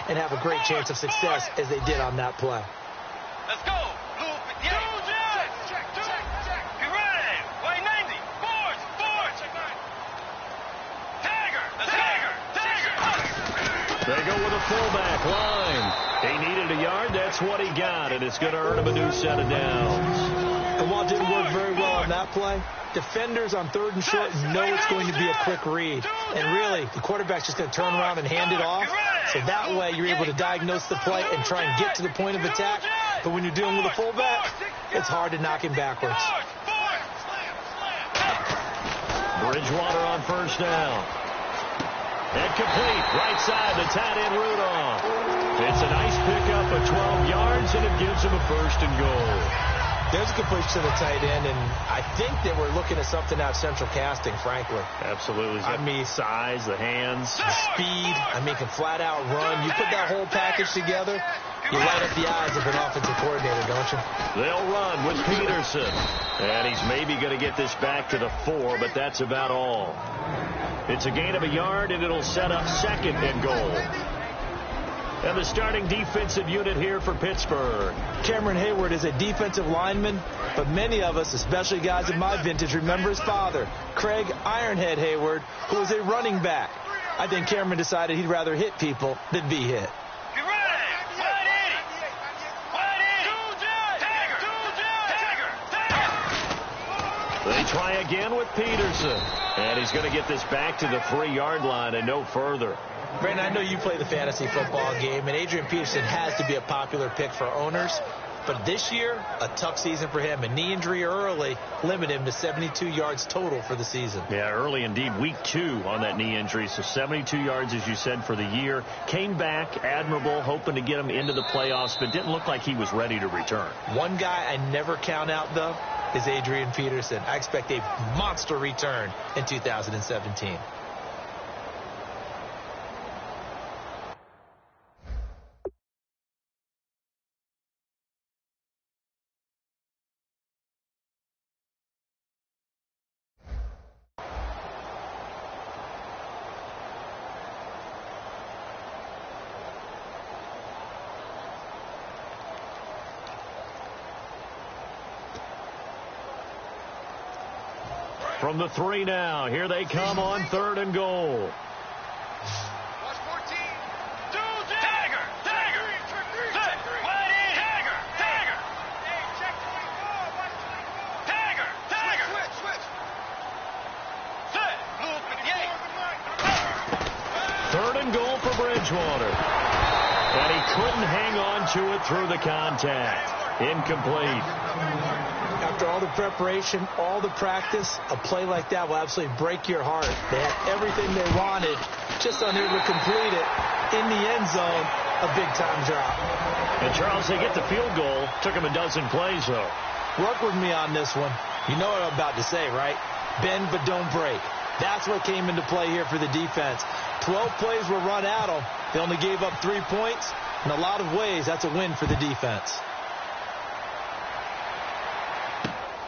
and have a great chance of success as they did on that play. Let's go. They go with a fullback line. He needed a yard. That's what he got, and it's going to earn him a new set of downs. And while it didn't work very well on that play, defenders on 3rd and short know it's going to be a quick read. And really, the quarterback's just going to turn around and hand it off. So that way, you're able to diagnose the play and try and get to the point of attack. But when you're dealing with a fullback, it's hard to knock him backwards. Bridgewater on 1st down. And complete. Right side, the tight end Rudolph. It's a nice pickup of 12 yards, and it gives him a 1st and goal. There's a completion to the tight end, and I think that we're looking at something out of central casting, frankly. Absolutely. I mean, size, the hands. The speed. I mean, can flat out run. You put that whole package together, you light up the eyes of an offensive coordinator, don't you? They'll run with Peterson. And he's maybe going to get this back to the 4, but that's about all. It's a gain of a yard, and it'll set up 2nd and goal. And the starting defensive unit here for Pittsburgh. Cameron Hayward is a defensive lineman, but many of us, especially guys of my vintage, remember his father, Craig Ironhead Hayward, who was a running back. I think Cameron decided he'd rather hit people than be hit. They try again with Peterson. And he's going to get this back to the 3-yard line and no further. Brandon, I know you play the fantasy football game, and Adrian Peterson has to be a popular pick for owners. But this year, a tough season for him. A knee injury early limited him to 72 yards total for the season. Yeah, early indeed. Week 2 on that knee injury. So 72 yards, as you said, for the year. Came back admirable, hoping to get him into the playoffs, but didn't look like he was ready to return. One guy I never count out, though, is Adrian Peterson. I expect a monster return in 2017. From the 3 now, here they come on 3rd and goal. Third and goal for Bridgewater. And he couldn't hang on to it through the contact. Incomplete. After all the preparation, all the practice, a play like that will absolutely break your heart. They had everything they wanted, just unable to complete it. In the end zone, a big-time drop. And, Charles, they get the field goal. Took them a dozen plays, though. Work with me on this one. You know what I'm about to say, right? Bend but don't break. That's what came into play here for the defense. 12 plays were run at them. They only gave up 3 points. In a lot of ways, that's a win for the defense.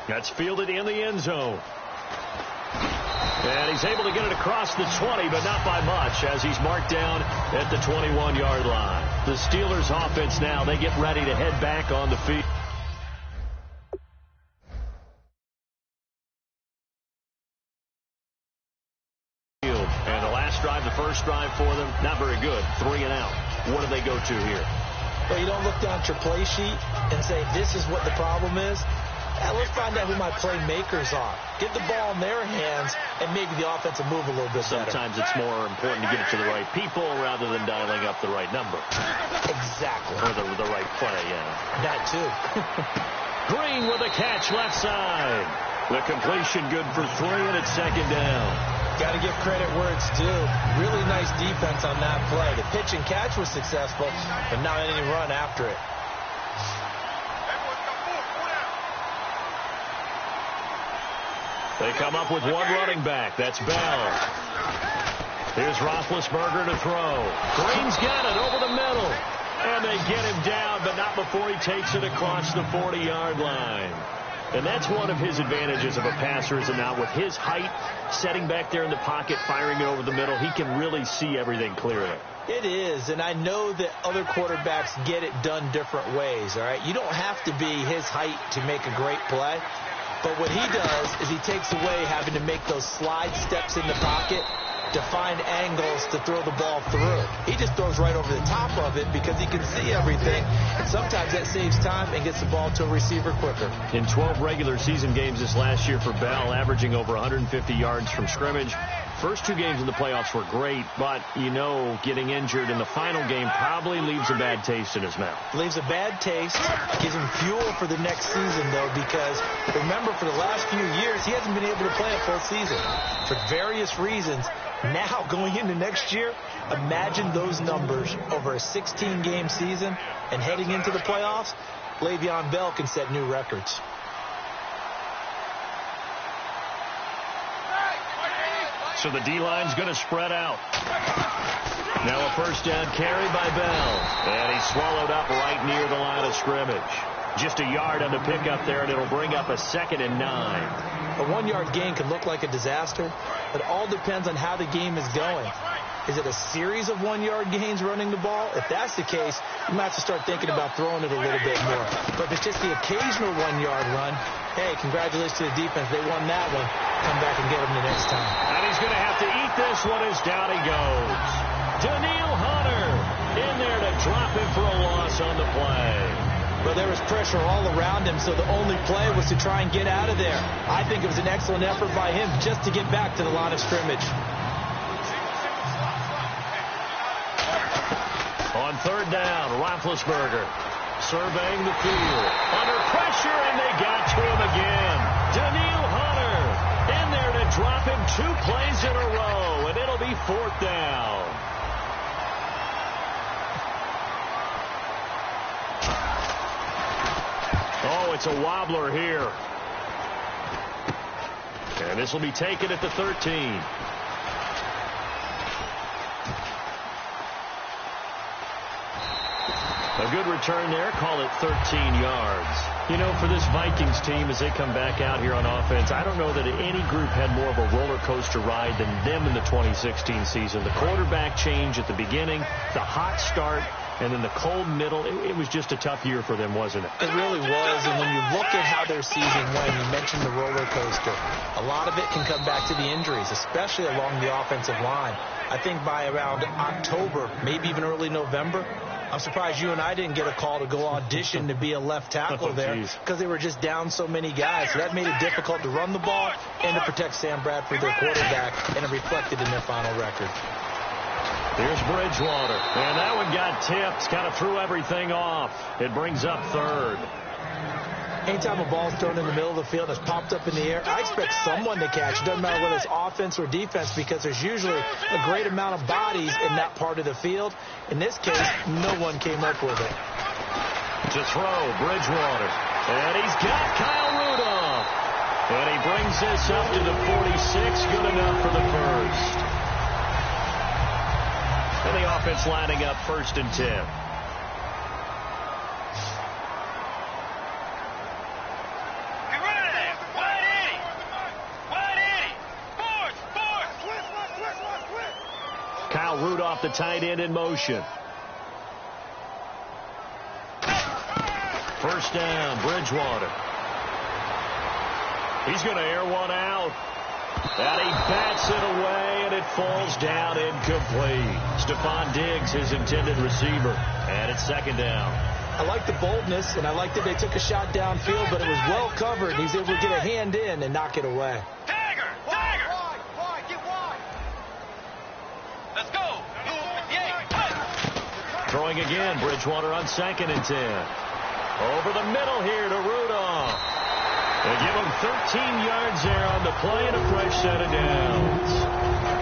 That's fielded in the end zone. And he's able to get it across the 20, but not by much, as he's marked down at the 21-yard line. The Steelers' offense now, they get ready to head back on the field. And the last drive, the first drive for them, not very good. 3 and out. What do they go to here? Well, you don't look down at your play sheet and say, this is what the problem is. Let's find out who my playmakers are. Get the ball in their hands and maybe the offense will move a little bit better. Sometimes it's more important to get it to the right people rather than dialing up the right number. Exactly. Or the right play, yeah. That too. Green with a catch left side. The completion good for 3, and it's 2nd down. Got to give credit where it's due. Really nice defense on that play. The pitch and catch was successful, but not any run after it. They come up with one running back. That's Bell. Here's Roethlisberger to throw. Green's got it over the middle. And they get him down, but not before he takes it across the 40-yard line. And that's one of his advantages of a passer, is now with his height, setting back there in the pocket, firing it over the middle, he can really see everything clearly. It is, and I know that other quarterbacks get it done different ways, all right? You don't have to be his height to make a great play, but what he does is he takes away having to make those slide steps in the pocket to find angles to throw the ball through. He just throws right over the top of it because he can see everything, and sometimes that saves time and gets the ball to a receiver quicker. In 12 regular season games this last year for Bell, averaging over 150 yards from scrimmage. First 2 games in the playoffs were great, but, you know, getting injured in the final game probably leaves a bad taste in his mouth. Leaves a bad taste, gives him fuel for the next season, though, because remember, for the last few years, he hasn't been able to play a full season for various reasons. Now, going into next year, imagine those numbers over a 16-game season and heading into the playoffs. Le'Veon Bell can set new records. So the D-line's going to spread out. Now a first down carry by Bell. And he's swallowed up right near the line of scrimmage. Just a yard on the pickup there, and it'll bring up a 2nd and 9. A 1-yard gain can look like a disaster. It all depends on how the game is going. Is it a series of 1-yard gains running the ball? If that's the case, you might have to start thinking about throwing it a little bit more. But if it's just the occasional 1-yard run, hey, congratulations to the defense. They won that one. Come back and get them the next time. And he's going to have to eat this one as down he goes. Danielle Hunter in there to drop him for a loss on the play. But there was pressure all around him, so the only play was to try and get out of there. I think it was an excellent effort by him just to get back to the line of scrimmage. On 3rd down, Roethlisberger surveying the field. Under pressure, and they got to him again. Danielle Hunter in there to drop him 2 plays in a row, and it'll be 4th down. Oh, it's a wobbler here. And this will be taken at the 13. A good return there. Call it 13 yards. You know, for this Vikings team, as they come back out here on offense, I don't know that any group had more of a roller coaster ride than them in the 2016 season. The quarterback change at the beginning, the hot start, and then the cold middle. It was just a tough year for them, wasn't it? It really was. And when you look at how their season went, you mentioned the roller coaster. A lot of it can come back to the injuries, especially along the offensive line. I think by around October, maybe even early November, I'm surprised you and I didn't get a call to go audition to be a left tackle there because they were just down so many guys. So that made it difficult to run the ball and to protect Sam Bradford, their quarterback, and it reflected in their final record. Here's Bridgewater, and that one got tipped, kind of threw everything off. It brings up 3rd. Anytime a ball's thrown in the middle of the field and it's popped up in the air, I expect someone to catch. It doesn't matter whether it's offense or defense because there's usually a great amount of bodies in that part of the field. In this case, no one came up with it. To throw, Bridgewater. And he's got Kyle Rudolph. And he brings this up to the 46. Good enough for the first. And the offense lining up 1st and 10. Kyle Rudolph, the tight end, in motion. 1st down, Bridgewater. He's going to air one out. And he bats it away, and it falls down incomplete. Stephon Diggs, his intended receiver. And it's 2nd down. I like the boldness, and I like that they took a shot downfield, but it was well covered. He's able to get a hand in and knock it away. Throwing again, Bridgewater on 2nd and 10. Over the middle here to Rudolph. They give him 13 yards there on the play and a fresh set of downs.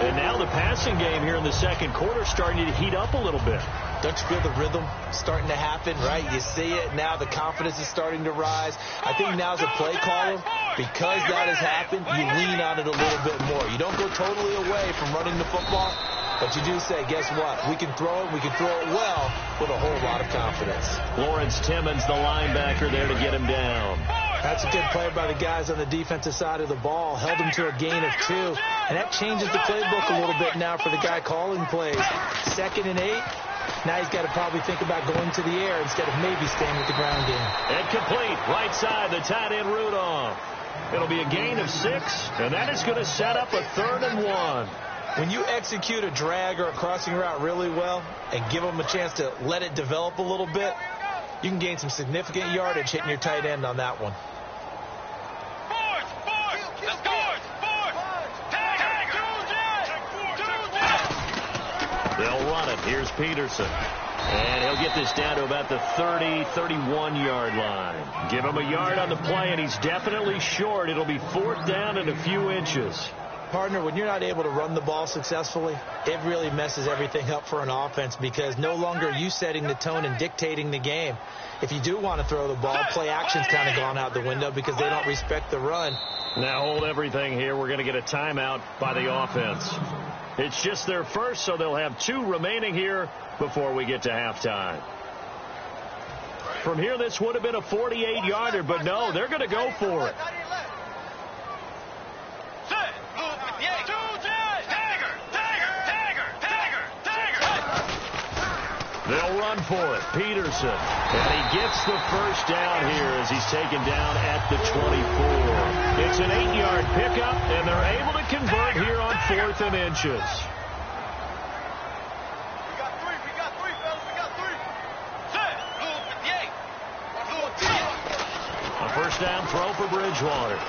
And now the passing game here in the 2nd quarter starting to heat up a little bit. Don't you feel the rhythm starting to happen, right? You see it now. The confidence is starting to rise. I think now as a play caller, because that has happened, you lean on it a little bit more. You don't go totally away from running the football. But you do say, guess what? We can throw it. We can throw it well with a whole lot of confidence. Lawrence Timmons, the linebacker, there to get him down. That's a good play by the guys on the defensive side of the ball. Held them to a gain of 2. And that changes the playbook a little bit now for the guy calling plays. 2nd and 8. Now he's got to probably think about going to the air instead of maybe staying with the ground game. Incomplete. Right side, the tight end Rudolph. It'll be a gain of 6, and that is going to set up a 3rd and 1. When you execute a drag or a crossing route really well and give them a chance to let it develop a little bit, you can gain some significant yardage hitting your tight end on that one. They'll run it. Here's Peterson. And he'll get this down to about the 30, 31-yard line. Give him a yard on the play, and he's definitely short. It'll be 4th down and a few inches. Partner, when you're not able to run the ball successfully, it really messes everything up for an offense because no longer are you setting the tone and dictating the game. If you do want to throw the ball, play action's kind of gone out the window because they don't respect the run. Now hold everything here. We're going to get a timeout by the offense. It's just their first, so they'll have 2 remaining here before we get to halftime. From here, this would have been a 48-yarder, but no, they're going to go for it. They'll run for it. Peterson. And he gets the first down here as he's taken down at the 24. It's an 8-yard pickup, and they're able to convert here on 4th and inches. We got 3, fellas. We got 3. A first down throw for Bridgewater.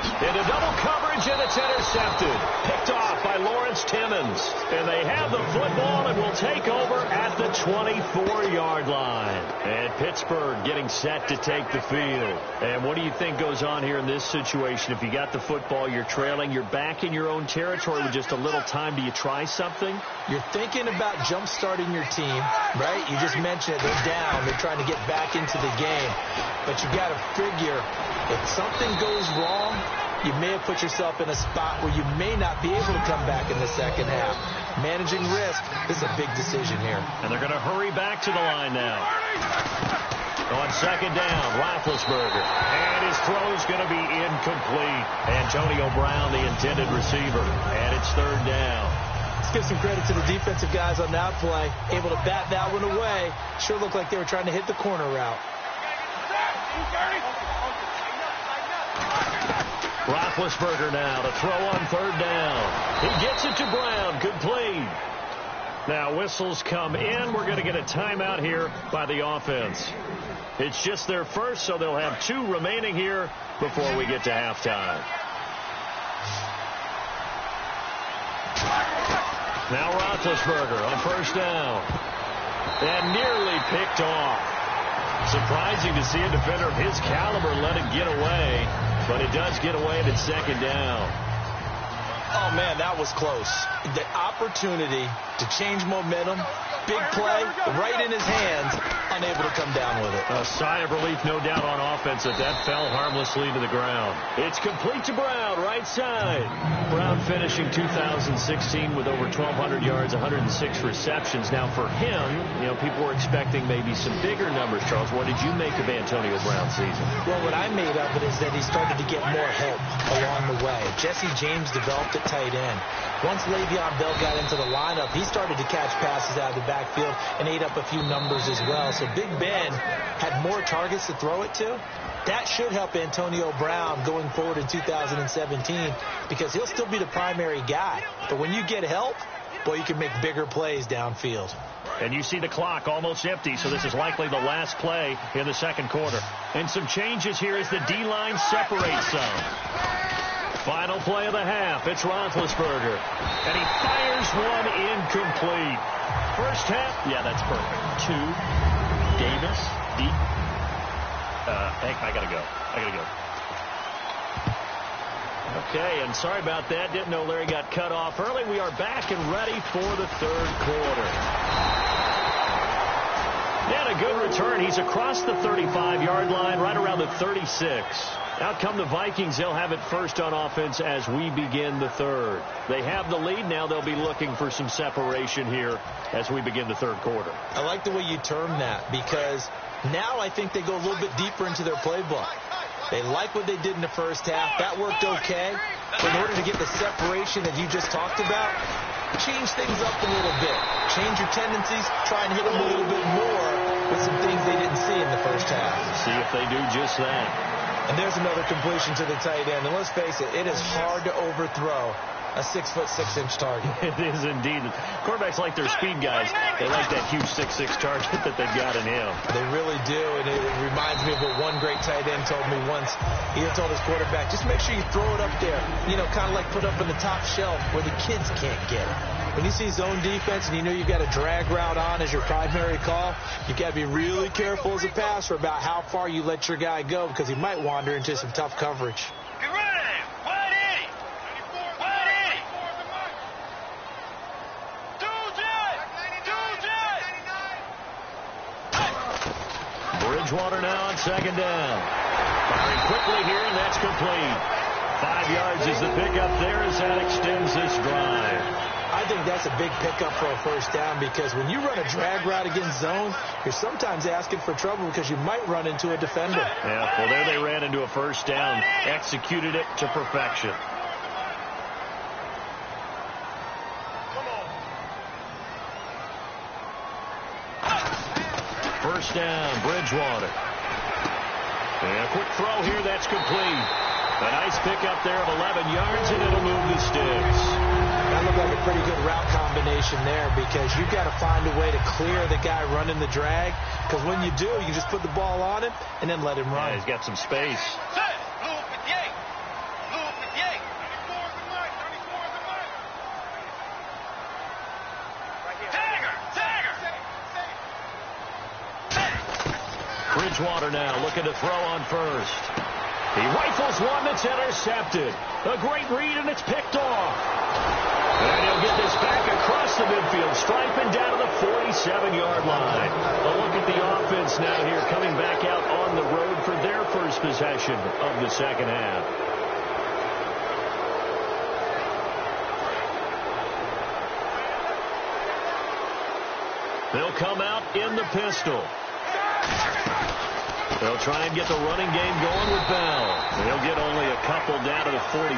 Into double coverage, and it's intercepted. Picked off by Lawrence Timmons. And they have the football and will take over at the 24-yard line. And Pittsburgh getting set to take the field. And what do you think goes on here in this situation? If you got the football, you're trailing, you're back in your own territory with just a little time. Do you try something? You're thinking about jump-starting your team, right? You just mentioned it. They're down. They're trying to get back into the game. But you got to figure if something goes wrong, you may have put yourself in a spot where you may not be able to come back in the second half. Managing risk, this is a big decision here. And they're going to hurry back to the line now. On second down, Roethlisberger. And his throw is going to be incomplete. Antonio Brown, the intended receiver. And it's 3rd down. Let's give some credit to the defensive guys on that play. Able to bat that one away. Sure looked like they were trying to hit the corner route. Roethlisberger now to throw on 3rd down. He gets it to Brown. Complete. Now whistles come in. We're going to get a timeout here by the offense. It's just their first, so they'll have 2 remaining here before we get to halftime. Now Roethlisberger on 1st down. And nearly picked off. Surprising to see a defender of his caliber let it get away. But it does get away and it's 2nd down. Oh, man, that was close. The opportunity to change momentum, big play, right in his hands, unable to come down with it. A sigh of relief, no doubt, on offense that fell harmlessly to the ground. It's complete to Brown, right side. Brown finishing 2016 with over 1,200 yards, 106 receptions. Now, for him, people were expecting maybe some bigger numbers. Charles, what did you make of Antonio Brown's season? Well, what I made of it is that he started to get more help along the way. Jesse James developed at tight end. Once Le'Veon Bell got into the lineup, he started to catch passes out of the backfield and ate up a few numbers as well. So Big Ben had more targets to throw it to. That should help Antonio Brown going forward in 2017 because he'll still be the primary guy. But when you get help, boy, you can make bigger plays downfield. And you see the clock almost empty, so this is likely the last play in the second quarter. And some changes here as the D-line separates some. Final play of the half. It's Roethlisberger. And he fires one incomplete. First half. Yeah, that's perfect. 2. Davis. Deep. I got to go. Okay, and sorry about that. Didn't know Larry got cut off early. We are back and ready for the third quarter. And a good return. He's across the 35-yard line, right around the 36. Out come the Vikings. They'll have it first on offense as we begin the third. They have the lead. Now they'll be looking for some separation here as we begin the third quarter. I like the way you term that because now I think they go a little bit deeper into their playbook. They like what they did in the first half. That worked okay. But in order to get the separation that you just talked about, change things up a little bit. Change your tendencies. Try and hit them a little bit more with some things they didn't see in the first half. See if they do just that. And there's another completion to the tight end. And let's face it is hard to overthrow a 6'6" target. It is indeed. Quarterbacks like their speed guys. They like that huge 6'6" target that they've got in him. They really do, and it reminds me of what one great tight end told me once. He told his quarterback, just make sure you throw it up there, kind of like put up in the top shelf where the kids can't get it. When you see zone defense and you know you've got a drag route on as your primary call, you got to be really careful as a passer about how far you let your guy go because he might wander into some tough coverage. Bridgewater now on second down. Firing quickly here, and that's complete. 5 yards is the pickup there as that extends this drive. I think that's a big pickup for a first down because when you run a drag route against zone, you're sometimes asking for trouble because you might run into a defender. Yeah, well, there they ran into a first down, executed it to perfection. First down, Bridgewater. And a quick throw here, that's complete. A nice pickup there of 11 yards, and it'll move the sticks. That looked like a pretty good route combination there because you've got to find a way to clear the guy running the drag because when you do, you just put the ball on him and then let him run. Yeah, he's got some space. Bridgewater now looking to throw on first. He rifles one that's intercepted. A great read, and it's picked off. And he'll get this back across the midfield, striping down to the 47-yard line. A look at the offense now here, coming back out on the road for their first possession of the second half. They'll come out in the pistol. They'll try and get the running game going with Bell. They'll get only a couple down to the 44.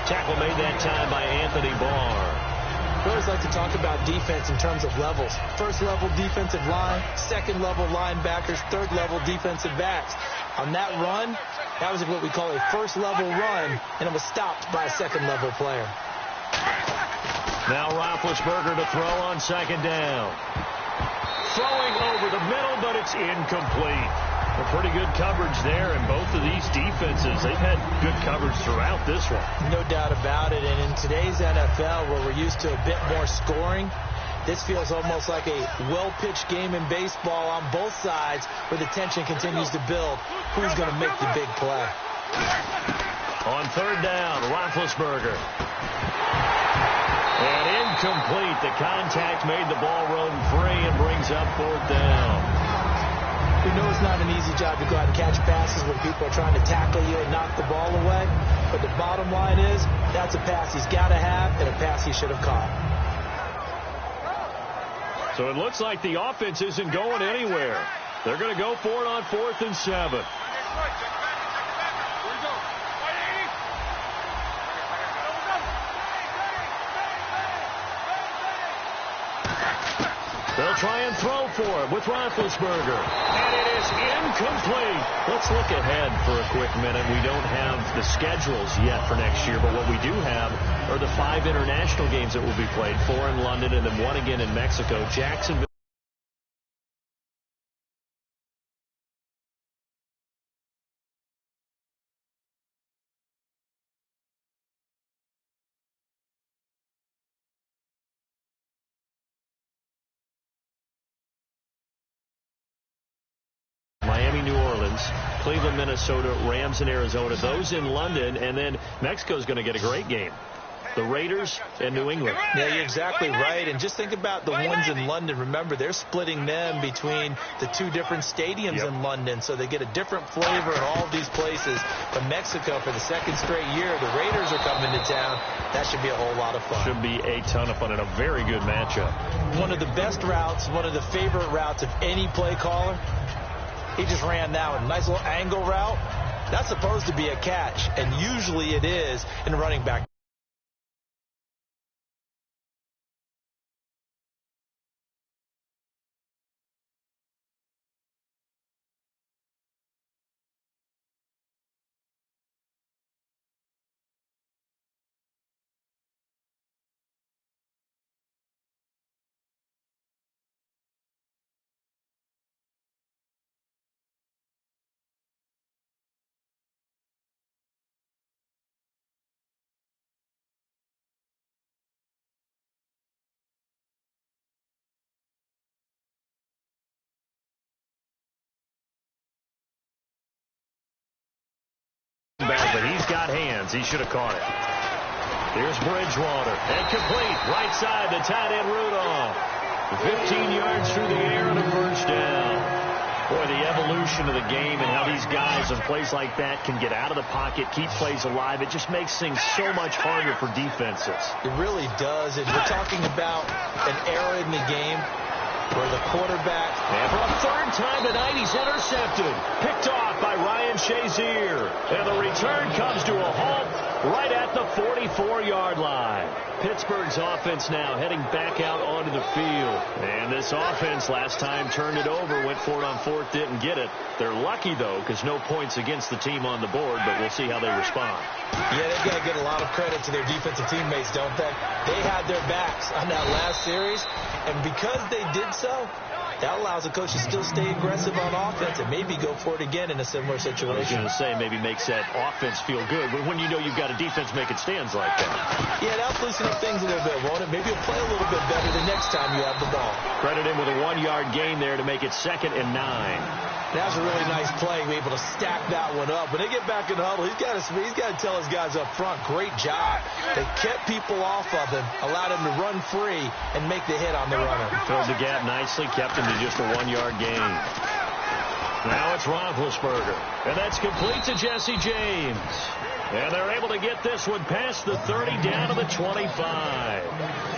Tackle made that time by Anthony Barr. I always like to talk about defense in terms of levels. First level defensive line, second level linebackers, third level defensive backs. On that run, that was what we call a first level run, and it was stopped by a second level player. Now Roethlisberger to throw on second down. Throwing over the middle, but it's incomplete. A pretty good coverage there, and both of these defenses, they've had good coverage throughout this one. No doubt about it, and in today's NFL, where we're used to a bit more scoring, this feels almost like a well-pitched game in baseball on both sides where the tension continues to build. Who's going to make the big play? On third down, Roethlisberger. And incomplete. The contact made the ball run free and brings up fourth down. We know it's not an easy job to go out and catch passes when people are trying to tackle you and knock the ball away. But the bottom line is, that's a pass he's got to have and a pass he should have caught. So it looks like the offense isn't going anywhere. They're going to go for it on 4th and 7. They'll try and throw for it with Roethlisberger. And it is incomplete. Let's look ahead for a quick minute. We don't have the schedules yet for next year, but what we do have are the 5 international games that will be played, 4 in London and then 1 again in Mexico. Jacksonville. New Orleans, Cleveland, Minnesota, Rams in Arizona, those in London, and then Mexico's going to get a great game. The Raiders and New England. Yeah, you're exactly right. And just think about the ones in London. Remember, they're splitting them between the 2 different stadiums in London, so they get a different flavor in all of these places. But Mexico, for the 2nd straight year, the Raiders are coming to town. That should be a whole lot of fun. Should be a ton of fun and a very good matchup. One of the best routes, one of the favorite routes of any play caller. He just ran that one. Nice little angle route. That's supposed to be a catch, and usually it is in running back. But he's got hands. He should have caught it. Here's Bridgewater. And complete. Right side to tight end Rudolph. 15 yards through the air and a first down. Boy, the evolution of the game and how these guys in plays like that can get out of the pocket, keep plays alive. It just makes things so much harder for defenses. It really does. And we're talking about an era in the game where the quarterback... And for a third time tonight, he's intercepted. Picked off by Ryan Shazier. And the return comes to a halt right at the 44-yard line. Pittsburgh's offense now heading back out onto the field. And this offense last time turned it over, went for it on fourth, didn't get it. They're lucky, though, because no points against the team on the board, but we'll see how they respond. Yeah, they've got to get a lot of credit to their defensive teammates, don't they? They had their backs on that last series, and because they did so, that allows the coach to still stay aggressive on offense and maybe go for it again in a similar situation. I was going to say maybe makes that offense feel good, but when you know you've got a defense making stands like that. Yeah, that'll loosen up things a little bit, won't it? Maybe you'll play a little bit better the next time you have the ball. Credit him with a 1-yard gain there to make it 2nd and 9. That was a really nice play, be able to stack that one up. When they get back in the huddle, he's got to tell his guys up front, great job. They kept people off of him, allowed him to run free, and make the hit on the runner. Filled the gap nicely, kept him to just a 1-yard gain. Now it's Roethlisberger, and that's complete to Jesse James. And they're able to get this one past the 30 down to the 25.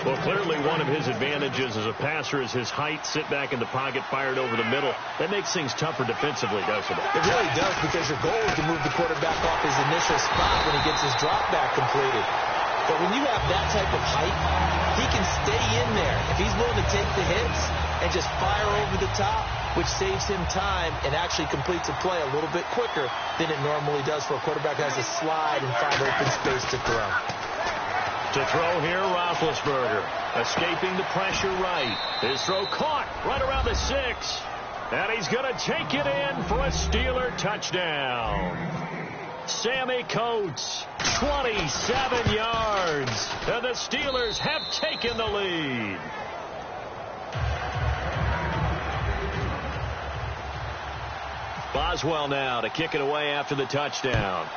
Well, clearly one of his advantages as a passer is his height. Sit back in the pocket, fired over the middle. That makes things tougher defensively, doesn't it? It really does, because your goal is to move the quarterback off his initial spot when he gets his drop back completed. But when you have that type of height, he can stay in there. If he's willing to take the hits and just fire over the top, which saves him time and actually completes a play a little bit quicker than it normally does for a quarterback who has to slide and find open space to throw. To throw here, Roethlisberger, escaping the pressure right. His throw caught right around the 6. And he's going to take it in for a Steeler touchdown. Sammy Coates, 27 yards. And the Steelers have taken the lead. Boswell now to kick it away after the touchdown.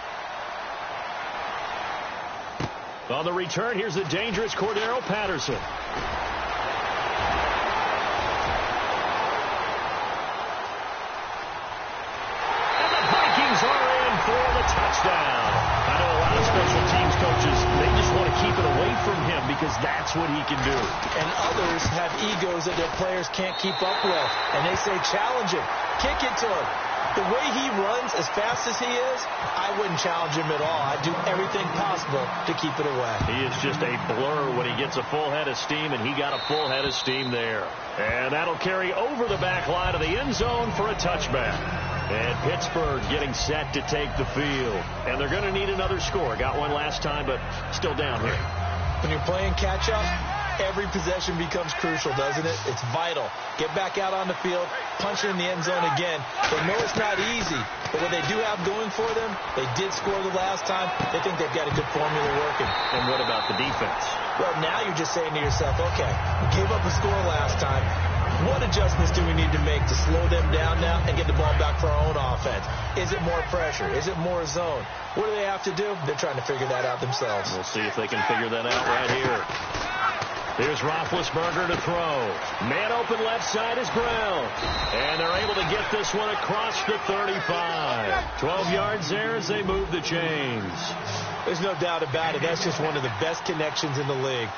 On the return, here's the dangerous Cordero Patterson. And the Vikings are in for the touchdown. I know a lot of special teams coaches, they just want to keep it away from him because that's what he can do. And others have egos that their players can't keep up with. And they say, challenge him, kick it to him. The way he runs as fast as he is, I wouldn't challenge him at all. I'd do everything possible to keep it away. He is just a blur when he gets a full head of steam, and he got a full head of steam there. And that'll carry over the back line of the end zone for a touchback. And Pittsburgh getting set to take the field. And they're going to need another score. Got one last time, but still down here. When you're playing catch-up, every possession becomes crucial, doesn't it? It's vital. Get back out on the field, punch it in the end zone again. They know it's not easy, but what they do have going for them, they did score the last time. They think they've got a good formula working. And what about the defense? Well, now you're just saying to yourself, okay, we gave up a score last time. What adjustments do we need to make to slow them down now and get the ball back for our own offense? Is it more pressure? Is it more zone? What do they have to do? They're trying to figure that out themselves. We'll see if they can figure that out right here. Here's Roethlisberger to throw. Man open left side is Brown. And they're able to get this one across the 35. 12 yards there as they move the chains. There's no doubt about it. That's just one of the best connections in the league.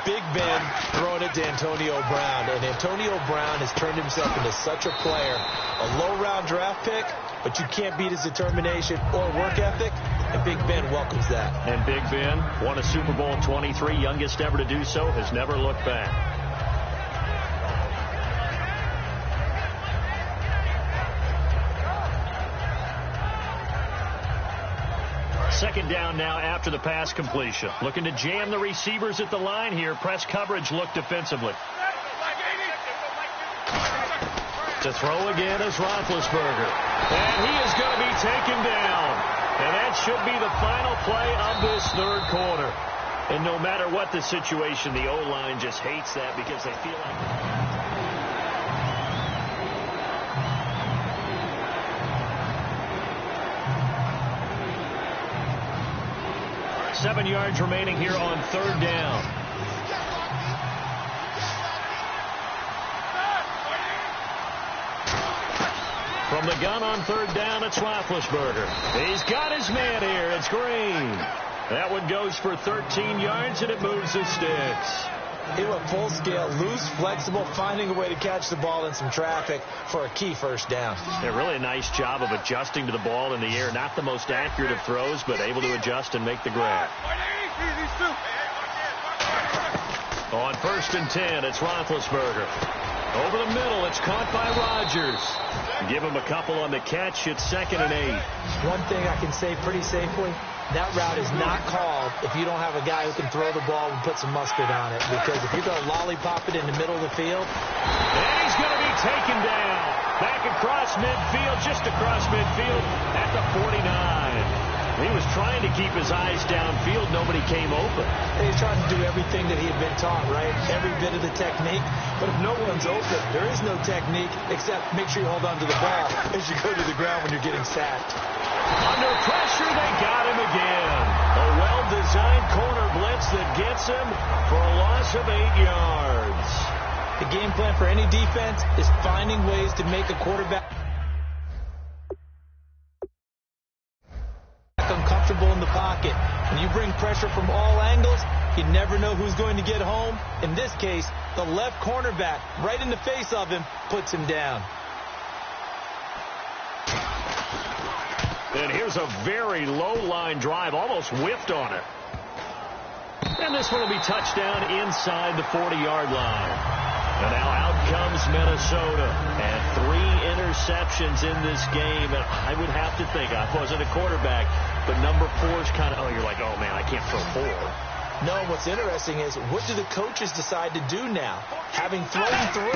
Big Ben throwing it to Antonio Brown. And Antonio Brown has turned himself into such a player. A low-round draft pick, but you can't beat his determination or work ethic, and Big Ben welcomes that. And Big Ben won a Super Bowl 23, youngest ever to do so, has never looked back. Second down now after the pass completion. Looking to jam the receivers at the line here. Press coverage look defensively. To throw again is Roethlisberger. And he is going to be taken down. And that should be the final play of this third quarter. And no matter what the situation, the O-line just hates that because they feel like... 7 yards remaining here on third down. From the gun on third down, it's Roethlisberger. He's got his man here. It's Green. That one goes for 13 yards, and it moves the sticks. He went full scale, loose, flexible, finding a way to catch the ball in some traffic for a key first down. Yeah, really a nice job of adjusting to the ball in the air. Not the most accurate of throws, but able to adjust and make the grab. On 1st and 10, it's Roethlisberger. Over the middle, it's caught by Rodgers. Give him a couple on the catch. It's 2nd and 8. One thing I can say pretty safely, that route is not called if you don't have a guy who can throw the ball and put some mustard on it. Because if you're going to lollipop it in the middle of the field. And he's going to be taken down. Back across midfield, just across midfield at the 49. He was trying to keep his eyes downfield. Nobody came open. He's trying to do everything that he had been taught, right? Every bit of the technique. But if no one's open, there is no technique except make sure you hold on to the ball as you go to the ground when you're getting sacked. Under pressure, they got him again. A well-designed corner blitz that gets him for a loss of 8 yards. The game plan for any defense is finding ways to make a quarterback uncomfortable in the pocket. When you bring pressure from all angles, you never know who's going to get home. In this case, the left cornerback, right in the face of him, puts him down. And here's a very low-line drive, almost whiffed on it. And this one will be touchdown inside the 40-yard line. And now out comes Minnesota. And 3 interceptions in this game. And I would have to think, I wasn't a quarterback, but number 4 is kind of, you're like, oh, man, I can't throw 4. No, what's interesting is, what do the coaches decide to do now? Having thrown 3,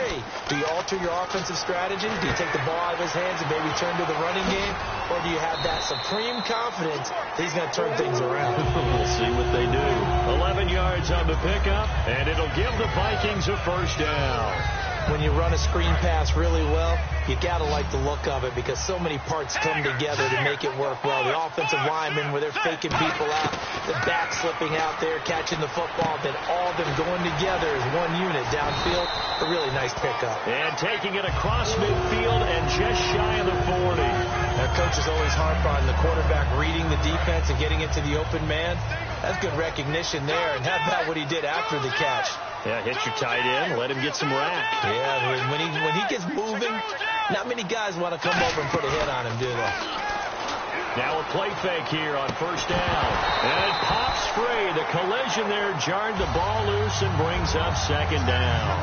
do you alter your offensive strategy? Do you take the ball out of his hands and maybe turn to the running game? Or do you have that supreme confidence that he's going to turn things around? We'll see what they do. 11 yards on the pickup, and it'll give the Vikings a first down. When you run a screen pass really well, you got to like the look of it because so many parts come together to make it work well. The offensive linemen, where they're faking people out, the back slipping out there, catching the football, then all of them going together as one unit downfield. A really nice pickup. And taking it across midfield and just shy of the 40. Our coaches always harp on the quarterback reading the defense and getting into the open man. That's good recognition there. And how about what he did after the catch? Yeah, hit your tight end, let him get some rack. Yeah, when he gets moving, not many guys want to come over and put a hit on him, do they? Now a play fake here on first down. And it pops free. The collision there jarred the ball loose and brings up second down.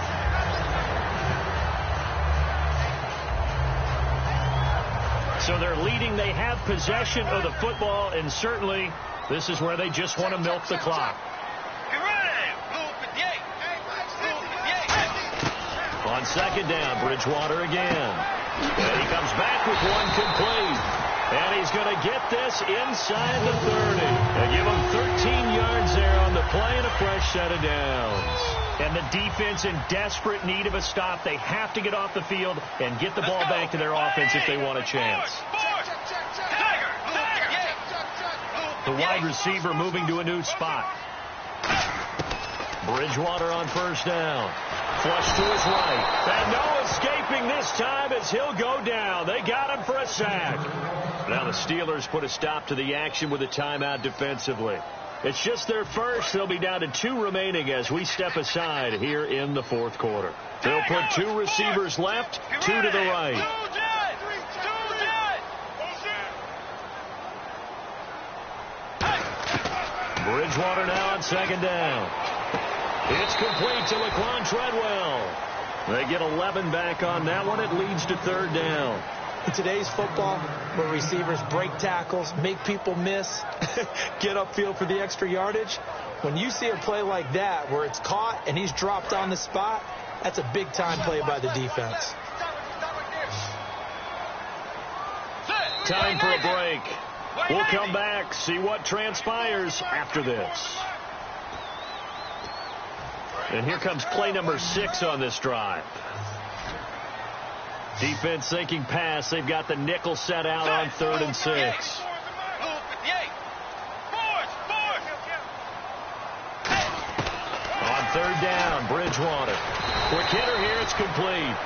So they're leading. They have possession of the football, and certainly this is where they just want to milk the clock. On second down, Bridgewater again. And he comes back with one complete. And he's going to get this inside the 30. They give him 13 yards there on the play and a fresh set of downs. And the defense in desperate need of a stop. They have to get off the field and get the ball back to their offense if they want a chance. The wide receiver moving to a new spot. Bridgewater on first down. Flush to his right. And no escaping this time as he'll go down. They got him for a sack. Now the Steelers put a stop to the action with a timeout defensively. It's just their first. They'll be down to 2 remaining as we step aside here in the fourth quarter. They'll put 2 receivers left, 2 to the right. Bridgewater now on second down. It's complete to Laquan Treadwell. They get 11 back on that one. It leads to third down. In today's football, where receivers break tackles, make people miss, get upfield for the extra yardage, when you see a play like that where it's caught and he's dropped on the spot, that's a big-time play by the defense. Time for a break. We'll come back, see what transpires after this. And here comes play number 6 on this drive. Defense thinking pass. They've got the nickel set out on 3rd and 6. On 3rd down, Bridgewater. Quick hitter here, it's complete.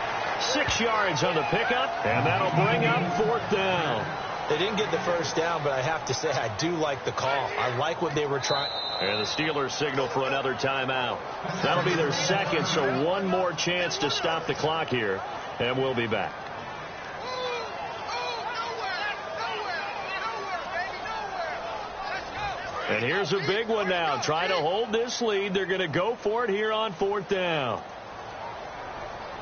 6 yards on the pickup, and that'll bring up 4th down. They didn't get the first down, but I have to say I do like the call. I like what they were trying. And the Steelers signal for another timeout. That'll be their second, so one more chance to stop the clock here, and we'll be back. And here's a big one now. Trying to hold this lead. They're going to go for it here on 4th down.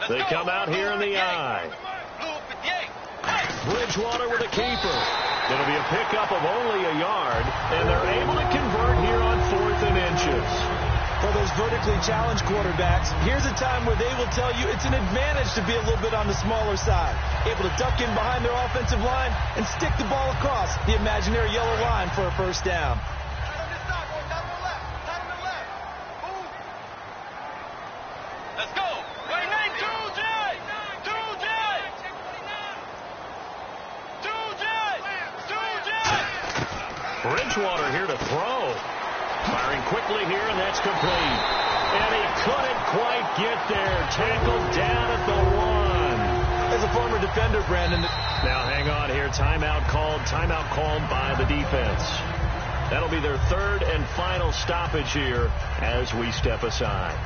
They come out here in the I. Bridgewater with a keeper. It'll be a pickup of only a yard, and they're able to convert here on 4th and inches. For those vertically challenged quarterbacks, here's a time where they will tell you it's an advantage to be a little bit on the smaller side. Able to duck in behind their offensive line and stick the ball across the imaginary yellow line for a first down. Let's go. Bridgewater here to throw. Firing quickly here, and that's complete. And he couldn't quite get there. Tackled down at the 1. As a former defender, Brandon. Now hang on here. Timeout called by the defense. That'll be their 3rd and final stoppage here as we step aside.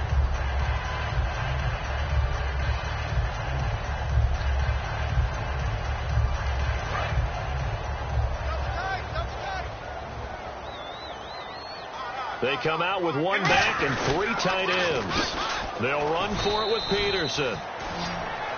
They come out with 1 back and 3 tight ends. They'll run for it with Peterson.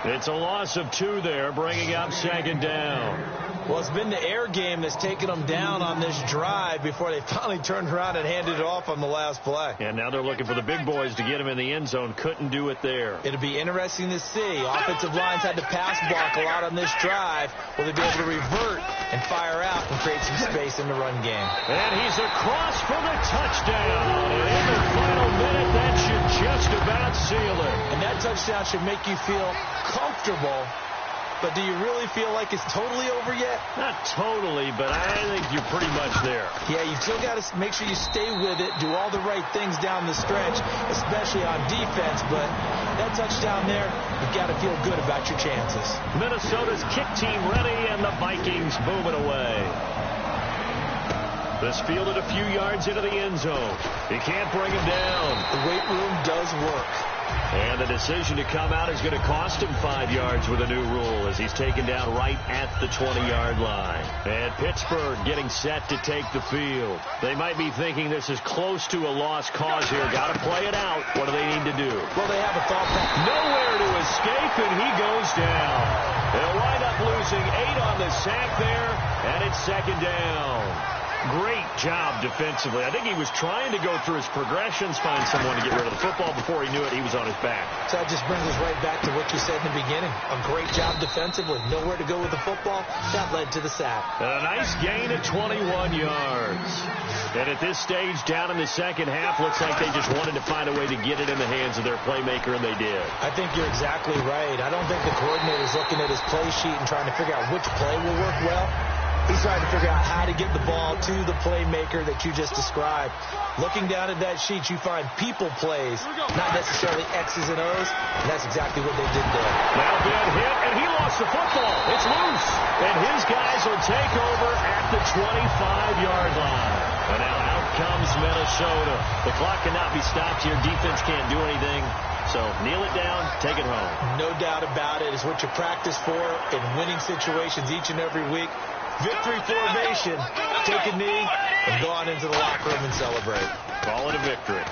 It's a loss of 2 there, bringing up 2nd down. Well, it's been the air game that's taken them down on this drive before they finally turned around and handed it off on the last play. And now they're looking for the big boys to get him in the end zone. Couldn't do it there. It'll be interesting to see. Offensive lines had to pass block a lot on this drive. Will they be able to revert and fire out and create some space in the run game? And he's across for the touchdown. And in the final minute, that should just about seal it. And that touchdown should make you feel comfortable. But do you really feel like it's totally over yet? Not totally, but I think you're pretty much there. Yeah, you still got to make sure you stay with it, do all the right things down the stretch, especially on defense. But that touchdown there, you've got to feel good about your chances. Minnesota's kick team ready, and the Vikings moving away. This fielded a few yards into the end zone. You can't bring him down. The weight room does work. And the decision to come out is going to cost him 5 yards with a new rule as he's taken down right at the 20-yard line. And Pittsburgh getting set to take the field. They might be thinking this is close to a lost cause here. Got to play it out. What do they need to do? Well, they have a thought pattern. Nowhere to escape, and he goes down. They'll wind up losing 8 on the sack there, and it's 2nd down. Great job defensively. I think he was trying to go through his progressions, find someone to get rid of the football. Before he knew it, he was on his back. So that just brings us right back to what you said in the beginning. A great job defensively. Nowhere to go with the football. That led to the sack. And a nice gain of 21 yards. And at this stage, down in the second half, looks like they just wanted to find a way to get it in the hands of their playmaker, and they did. I think you're exactly right. I don't think the coordinator's looking at his play sheet and trying to figure out which play will work well. He's trying to figure out how to get the ball to the playmaker that you just described. Looking down at that sheet, you find people plays, not necessarily X's and O's, and that's exactly what they did there. Now bad hit, and he lost the football. It's loose, and his guys will take over at the 25-yard line. And now out comes Minnesota. The clock cannot be stopped here. Defense can't do anything. So kneel it down, take it home. No doubt about it. It's what you practice for in winning situations each and every week. victory formation. Take a knee and go on into the locker room and celebrate. Call it a victory.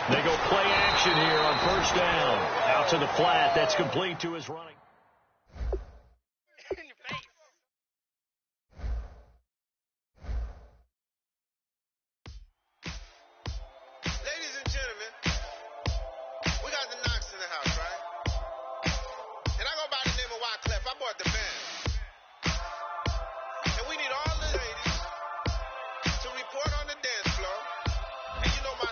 They go play action here on first down. Out to the flat. That's complete to his running. Ladies and gentlemen, we got the Knox in the house, right? And I go by the name of Wyclef. I bought the band. And we need all the ladies to report on the dance floor. And you know my...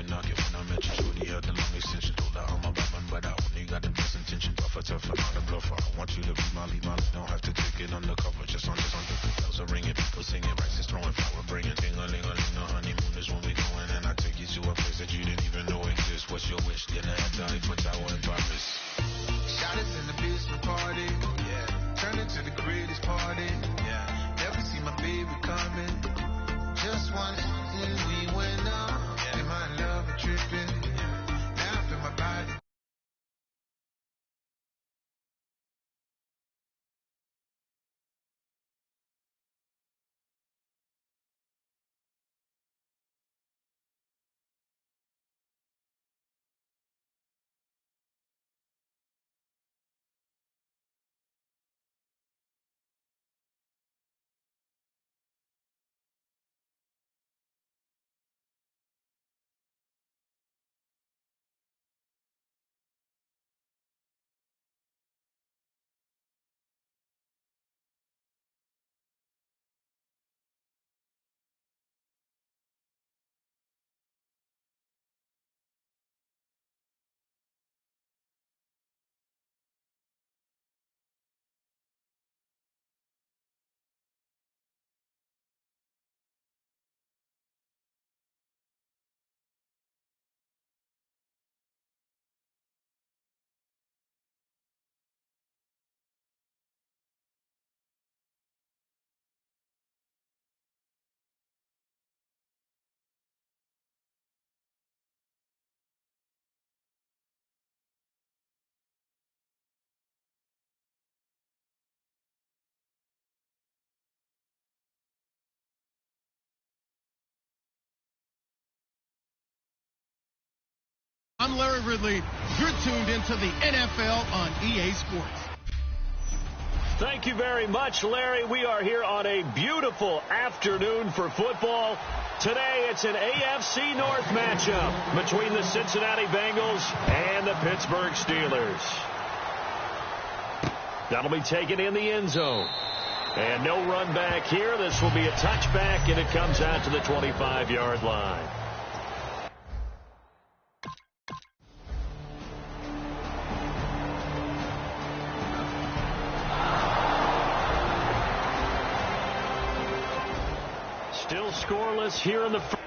Knock it when I met you, shorty had the long extension. Told her I'm a Batman, but I only got the best intention. Tougher, not a bluffer. I want you to be my lead, don't have to take it undercover. Just on different bells are ringing, people singing, rice is throwing, flower bringing. Ding-a-ling-a-ling, the honeymoon is when we going, and I take you to a place that you didn't even know exists. What's your wish? Dinner at the Eiffel Tower in Paris. Shot us in the basement party. Yeah. Turn it to the greatest party. Yeah. Never see my baby coming. Just one thing we went on. Yeah. And my love a tripping. Yeah. Now I feel my body. I'm Larry Ridley. You're tuned into the NFL on EA Sports. Thank you very much, Larry. We are here on a beautiful afternoon for football. Today, it's an AFC North matchup between the Cincinnati Bengals and the Pittsburgh Steelers. That'll be taken in the end zone. And no run back here. This will be a touchback, and it comes out to the 25-yard line. Still scoreless here in the first.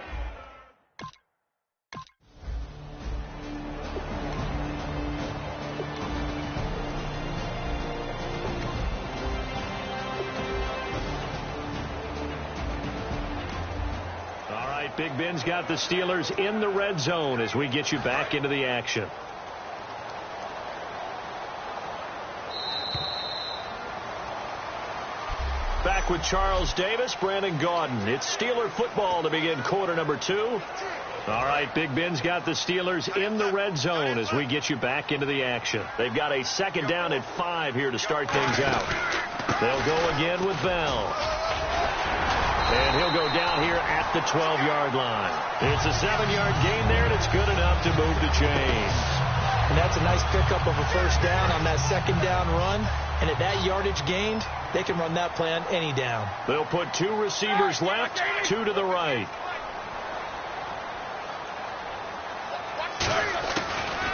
All right, Big Ben's got the Steelers in the red zone as we get you back into the action. Back with Charles Davis, Brandon Gaudin. It's Steeler football to begin quarter number 2. All right, Big Ben's got the Steelers in the red zone as we get you back into the action. They've got a second down at 5 here to start things out. They'll go again with Bell. And he'll go down here at the 12-yard line. It's a 7-yard gain there, and it's good enough to move the chains. And that's a nice pickup of a first down on that second down run. And at that yardage gained, they can run that play on any down. They'll put 2 receivers left, 2 to the right.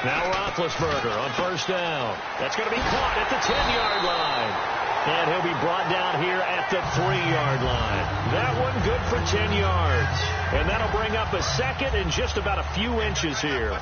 Now Roethlisberger on first down. That's going to be caught at the 10-yard line. And he'll be brought down here at the 3-yard line. That one good for 10 yards. And that'll bring up a second and just about a few inches here.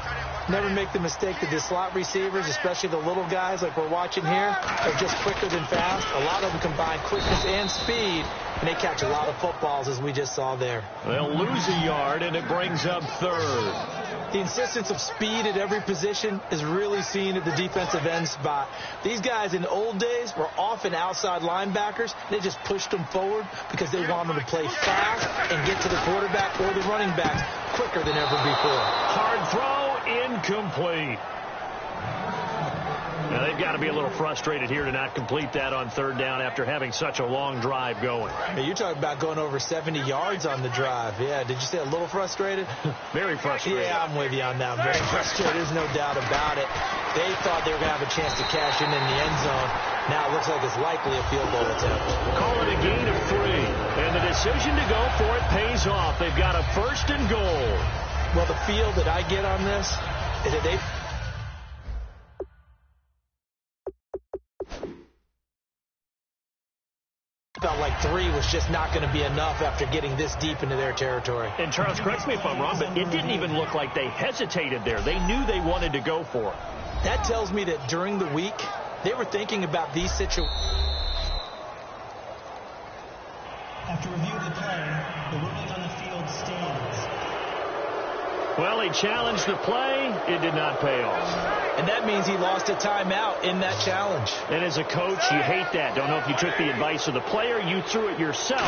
Never make the mistake that the slot receivers, especially the little guys like we're watching here, are just quicker than fast. A lot of them combine quickness and speed, and they catch a lot of footballs, as we just saw there. They'll lose a yard, and it brings up 3rd. The insistence of speed at every position is really seen at the defensive end spot. These guys in the old days were often outside linebackers. They just pushed them forward because they wanted to play fast and get to the quarterback or the running backs quicker than ever before. Hard throw, incomplete. Now, they've got to be a little frustrated here to not complete that on 3rd down after having such a long drive going. Hey, you're talking about going over 70 yards on the drive. Yeah, did you say a little frustrated? Very frustrated. Yeah, I'm with you on that. Very frustrated. There's no doubt about it. They thought they were going to have a chance to cash in the end zone. Now it looks like it's likely a field goal attempt. Call it a gain of 3. And the decision to go for it pays off. They've got a 1st and goal. Well, the feel that I get on this is that they felt like 3 was just not going to be enough after getting this deep into their territory. And Charles, correct me if I'm wrong, but it didn't even look like they hesitated there. They knew they wanted to go for it. That tells me that during the week, they were thinking about these situations. After review of the play, the ruling on the field stands. Well, he challenged the play. It did not pay off. And that means he lost a timeout in that challenge. And as a coach, you hate that. Don't know if you took the advice of the player. You threw it yourself,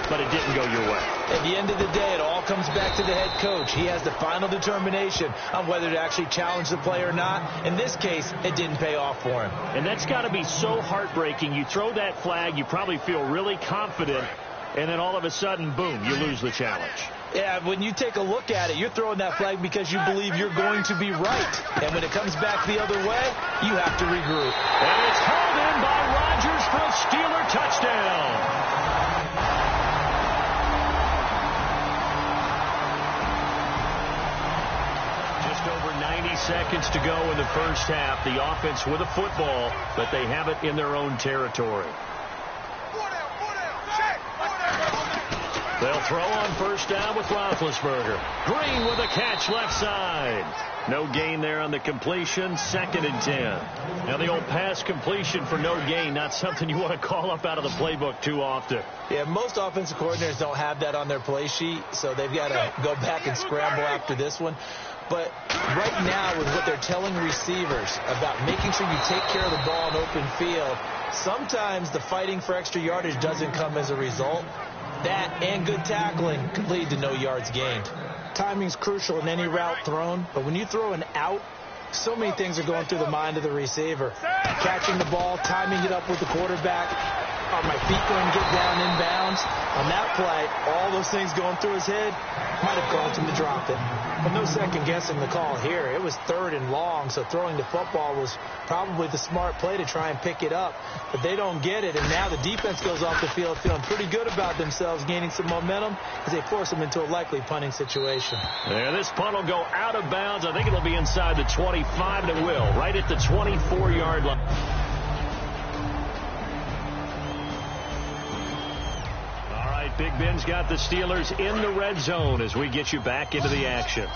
but it didn't go your way. At the end of the day, it all comes back to the head coach. He has the final determination on whether to actually challenge the play or not. In this case, it didn't pay off for him. And that's got to be so heartbreaking. You throw that flag, you probably feel really confident, and then all of a sudden, boom, you lose the challenge. Yeah, when you take a look at it, you're throwing that flag because you believe you're going to be right. And when it comes back the other way, you have to regroup. And it's held in by Rodgers for a Steeler touchdown. Just over 90 seconds to go in the first half. The offense with a football, but they have it in their own territory. They'll throw on first down with Roethlisberger. Green with a catch left side. No gain there on the completion. 2nd and 10. Now the old pass completion for no gain, not something you want to call up out of the playbook too often. Yeah, most offensive coordinators don't have that on their play sheet, so they've got to go back and scramble after this one. But right now, with what they're telling receivers about making sure you take care of the ball in open field, sometimes the fighting for extra yardage doesn't come as a result. That and good tackling could lead to no yards gained. Timing's crucial in any route thrown, but when you throw an out, so many things are going through the mind of the receiver. Catching the ball, timing it up with the quarterback. Are my feet going to get down inbounds? On that play, all those things going through his head might have caused him to drop it. But no second guessing the call here. It was 3rd and long, so throwing the football was probably the smart play to try and pick it up. But they don't get it, and now the defense goes off the field feeling pretty good about themselves, gaining some momentum as they force them into a likely punting situation. Yeah, this punt will go out of bounds. I think it'll be inside the 25, and it will, right at the 24-yard line. Big Ben's got the Steelers in the red zone as we get you back into the action.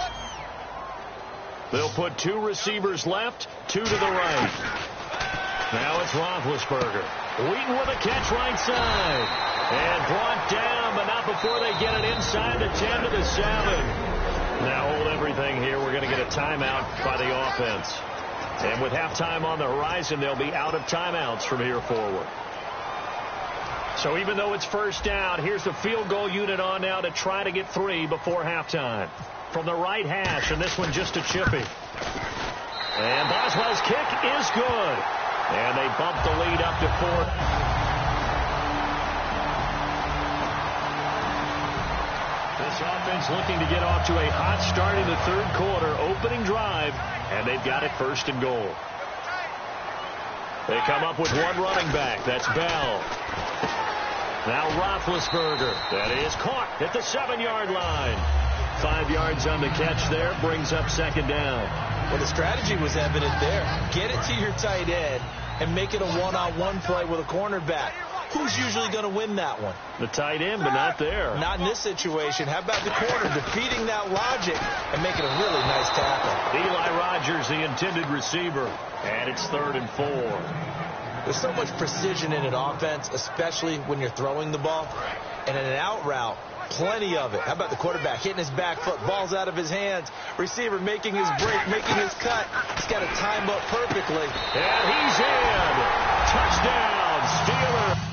They'll put 2 receivers left, 2 to the right. Now it's Roethlisberger. Wheaton with a catch right side. And brought down, but not before they get it inside the 10 to the 7. Now hold everything here. We're going to get a timeout by the offense. And with halftime on the horizon, they'll be out of timeouts from here forward. So even though it's first down, here's the field goal unit on now to try to get 3 before halftime. From the right hash, and this one just a chippy. And Boswell's kick is good. And they bump the lead up to 4. This offense looking to get off to a hot start in the third quarter. Opening drive, and they've got it 1st and goal. They come up with 1 running back. That's Bell. Now Roethlisberger. That is caught at the 7-yard line. 5 yards on the catch there. Brings up 2nd down. Well, the strategy was evident there. Get it to your tight end and make it a one-on-one play with a cornerback. Who's usually going to win that one? The tight end, but not there. Not in this situation. How about the corner defeating that logic and making a really nice tackle? Eli Rogers, the intended receiver. And it's 3rd and 4. There's so much precision in an offense, especially when you're throwing the ball. And in an out route, plenty of it. How about the quarterback hitting his back foot, ball's out of his hands, receiver making his break, making his cut. He's got to time up perfectly. And he's in. Touchdown, Steelers.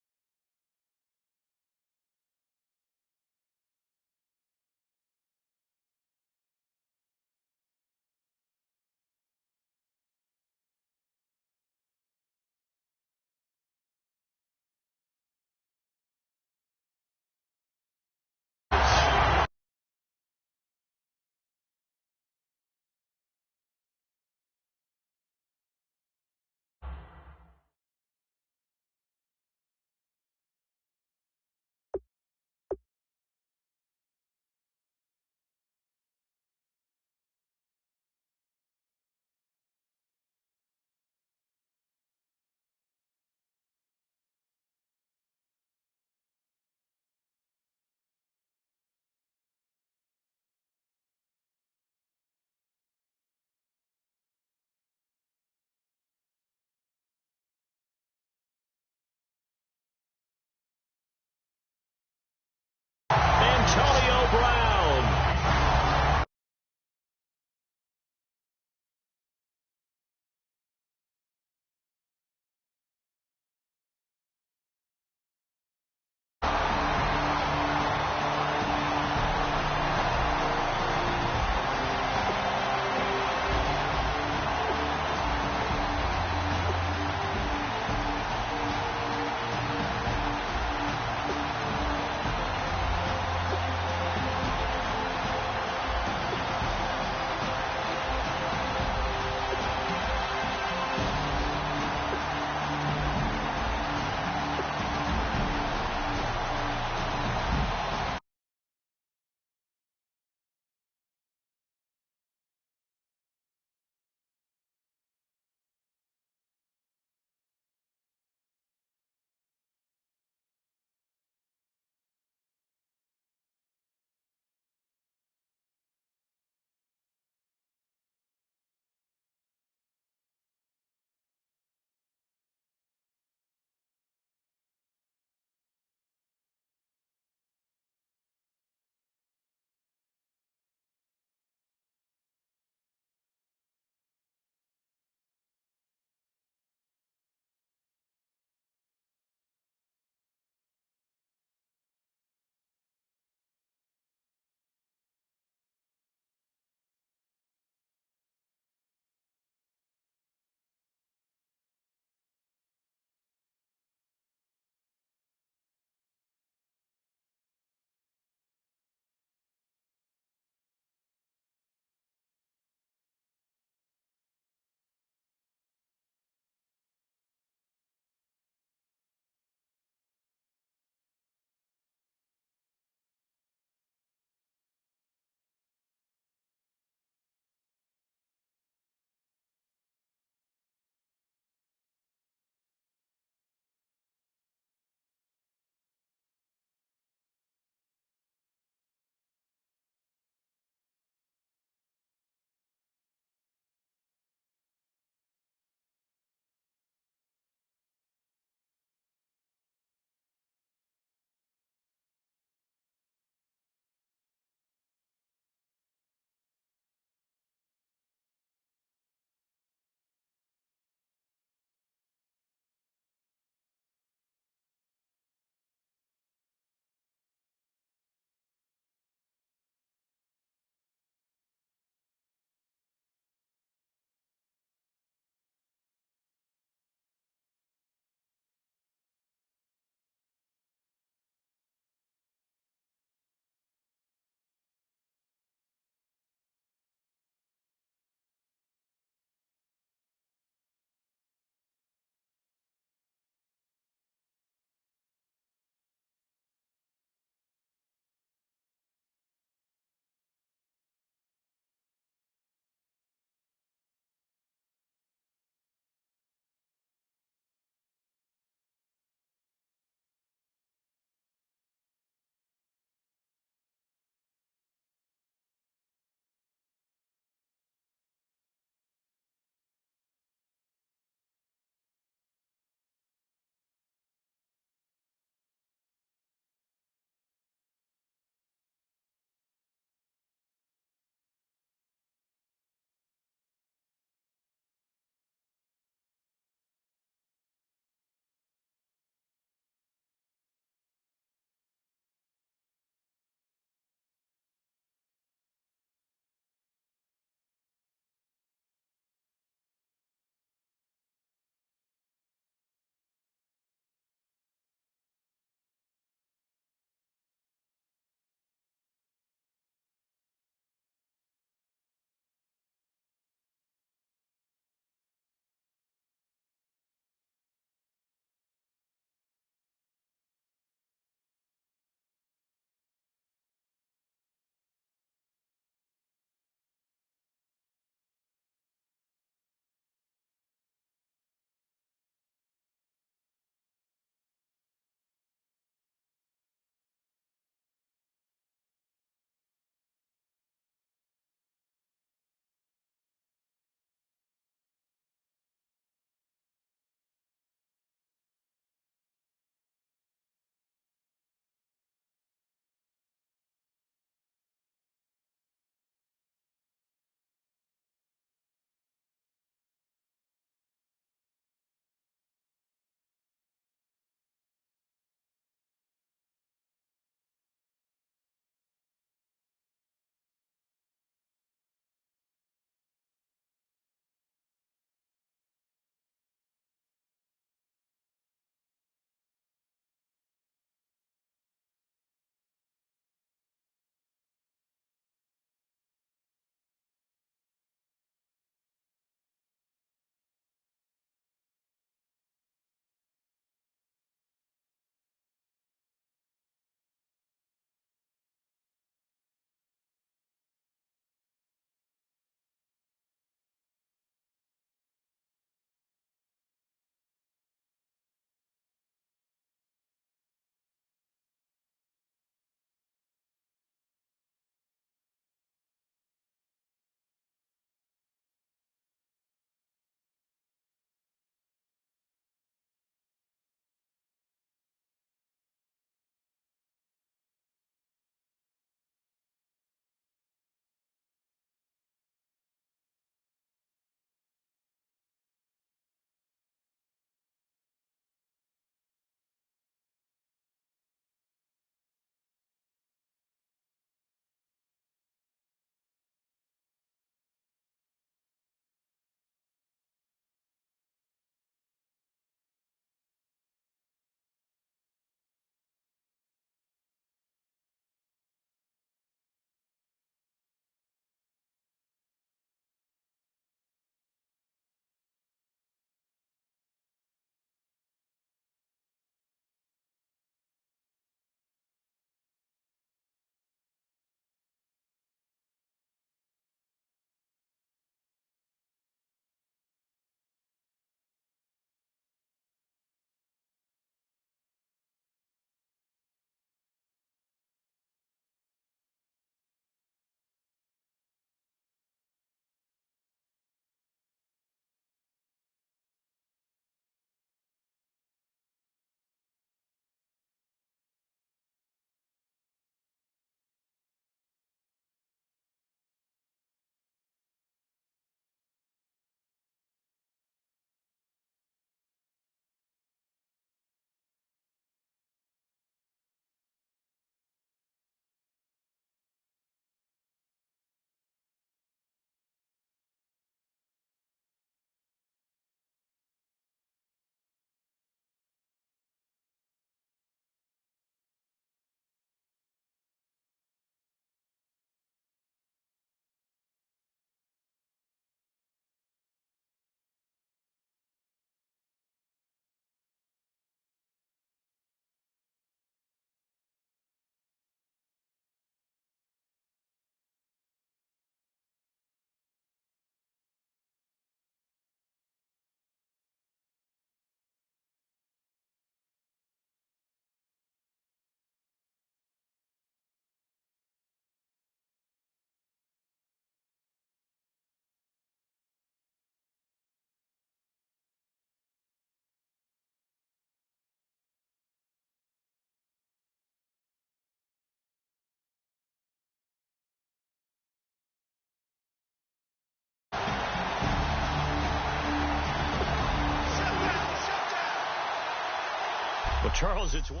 Well, Charles, it's one.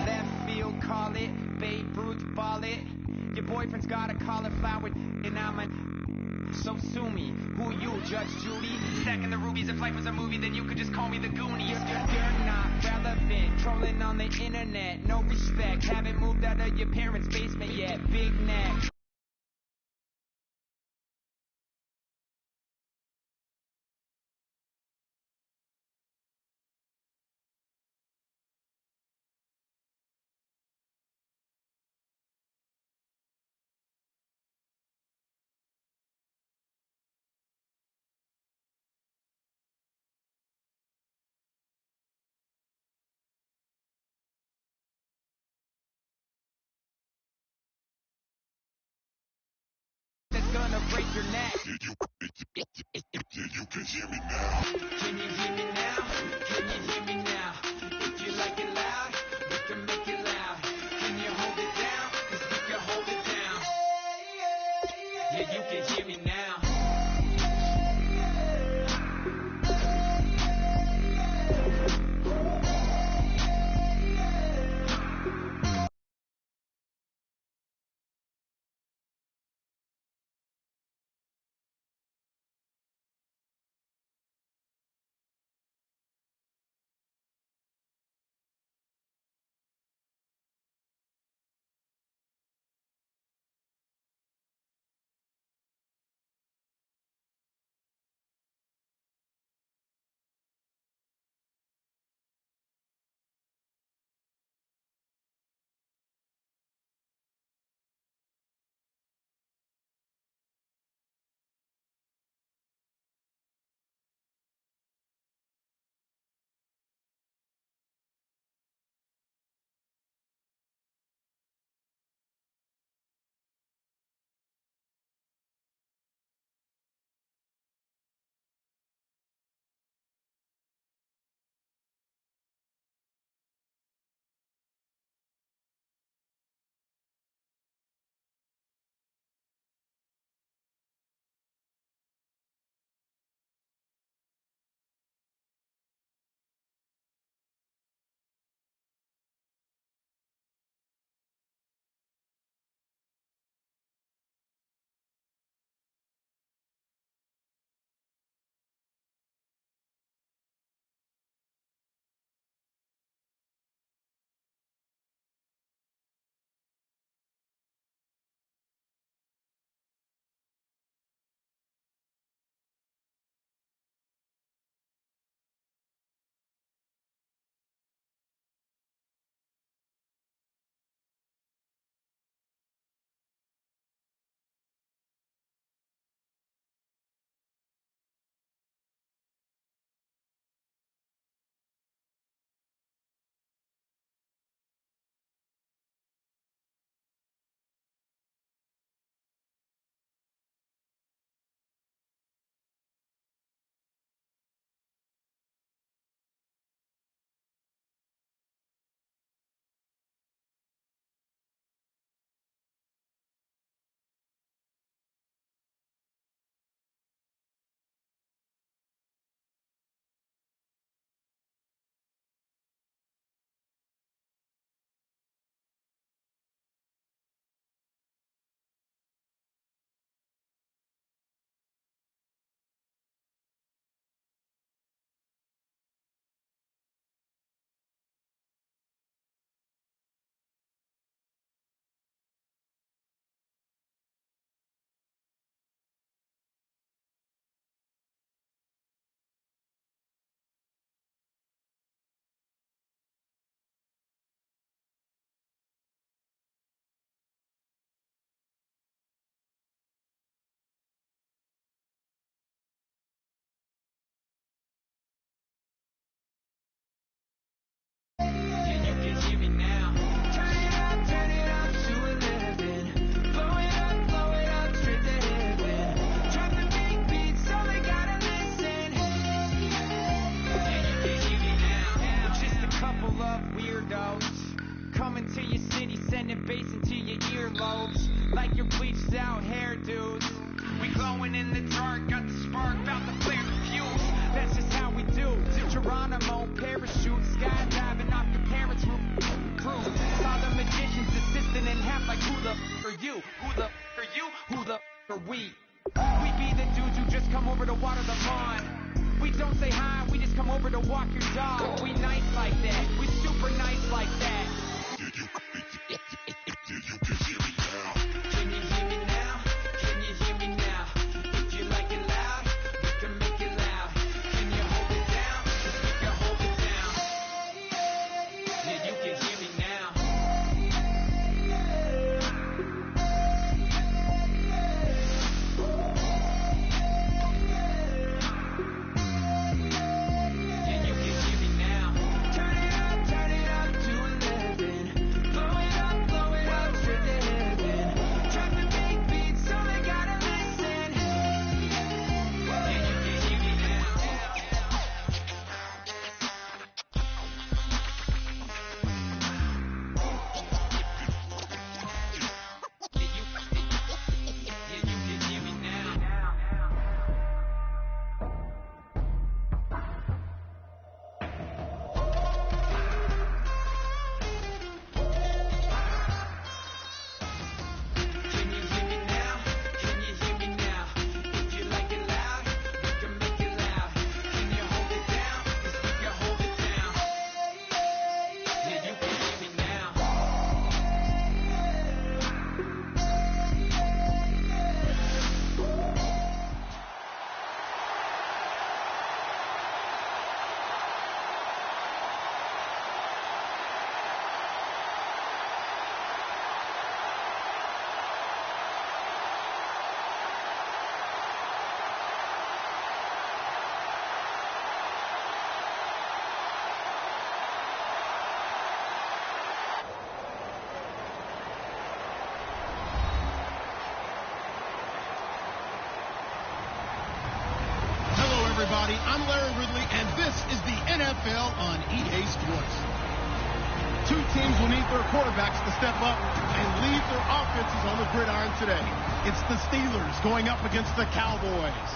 Left field, call it. Babe Ruth, ball it. Your boyfriend's got a cauliflower, and I'm a... So sue me. Who you, Judge Judy? Stacking the rubies. If life was a movie, then you could just call me the Goonies. You're not relevant. Trolling on the internet. No respect. Haven't moved out of your parents' basement yet. Big neck. Gonna break your neck. You can hear me now. Can you hear me now? Can you hear me now? If you like it loud, we can make it loud. Can you hold it down? 'Cause we can hold it down. Yeah, you can hear me now. Coming to your city, sending bass into your earlobes. like your bleached out hairdos. We glowing in the dark, got the spark, about to flare the fuse. That's just how we do. To Geronimo, parachute, skydiving off your parents' roof. Saw the magician's assistant in half like who the are you? Who the are you? Who the are we? We be the dudes who just come over to water the lawn. We don't say hi, we just come over to walk your dog. We nice like that, we super nice like that. Can you hear me now? Can you hear me now? If you like it loud, we can make it loud. Can you hold it down? 'Cause we can hold it down. Yeah, you can hear me now. Yeah, you can hear me now. Turn it up to 11. Blow it up to the heaven. Drop the big beat so they gotta listen. Yeah, you can hear me now. Yeah, you can hear me now. Can you hear me now? Can you hear me now? If you like it loud, we can make it loud. Can you hold it down? 'Cause we can hold it down. Yeah, you can hear me now. Hello, everybody. I'm Larry Ridley, and this is the NFL on EA Sports. Two teams will need their quarterbacks to step up and leave their offenses on the gridiron today. It's the Steelers going up against the Cowboys.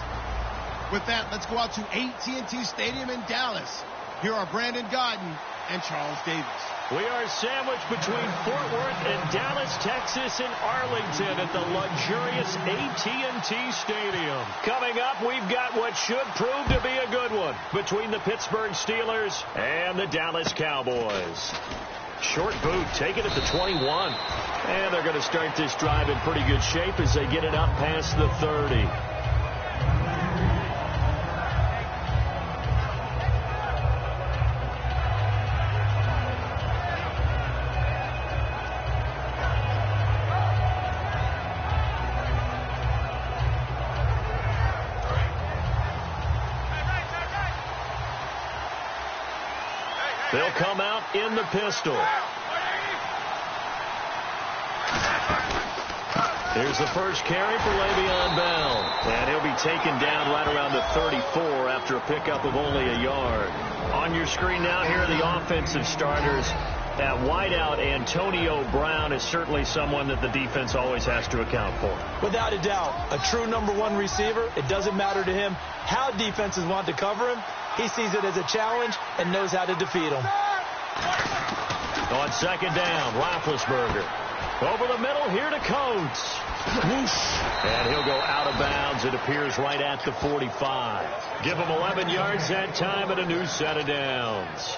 With that, let's go out to AT&T Stadium in Dallas. Here are Brandon Godden and Charles Davis. We are sandwiched between Fort Worth and Dallas, Texas, and Arlington at the luxurious AT&T Stadium. Coming up, we've got what should prove to be a good one between the Pittsburgh Steelers and the Dallas Cowboys. Short boot, taken at the 21. And they're going to start this drive in pretty good shape as they get it up past the 30. They'll come out in the pistol. Here's the first carry for Le'Veon Bell. And he'll be taken down right around the 34 after a pickup of only a yard. On your screen now, here are the offensive starters. At wideout, Antonio Brown is certainly someone that the defense always has to account for. Without a doubt, a true number one receiver. It doesn't matter to him how defenses want to cover him. He sees it as a challenge and knows how to defeat him. On second down, Roethlisberger. Over the middle, here to Coates. And he'll go out of bounds. It appears right at the 45. Give him 11 yards that time and a new set of downs.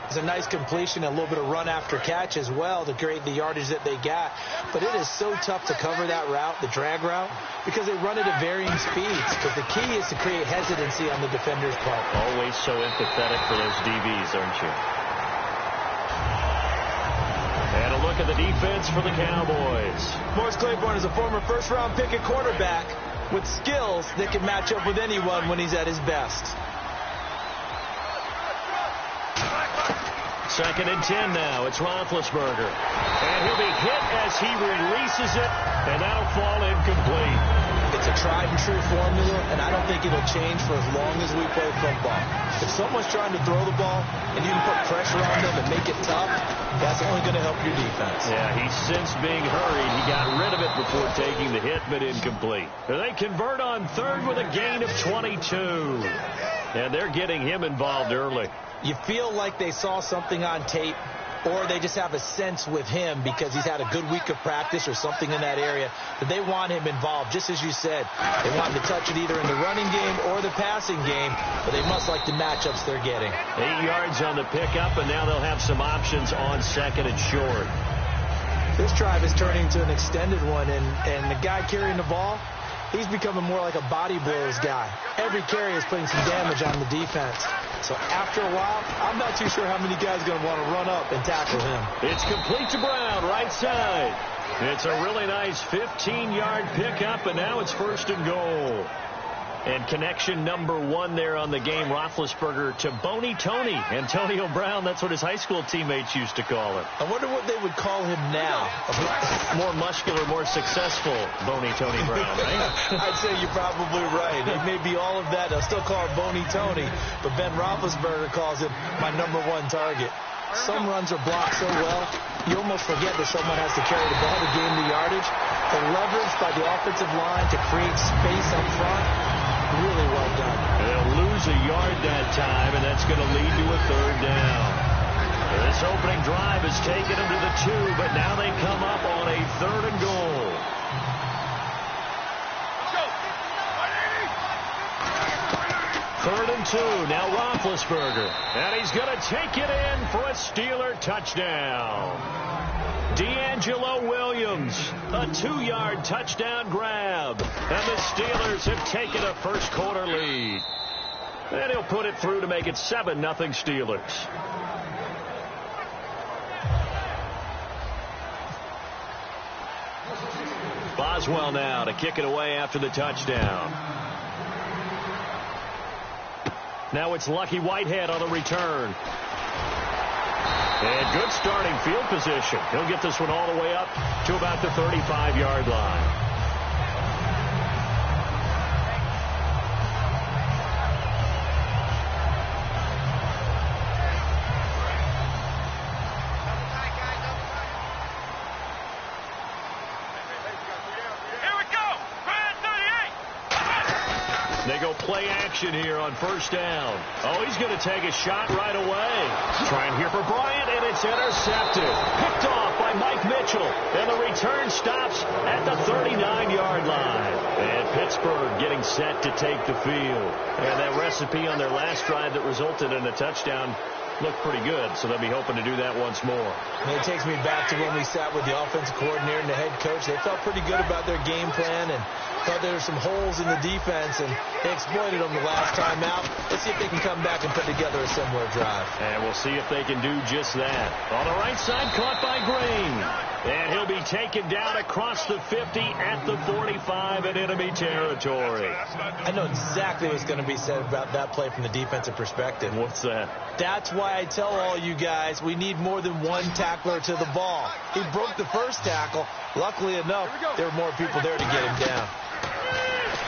It's a nice completion, a little bit of run after catch as well to create the yardage that they got. But it is so tough to cover that route, the drag route, because they run it at varying speeds. Because the key is to create hesitancy on the defender's part. Always so empathetic for those DBs, aren't you? And a look at the defense for the Cowboys. Morris Claiborne is a former first-round pick at quarterback with skills that can match up with anyone when he's at his best. Second and 10 now. It's Roethlisberger. And he'll be hit as he releases it, and that'll fall incomplete. It's It's a tried and true formula, and I don't think it'll change for as long as we play football. If someone's trying to throw the ball and you can put pressure on them and make it tough, that's only going to help your defense. Yeah, he's since being hurried. He got rid of it before taking the hit, but incomplete. They convert on third with a gain of 22. And they're getting him involved early. You feel like they saw something on tape, or they just have a sense with him because he's had a good week of practice or something in that area that they want him involved. Just as you said, they want him to touch it either in the running game or the passing game, but they must like the matchups they're getting. 8 yards on the pickup, and now they'll have some options on second and short. This drive is turning into an extended one, and the guy carrying the ball, he's becoming more like a body blows guy. Every carry is putting some damage on the defense. So after a while, I'm not too sure how many guys are going to want to run up and tackle him. It's complete to Brown, right side. It's a really nice 15-yard pickup, and now it's first and goal. And connection number 1 there on the game, Roethlisberger to Boney Tony. Antonio Brown, that's what his high school teammates used to call it. I wonder what they would call him now. More muscular, more successful Boney Tony Brown, right? I'd say you're probably right. It may be all of that. They'll still call him Boney Tony, but Ben Roethlisberger calls him my number 1 target. Some runs are blocked so well, you almost forget that someone has to carry the ball to gain the yardage. The leverage by the offensive line to create space up front, really well done. They'll lose a yard that time, and that's going to lead to a third down. This opening drive has taken them to the 2, but now they come up on a third and goal. Third and 2, now Roethlisberger. And he's going to take it in for a Steeler touchdown. D'Angelo Williams, a 2-yard touchdown grab. And the Steelers have taken a first-quarter lead. And he'll put it through to make it 7-0 Steelers. Boswell now to kick it away after the touchdown. Now it's Lucky Whitehead on the return. And good starting field position. He'll get this one all the way up to about the 35-yard line. They go play action here on first down. Oh, he's going to take a shot right away. Trying here for Bryant, and it's intercepted. Picked off by Mike Mitchell. And the return stops at the 39-yard line. And Pittsburgh getting set to take the field. And that recipe on their last drive that resulted in a touchdown looked pretty good, so they'll be hoping to do that once more. And it takes me back to when we sat with the offensive coordinator and the head coach. They felt pretty good about their game plan and thought there were some holes in the defense, and they exploited them the last time out. Let's see if they can come back and put together a similar drive. And we'll see if they can do just that. On the right side, caught by Green. And he'll be taken down across the 50 at the 45 in enemy territory. I know exactly what's going to be said about that play from the defensive perspective. What's that? That's why I tell all you guys we need more than one tackler to the ball. He broke the first tackle. Luckily enough, there were more people there to get him down.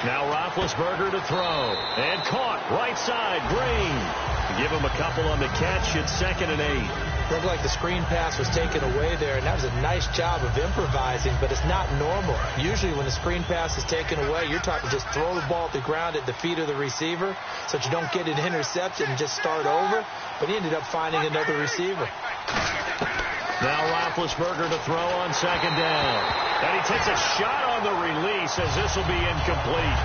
Now Roethlisberger to throw. And caught right side, Green. Give him a couple on the catch. It's 2nd and 8. Looked like the screen pass was taken away there, and that was a nice job of improvising, but it's not normal. Usually when the screen pass is taken away, you're taught to just throw the ball at the ground at the feet of the receiver so that you don't get an interception and just start over, but he ended up finding another receiver. Now Roethlisberger to throw on 2nd down. And he takes a shot on the release as this will be incomplete.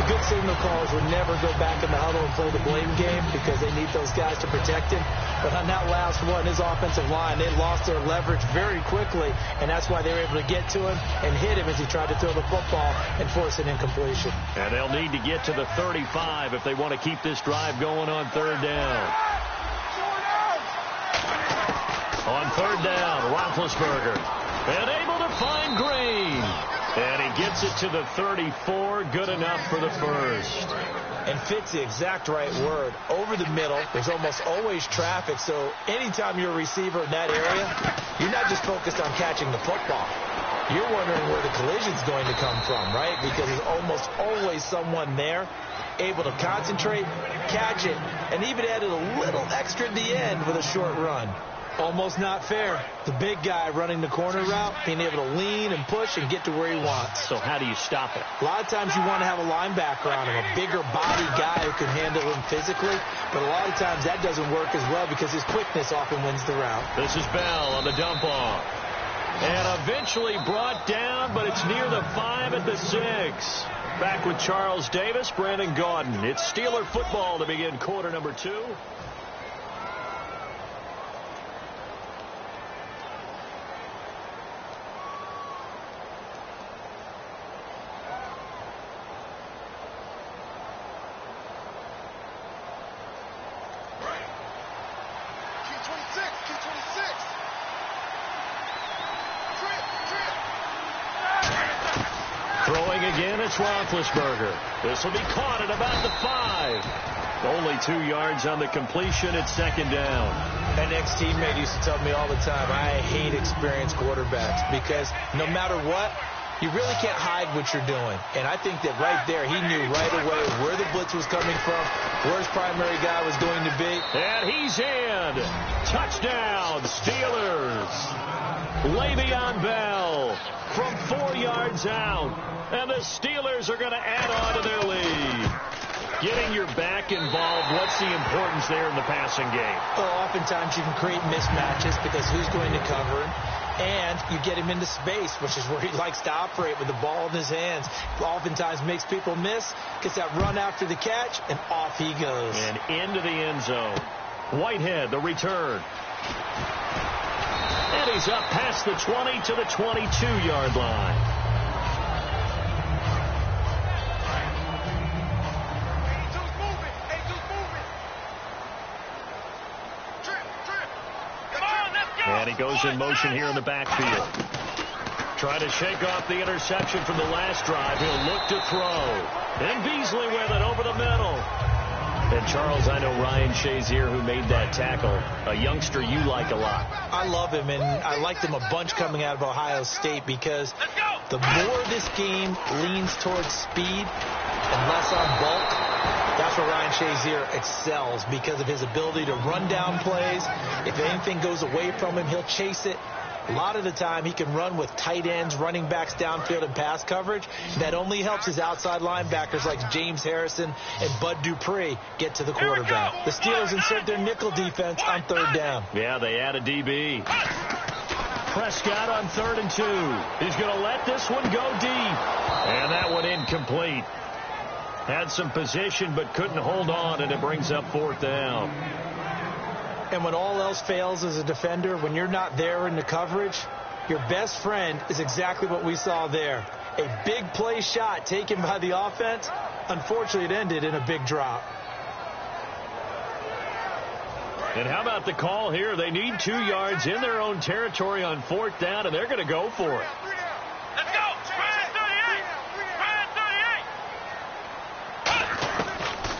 The good signal callers would never go back in the huddle and play the blame game because they need those guys to protect him. But on that last one, his offensive line, they lost their leverage very quickly, and that's why they were able to get to him and hit him as he tried to throw the football and force an incompletion. And they'll need to get to the 35 if they want to keep this drive going on 3rd down. On 3rd down, Roethlisberger. And able to find Green. And he gets it to the 34. Good enough for the first. And fits the exact right word. Over the middle, there's almost always traffic. So anytime you're a receiver in that area, you're not just focused on catching the football. You're wondering where the collision's going to come from, right? Because there's almost always someone there able to concentrate, catch it, and even added a little extra at the end with a short run. Almost not fair. The big guy running the corner route, being able to lean and push and get to where he wants. So how do you stop it? A lot of times you want to have a linebacker on him, a bigger body guy who can handle him physically. But a lot of times that doesn't work as well because his quickness often wins the route. This is Bell on the dump off. And eventually brought down, but it's near the 5 at the 6. Back with Charles Davis, Brandon Gaudin. It's Steeler football to begin quarter number 2. Throwing again, it's Roethlisberger. This will be caught at about the 5. Only 2 yards on the completion. It's second down. An ex-teammate used to tell me all the time, I hate experienced quarterbacks because no matter what, you really can't hide what you're doing. And I think that right there, he knew right away where the blitz was coming from, where his primary guy was going to be. And he's in. Touchdown, Steelers. Le'Veon Bell from 4 yards out. And the Steelers are going to add on to their lead. Getting your back involved, what's the importance there in the passing game? Well, oftentimes you can create mismatches because who's going to cover him? And you get him into space, which is where he likes to operate with the ball in his hands. Oftentimes makes people miss, gets that run after the catch, and off he goes. And into the end zone. Whitehead, the return. And he's up past the 20 to the 22-yard line. And he goes in motion here in the backfield. Trying to shake off the interception from the last drive. He'll look to throw. And Beasley with it over the middle. And, Charles, I know Ryan Shazier, who made that tackle, a youngster you like a lot. I love him, and I liked him a bunch coming out of Ohio State because the more this game leans towards speed and less on bulk, that's where Ryan Shazier excels because of his ability to run down plays. If anything goes away from him, he'll chase it. A lot of the time, he can run with tight ends, running backs downfield and pass coverage. That only helps his outside linebackers like James Harrison and Bud Dupree get to the quarterback. The Steelers insert their nickel defense on third down. Yeah, they add a DB. Prescott on 3rd and 2. He's going to let this one go deep. And that one incomplete. Had some position but couldn't hold on, and it brings up 4th down. And when all else fails as a defender, when you're not there in the coverage, your best friend is exactly what we saw there. A big play shot taken by the offense. Unfortunately, it ended in a big drop. And how about the call here? They need 2 yards in their own territory on 4th down, and they're going to go for it. Let's go!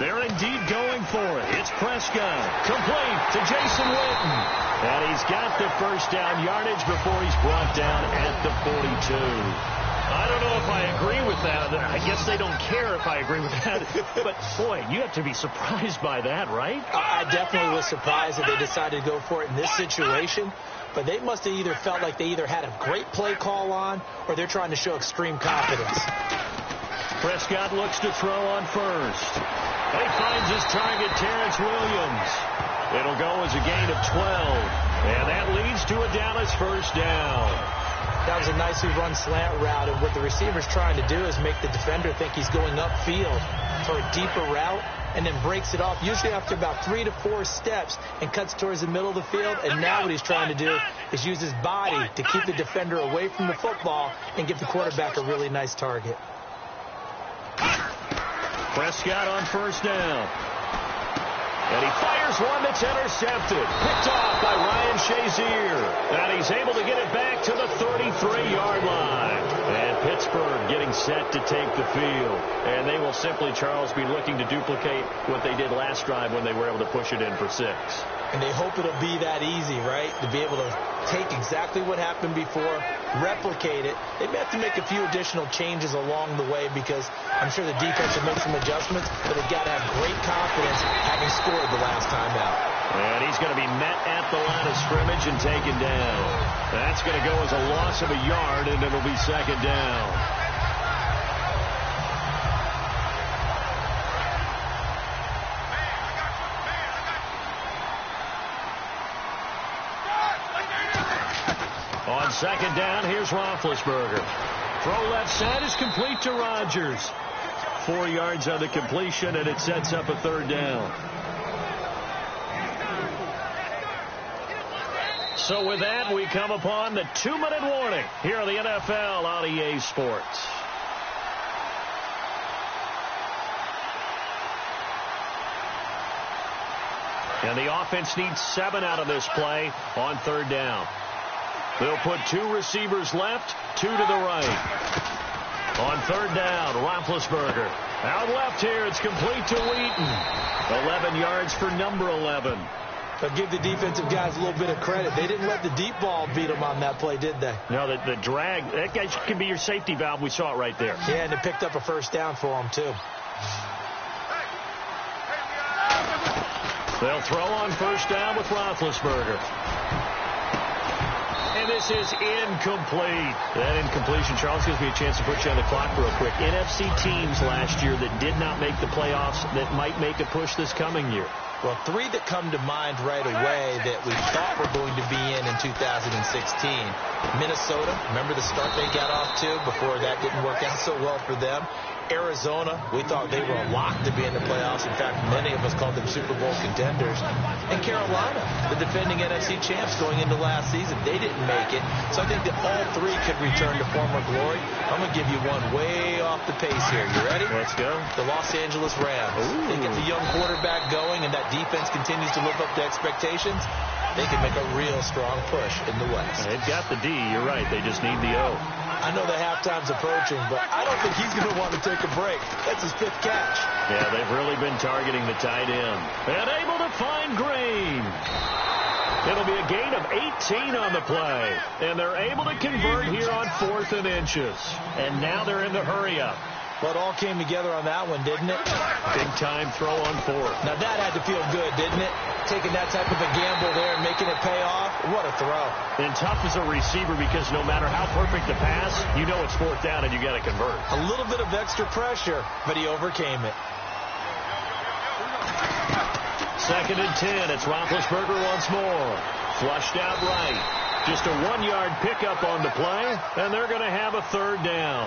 They're indeed going for it. It's Prescott. Complete to Jason Witten. And he's got the first down yardage before he's brought down at the 42. I don't know if I agree with that. I guess they don't care if I agree with that. But, boy, you have to be surprised by that, right? I definitely was surprised that they decided to go for it in this situation. But they must have either felt like they either had a great play call on or they're trying to show extreme confidence. Prescott looks to throw on first. He finds his target, Terrence Williams. It'll go as a gain of 12. And that leads to a Dallas first down. That was a nicely run slant route, and what the receiver's trying to do is make the defender think he's going upfield for a deeper route and then breaks it off, usually after about 3 to 4 steps, and cuts towards the middle of the field. And now what he's trying to do is use his body to keep the defender away from the football and give the quarterback a really nice target. Prescott on first down. And he fires one that's intercepted. Picked off by Ryan Shazier. And he's able to get it back to the 33-yard line. And Pittsburgh getting set to take the field. And they will simply, Charles, be looking to duplicate what they did last drive when they were able to push it in for 6. And they hope it'll be that easy, right? To be able to take exactly what happened before, replicate it. They may have to make a few additional changes along the way because I'm sure the defense will make some adjustments, but they've got to have great confidence having scored the last time out. And he's going to be met at the line of scrimmage and taken down. That's going to go as a loss of a yard, and it'll be second down. On second down, here's Roethlisberger. Throw left side is complete to Rodgers. 4 yards on the completion, and it sets up a third down. So with that, we come upon the 2-minute warning here on the NFL on EA Sports. And the offense needs 7 out of this play on third down. They'll put 2 receivers left, 2 to the right. On third down, Roethlisberger. Out left here, it's complete to Wheaton. 11 yards for number 11. But give the defensive guys a little bit of credit. They didn't let the deep ball beat them on that play, did they? No, the drag, that guy can be your safety valve. We saw it right there. Yeah, and it picked up a first down for them, too. They'll throw on first down with Roethlisberger. And this is incomplete. That incompletion, Charles, gives me a chance to put you on the clock real quick. NFC teams last year that did not make the playoffs that might make a push this coming year. Well, 3 that come to mind right away that we thought were going to be in 2016. Minnesota, remember the start they got off to before that didn't work out so well for them. Arizona, we thought they were a lock to be in the playoffs. In fact, many of us called them Super Bowl contenders. And Carolina, the defending NFC champs going into last season, they didn't make it. So I think that all 3 could return to former glory. I'm going to give you one way off the pace here. You ready? Let's go. The Los Angeles Rams. Ooh. They get the young quarterback going, and that defense continues to live up to expectations. They can make a real strong push in the West. They've got the D. You're right. They just need the O. I know the halftime's approaching, but I don't think he's going to want to take a break. That's his 5th catch. Yeah, they've really been targeting the tight end. And able to find Green. It'll be a gain of 18 on the play. And they're able to convert here on 4th and inches. And now they're in the hurry-up. Well, it all came together on that one, didn't it? Big-time throw on 4th. Now, that had to feel good, didn't it? Taking that type of a gamble there and making it pay off. What a throw. And tough as a receiver because no matter how perfect the pass, you know it's 4th down and you got to convert. A little bit of extra pressure, but he overcame it. 2nd and 10. It's Roethlisberger once more. Flushed out right. Just a 1-yard pickup on the play, and they're going to have a 3rd down.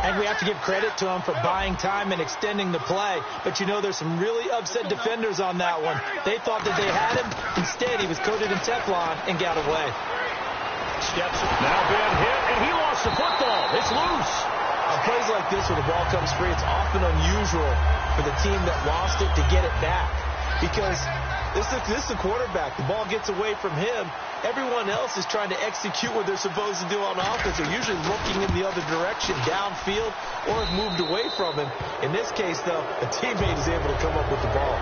And we have to give credit to him for buying time and extending the play. But, you know, there's some really upset defenders on that one. They thought that they had him. Instead, he was coated in Teflon and got away. Steps now been hit, and he lost the football. It's loose. On plays like this where the ball comes free, it's often unusual for the team that lost it to get it back. Because this is the quarterback. The ball gets away from him. Everyone else is trying to execute what they're supposed to do on offense. They're usually looking in the other direction, downfield, or have moved away from him. In this case, though, a teammate is able to come up with the ball.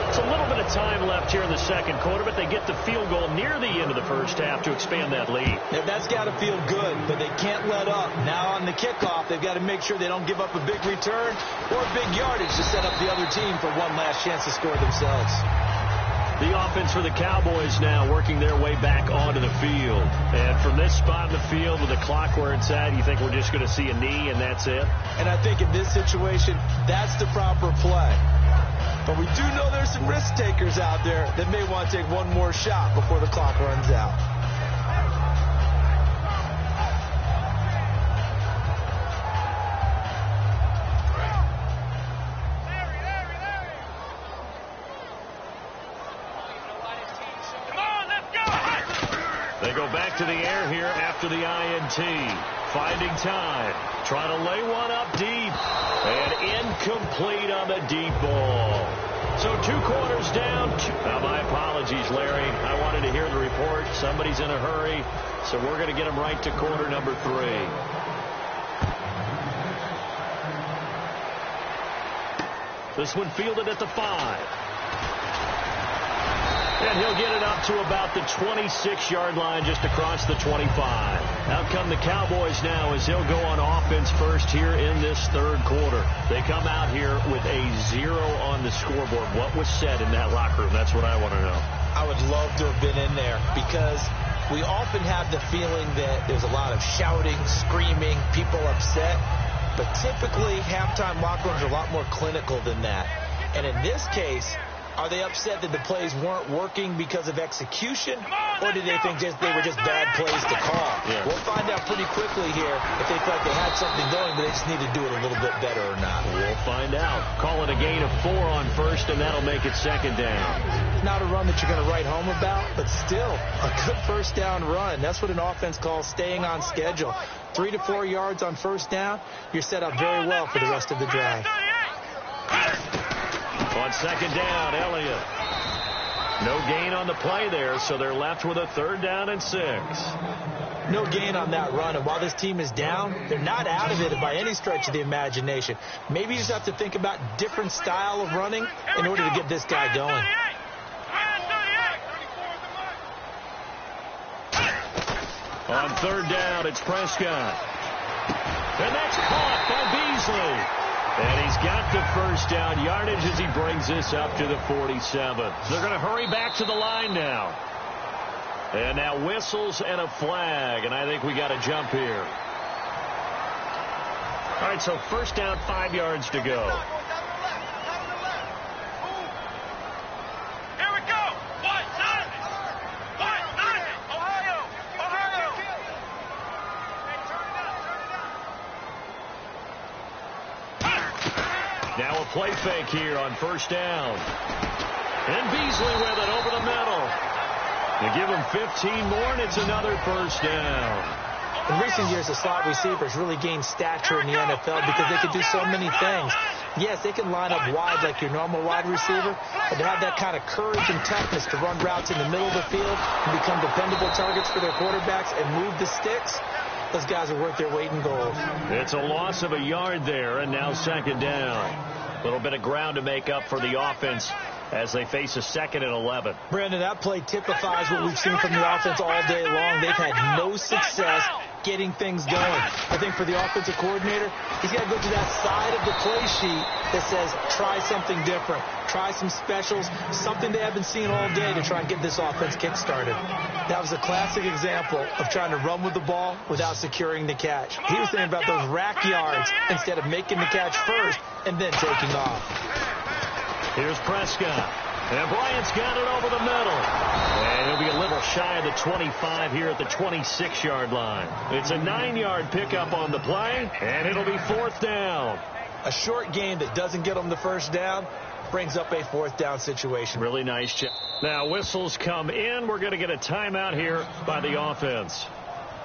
It's a little bit of time left here in the second quarter, but they get the field goal near the end of the first half to expand that lead. Now, that's got to feel good, but they can't let up. Now on the kickoff, they've got to make sure they don't give up a big return or big yardage to set up the other team for one last chance to score themselves. The offense for the Cowboys now working their way back onto the field. And from this spot in the field with the clock where it's at, you think we're just going to see a knee and that's it? And I think in this situation, that's the proper play. But we do know there's some risk takers out there that may want to take one more shot before the clock runs out. They go back to the air here after the INT. Finding time. Trying to lay one up deep. And incomplete on the deep ball. So 2 quarters down. My apologies, Larry. I wanted to hear the report. Somebody's in a hurry. So we're going to get them right to quarter number 3. This one fielded at the 5. And he'll get it up to about the 26-yard line just across the 25. Out come the Cowboys now as they'll go on offense first here in this third quarter. They come out here with a 0 on the scoreboard. What was said in that locker room? That's what I want to know. I would love to have been in there because we often have the feeling that there's a lot of shouting, screaming, people upset. But typically, halftime locker rooms are a lot more clinical than that. And in this case, are they upset that the plays weren't working because of execution, or did they think they were just bad plays to call? Yeah. We'll find out pretty quickly here if they felt they had something going, but they just need to do it a little bit better or not. We'll find out. Call it a gain of 4 on first, and that'll make it second down. Not a run that you're going to write home about, but still a good first down run. That's what an offense calls staying on schedule. 3 to 4 yards on first down, you're set up very well for the rest of the drive. On second down, Elliott. No gain on the play there, so they're left with a 3rd down and 6. No gain on that run, and while this team is down, they're not out of it by any stretch of the imagination. Maybe you just have to think about different style of running in order to get this guy going. On 3rd down, it's Prescott. And that's caught by Beasley. And he's got the first down yardage as he brings this up to the 47. They're going to hurry back to the line now. And now whistles and a flag, and I think we got a jump here. All right, so first down, 5 yards to go. Now a play fake here on first down. And Beasley with it over the middle. They give him 15 more, and it's another first down. In recent years, the slot receivers really gained stature in the NFL because they could do so many things. Yes, they can line up wide like your normal wide receiver, but to have that kind of courage and toughness to run routes in the middle of the field and become dependable targets for their quarterbacks and move the sticks, those guys are worth their weight in gold. It's a loss of a yard there, and now second down. A little bit of ground to make up for the offense as they face a 2nd and 11. Brandon, that play typifies what we've seen from the offense all day long. They've had no success getting things going. I think for the offensive coordinator, he's got to go to that side of the play sheet that says try something different, try some specials, something they haven't seen all day to try and get this offense kick-started. That was a classic example of trying to run with the ball without securing the catch. He was thinking about those rack yards instead of making the catch first and then taking off. Here's Prescott. And Bryant's got it over the middle. And he'll be a little shy of the 25 here at the 26-yard line. It's a 9-yard pickup on the play, and it'll be 4th down. A short game that doesn't get them the first down brings up a 4th down situation. Really nice check. Now whistles come in. We're going to get a timeout here by the offense.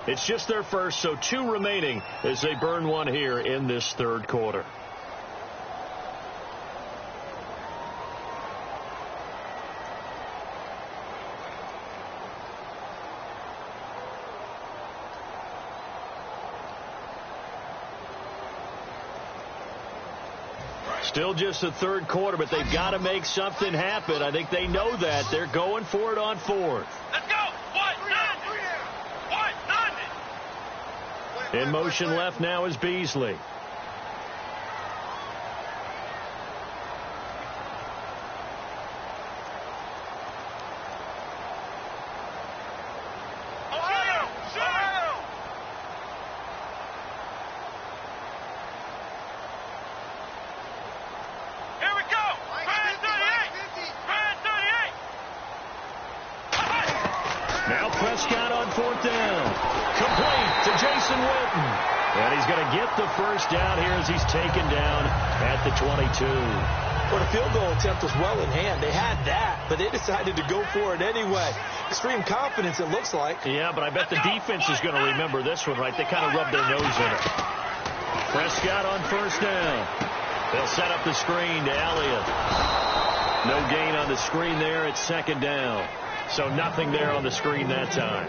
It's just their first, so 2 remaining as they burn one here in this third quarter. Still just the third quarter, but they've got to make something happen. I think they know that. They're going for it on 4th. Let's go. In motion left now is Beasley. Now Prescott on 4th down. Complete to Jason Witten. And he's going to get the first down here as he's taken down at the 22. Well, the field goal attempt was well in hand. They had that, but they decided to go for it anyway. Extreme confidence, it looks like. Yeah, but I bet the defense is going to remember this one, right? They kind of rubbed their nose in it. Prescott on first down. They'll set up the screen to Elliott. No gain on the screen there. It's second down. So nothing there on the screen that time.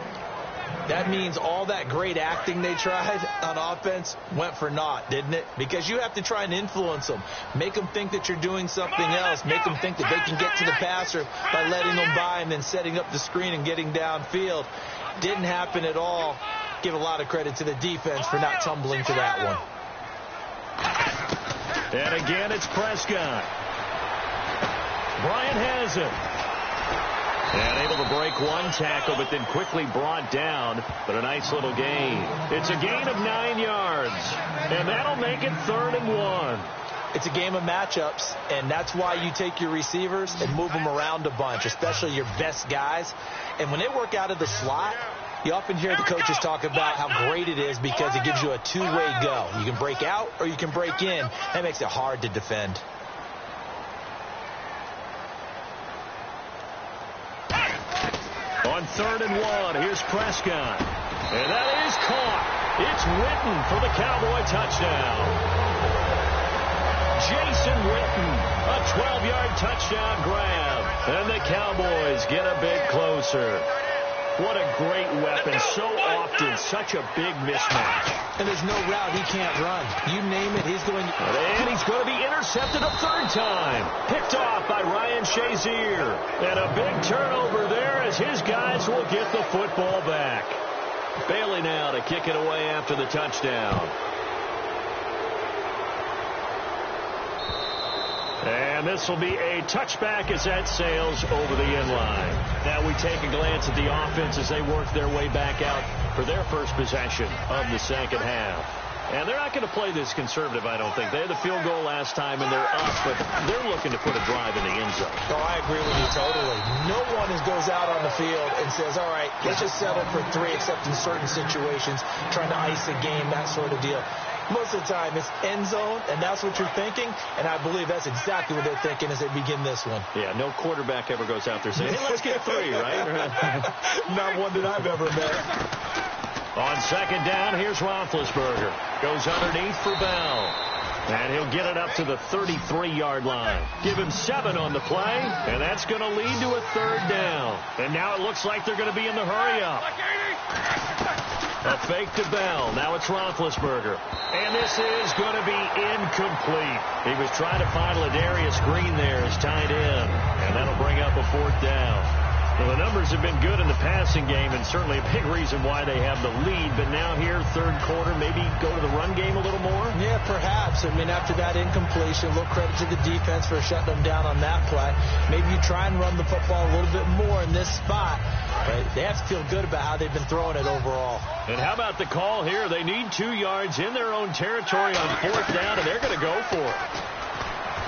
That means all that great acting they tried on offense went for naught, didn't it? Because you have to try and influence them. Make them think that you're doing something else. Make them think that they can get to the passer by letting them by and then setting up the screen and getting downfield. Didn't happen at all. Give a lot of credit to the defense for not tumbling to that one. And again, it's Prescott. Bryant has it. And able to break one tackle, but then quickly brought down. But a nice little gain. It's a gain of 9 yards. And that'll make it 3rd and 1. It's a game of matchups, and that's why you take your receivers and move them around a bunch, especially your best guys. And when they work out of the slot, you often hear the coaches talk about how great it is because it gives you a two-way go. You can break out or you can break in. That makes it hard to defend. On 3rd and 1, here's Prescott. And that is caught. It's Witten for the Cowboy touchdown. Jason Witten, a 12-yard touchdown grab. And the Cowboys get a bit closer. What a great weapon. So often, such a big mismatch. And there's no route he can't run. You name it, he's going to... And he's going to be intercepted a 3rd time. Picked off by Ryan Shazier. And a big turnover there as his guys will get the football back. Bailey now to kick it away after the touchdown. And this will be a touchback as that sails over the end line. Now we take a glance at the offense as they work their way back out for their first possession of the second half. And they're not going to play this conservative, I don't think. They had the field goal last time, and they're up, but they're looking to put a drive in the end zone. Oh, I agree with you totally. No one goes out on the field and says, all right, let's just settle for 3, except in certain situations, trying to ice a game, that sort of deal. Most of the time, it's end zone, and that's what you're thinking, and I believe that's exactly what they're thinking as they begin this one. Yeah, no quarterback ever goes out there saying, hey, let's get 3, right? Not one that I've ever met. On 2nd down, here's Roethlisberger. Goes underneath for Bell. And he'll get it up to the 33-yard line. Give him 7 on the play, and that's going to lead to a 3rd down. And now it looks like they're going to be in the hurry-up. A fake to Bell. Now it's Roethlisberger. And this is going to be incomplete. He was trying to find Ladarius Green there as tight end. And that'll bring up a 4th down. Well, the numbers have been good in the passing game, and certainly a big reason why they have the lead. But now here, 3rd quarter, maybe go to the run game a little more? Yeah, perhaps. I mean, after that incompletion, a little credit to the defense for shutting them down on that play. Maybe you try and run the football a little bit more in this spot. But they have to feel good about how they've been throwing it overall. And how about the call here? They need 2 yards in their own territory on 4th down, and they're going to go for it.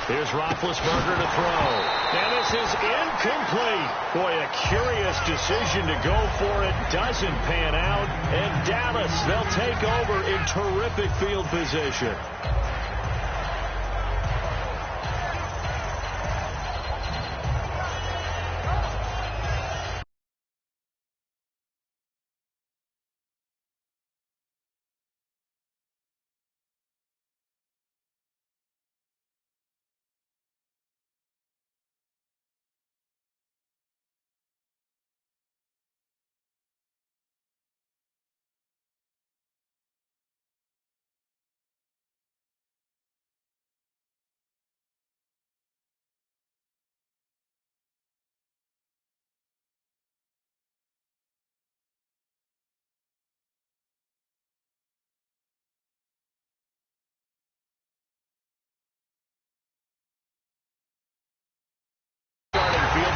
Here's Roethlisberger to throw. And this is incomplete. Boy, a curious decision to go for it. Doesn't pan out. And Dallas, they'll take over in terrific field position.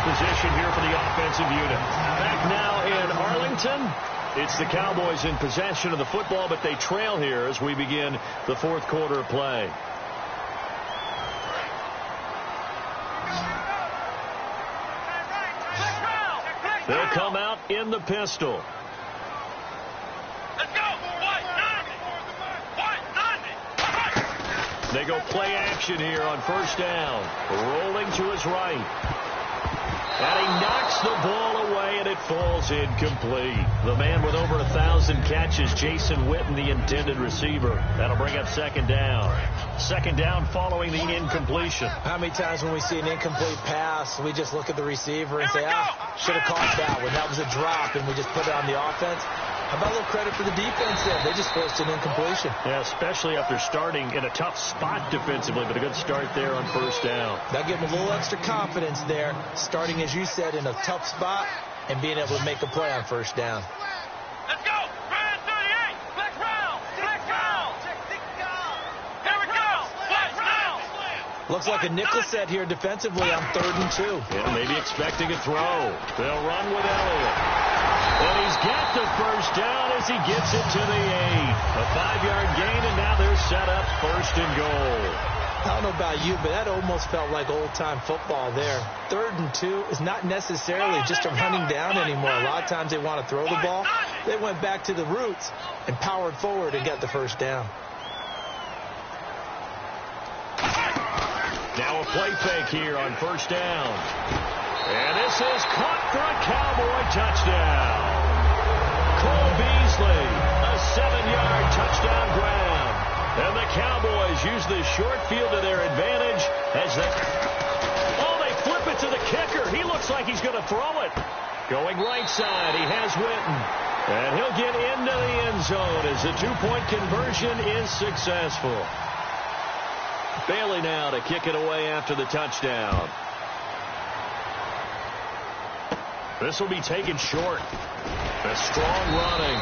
Position here for the offensive unit. Back now in Arlington. It's the Cowboys in possession of the football, but they trail here as we begin the 4th quarter of play. They'll come out in the pistol. Let's go. They go play action here on 1st down. Rolling to his right. And he knocks the ball away, and it falls incomplete. The man with over 1,000 catches, Jason Witten, the intended receiver. That'll bring up 2nd down. 2nd down following the incompletion. How many times when we see an incomplete pass, we just look at the receiver and say, should have caught that one. That was a drop, and we just put it on the offense. How about a little credit for the defense there? They just forced an incompletion. Yeah, especially after starting in a tough spot defensively, but a good start there on first down. That gave them a little extra confidence there, starting, as you said, in a tough spot and being able to make a play on first down. Let's go. Ryan 38. Black round. Black round. Here we go. Black round. Looks like a nickel set here defensively on 3rd and 2. Yeah, maybe expecting a throw. They'll run with Elliott. And he's got the first down as he gets it to the 8. A 5-yard gain, and now they're set up 1st and goal. I don't know about you, but that almost felt like old-time football there. 3rd and 2 is not necessarily just a running down anymore. A lot of times they want to throw the ball. They went back to the roots and powered forward and got the first down. Now a play fake here on first down. And this is caught for a Cowboy touchdown. Cole Beasley, a 7-yard touchdown grab. And the Cowboys use the short field to their advantage as they flip it to the kicker. He looks like he's going to throw it. Going right side, he has Witten. And he'll get into the end zone as the 2-point conversion is successful. Bailey now to kick it away after the touchdown. This will be taken short. A strong running.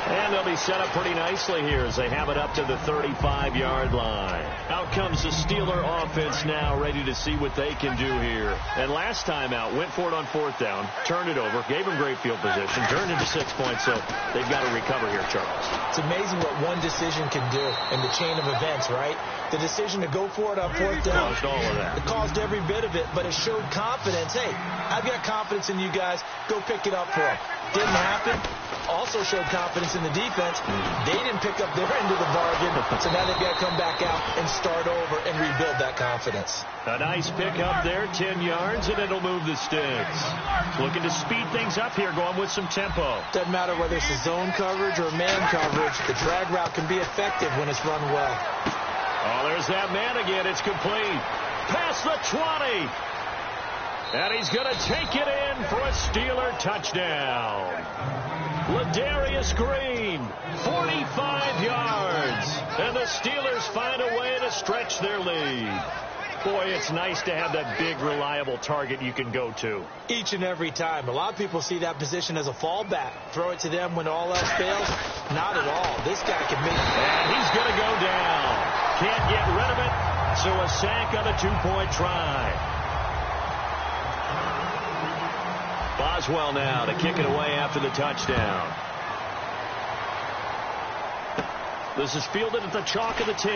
And they'll be set up pretty nicely here as they have it up to the 35-yard line. Out comes the Steeler offense now, ready to see what they can do here. And last time out, went for it on 4th down, turned it over, gave them great field position, turned into 6 points, so they've got to recover here, Charles. It's amazing what one decision can do in the chain of events, right? The decision to go for it on 4th down. Caused all of that. It caused every bit of it, but it showed confidence. Hey, I've got confidence in you guys. Go pick it up for them. Didn't happen. Also showed confidence in the defense. They didn't pick up their end of the bargain, so now they've got to come back out and start over and rebuild that confidence. A nice pick up there, 10 yards, and it'll move the sticks. Looking to speed things up here, going with some tempo. Doesn't matter whether it's a zone coverage or man coverage, the drag route can be effective when it's run well. Oh, there's that man again. It's complete. Past the 20. And he's going to take it in for a Steeler touchdown. Ladarius Green, 45 yards. And the Steelers find a way to stretch their lead. Boy, it's nice to have that big, reliable target you can go to. Each and every time. A lot of people see that position as a fallback. Throw it to them when all else fails. Not at all. This guy can make it. And he's going to go down. Can't get rid of it. So a sack on a 2-point try. Boswell now to kick it away after the touchdown. This is fielded at the chalk of the 10.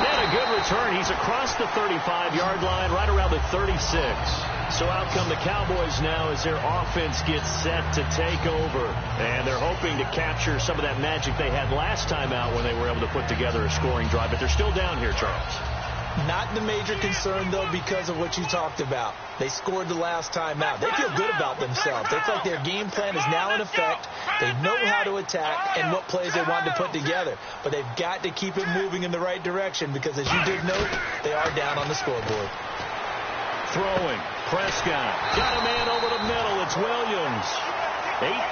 And a good return. He's across the 35-yard line, right around the 36. So out come the Cowboys now as their offense gets set to take over. And they're hoping to capture some of that magic they had last time out when they were able to put together a scoring drive. But they're still down here, Charles. Not the major concern, though, because of what you talked about. They scored the last time out. They feel good about themselves. They feel like their game plan is now in effect. They know how to attack and what plays they want to put together. But they've got to keep it moving in the right direction because, as you did note, they are down on the scoreboard. Throwing. Prescott. Got a man over the middle. It's Williams.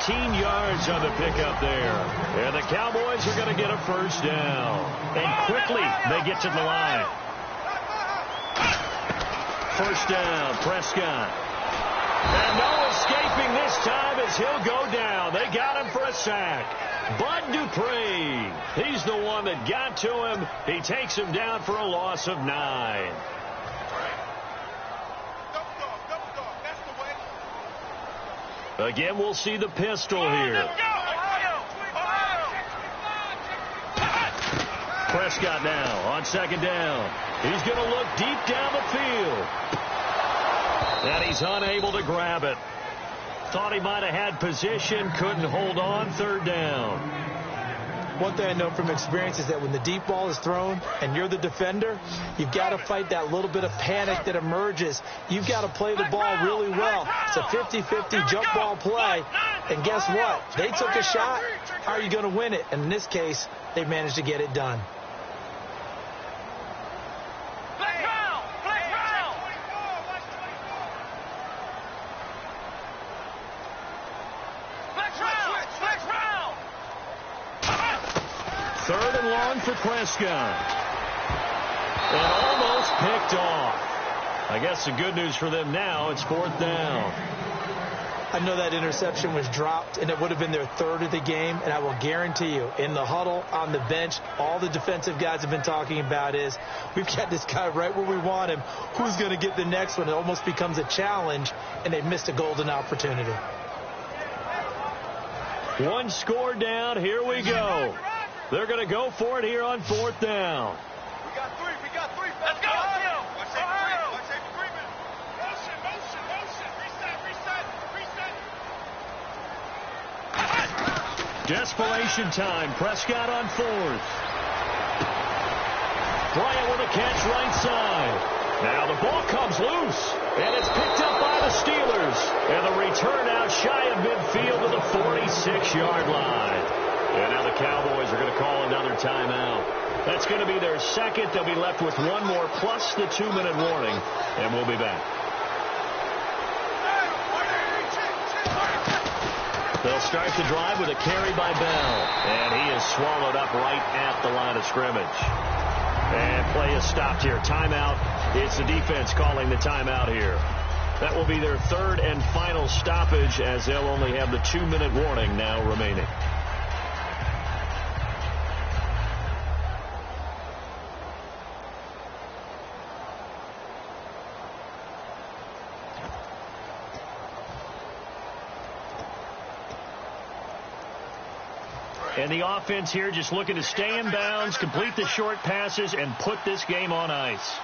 18 yards on the pickup there. And the Cowboys are going to get a first down. And quickly, they get to the line. First down, Prescott. And no escaping this time as he'll go down. They got him for a sack. Bud Dupree. He's the one that got to him. He takes him down for a loss of 9. Again, we'll see the pistol here. Prescott now on second down. He's going to look deep down the field. And he's unable to grab it. Thought he might have had position, couldn't hold on, third down. One thing I know from experience is that when the deep ball is thrown and you're the defender, you've got to fight that little bit of panic that emerges. You've got to play the ball really well. It's a 50-50 jump ball play. And guess what? They took a shot. How are you going to win it? And in this case, they managed to get it done. 3rd and long for Prescott. And almost picked off. I guess the good news for them now, it's 4th down. I know that interception was dropped, and it would have been their 3rd of the game, and I will guarantee you, in the huddle, on the bench, all the defensive guys have been talking about is, we've got this guy right where we want him. Who's going to get the next one? It almost becomes a challenge, and they missed a golden opportunity. One score down. Here we go. They're going to go for it here on 4th down. We got three. Let's go. Watch that agreement. Motion. Reset. Desperation time. Prescott on 4th. Bryant with a catch right side. Now the ball comes loose, and it's picked up by the Steelers. And the return out shy of midfield to the 46-yard line. And now the Cowboys are going to call another timeout. That's going to be their second. They'll be left with one more plus the 2-minute warning, and we'll be back. They'll start the drive with a carry by Bell, and he is swallowed up right at the line of scrimmage. And play is stopped here. Timeout. It's the defense calling the timeout here. That will be their 3rd and final stoppage, as they'll only have the 2-minute warning now remaining. And the offense here just looking to stay in bounds, complete the short passes, and put this game on ice.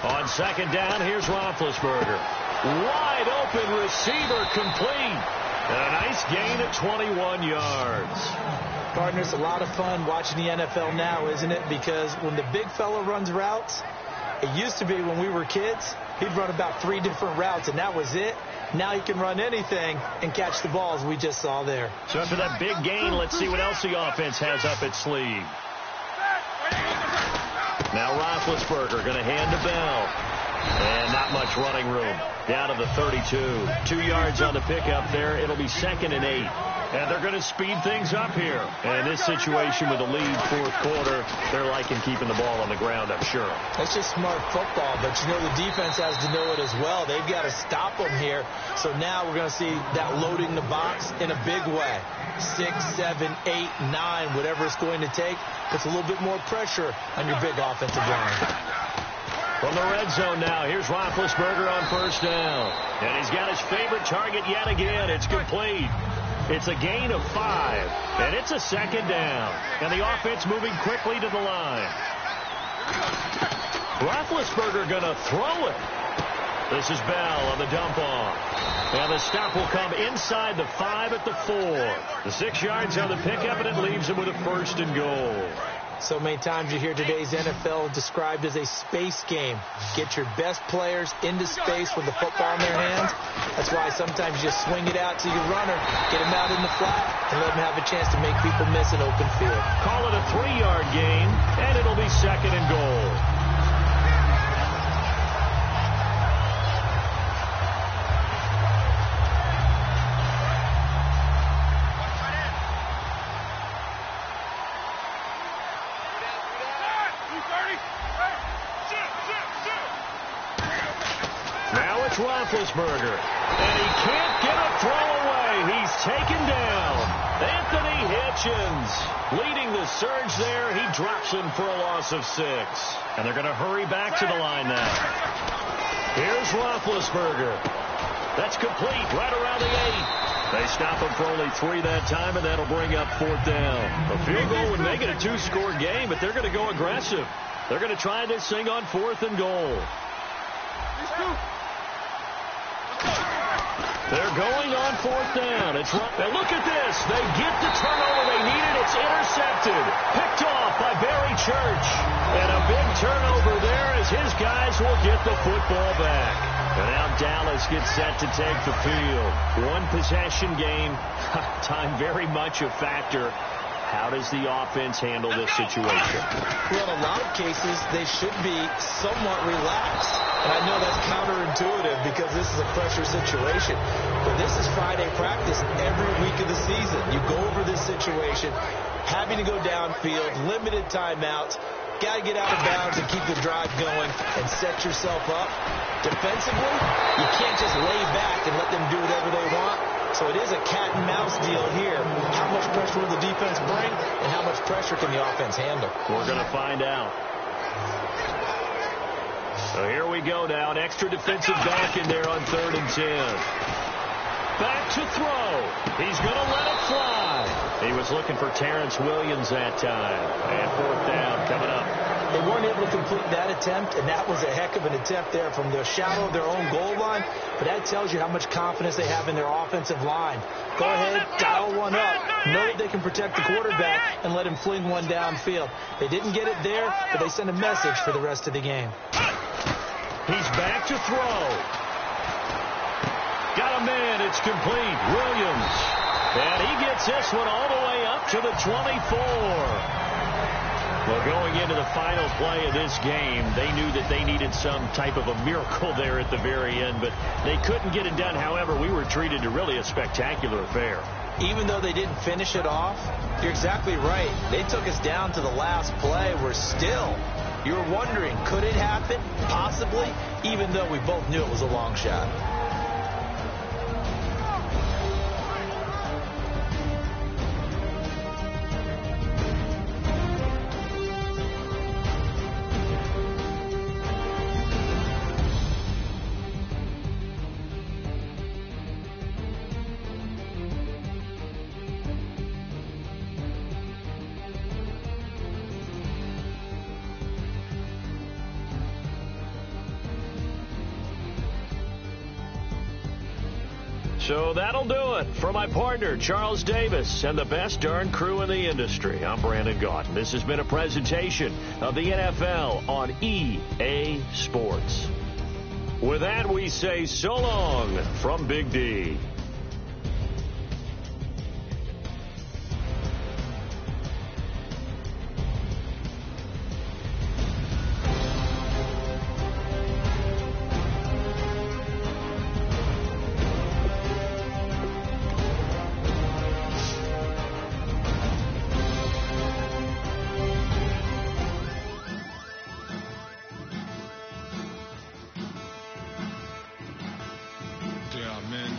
On 2nd down, here's Roethlisberger. Wide open receiver complete. And a nice gain of 21 yards. Partners, a lot of fun watching the NFL now, isn't it? Because when the big fella runs routes, it used to be when we were kids, he'd run about 3 different routes, and that was it. Now he can run anything and catch the balls we just saw there. So after that big gain, let's see what else the offense has up its sleeve. Now Roethlisberger going to hand to Bell. And not much running room. Down to the 32. 2 yards on the pickup there. It'll be 2nd and 8. And they're going to speed things up here. And in this situation with a lead 4th quarter, they're liking keeping the ball on the ground, I'm sure. That's just smart football, but you know the defense has to know it as well. They've got to stop them here. So now we're going to see that loading the box in a big way. 6, 7, 8, 9, whatever it's going to take, puts a little bit more pressure on your big offensive line. From the red zone now, here's Roethlisberger on 1st down. And he's got his favorite target yet again. It's complete. It's a gain of 5, and it's a 2nd down. And the offense moving quickly to the line. Roethlisberger going to throw it. This is Bell on the dump off. And the stop will come inside the 5 at the 4. The 6 yards on the pickup, and it leaves him with a 1st and goal. So many times you hear today's NFL described as a space game. Get your best players into space with the football in their hands. That's why sometimes you just swing it out to your runner, get him out in the flat, and let him have a chance to make people miss an open field. Call it a 3-yard gain, and it'll be 2nd and goal. Roethlisberger, and he can't get a throw away. He's taken down. Anthony Hitchens leading the surge there. He drops him for a loss of 6. And they're going to hurry back to the line now. Here's Roethlisberger. That's complete right around the 8. They stop him for only 3 that time, and that'll bring up 4th down. A field goal would make it a 2-score game, but they're going to go aggressive. They're going to try this thing on 4th and goal. They're going on 4th down. Now look at this. They get the turnover they needed. It's intercepted. Picked off by Barry Church. And a big turnover there as his guys will get the football back. And now Dallas gets set to take the field. 1 possession game. Time very much a factor. How does the offense handle this situation? Well, in a lot of cases, they should be somewhat relaxed. And I know that's counterintuitive because this is a pressure situation. But this is Friday practice every week of the season. You go over this situation, having to go downfield, limited timeouts, got to get out of bounds and keep the drive going and set yourself up. Defensively, you can't just lay back and let them do whatever they want. So it is a cat and mouse deal here. How much pressure will the defense bring and how much pressure can the offense handle? We're going to find out. So here we go now. An extra defensive back in there on 3rd and 10. Back to throw. He's going to let it fly. He was looking for Terrence Williams that time. And 4th down coming up. They weren't able to complete that attempt, and that was a heck of an attempt there from the shadow of their own goal line. But that tells you how much confidence they have in their offensive line. Go ahead, dial one up. Know that they can protect the quarterback and let him fling one downfield. They didn't get it there, but they sent a message for the rest of the game. He's back to throw. Got a man. It's complete. Williams. And he gets this one all the way up to the 24. Well, going into the final play of this game, they knew that they needed some type of a miracle there at the very end, but they couldn't get it done. However, we were treated to really a spectacular affair. Even though they didn't finish it off, you're exactly right. They took us down to the last play. We're still, you're wondering, could it happen? Possibly, even though we both knew it was a long shot. So that'll do it for my partner, Charles Davis, and the best darn crew in the industry. I'm Brandon Gaudin. This has been a presentation of the NFL on EA Sports. With that, we say so long from Big D. There are men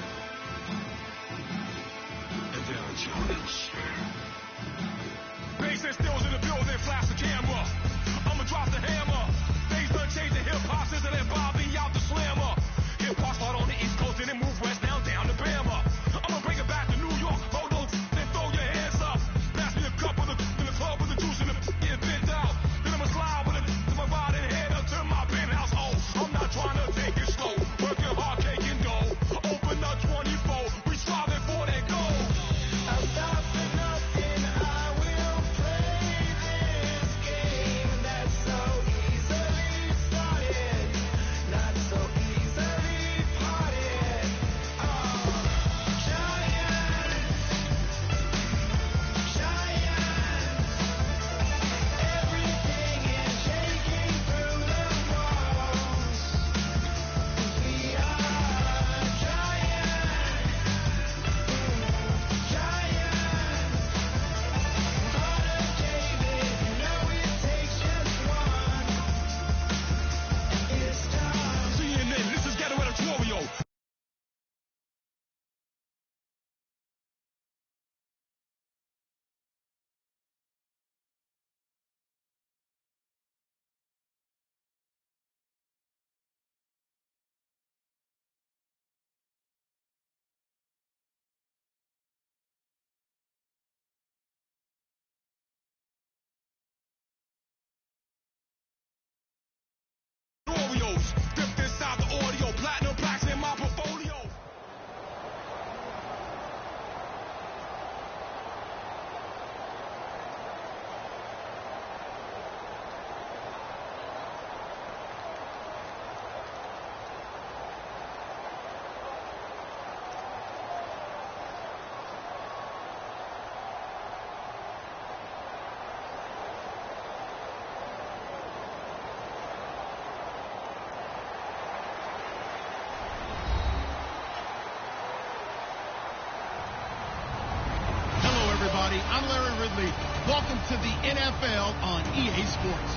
everybody. I'm Larry Ridley. Welcome to the NFL on EA Sports.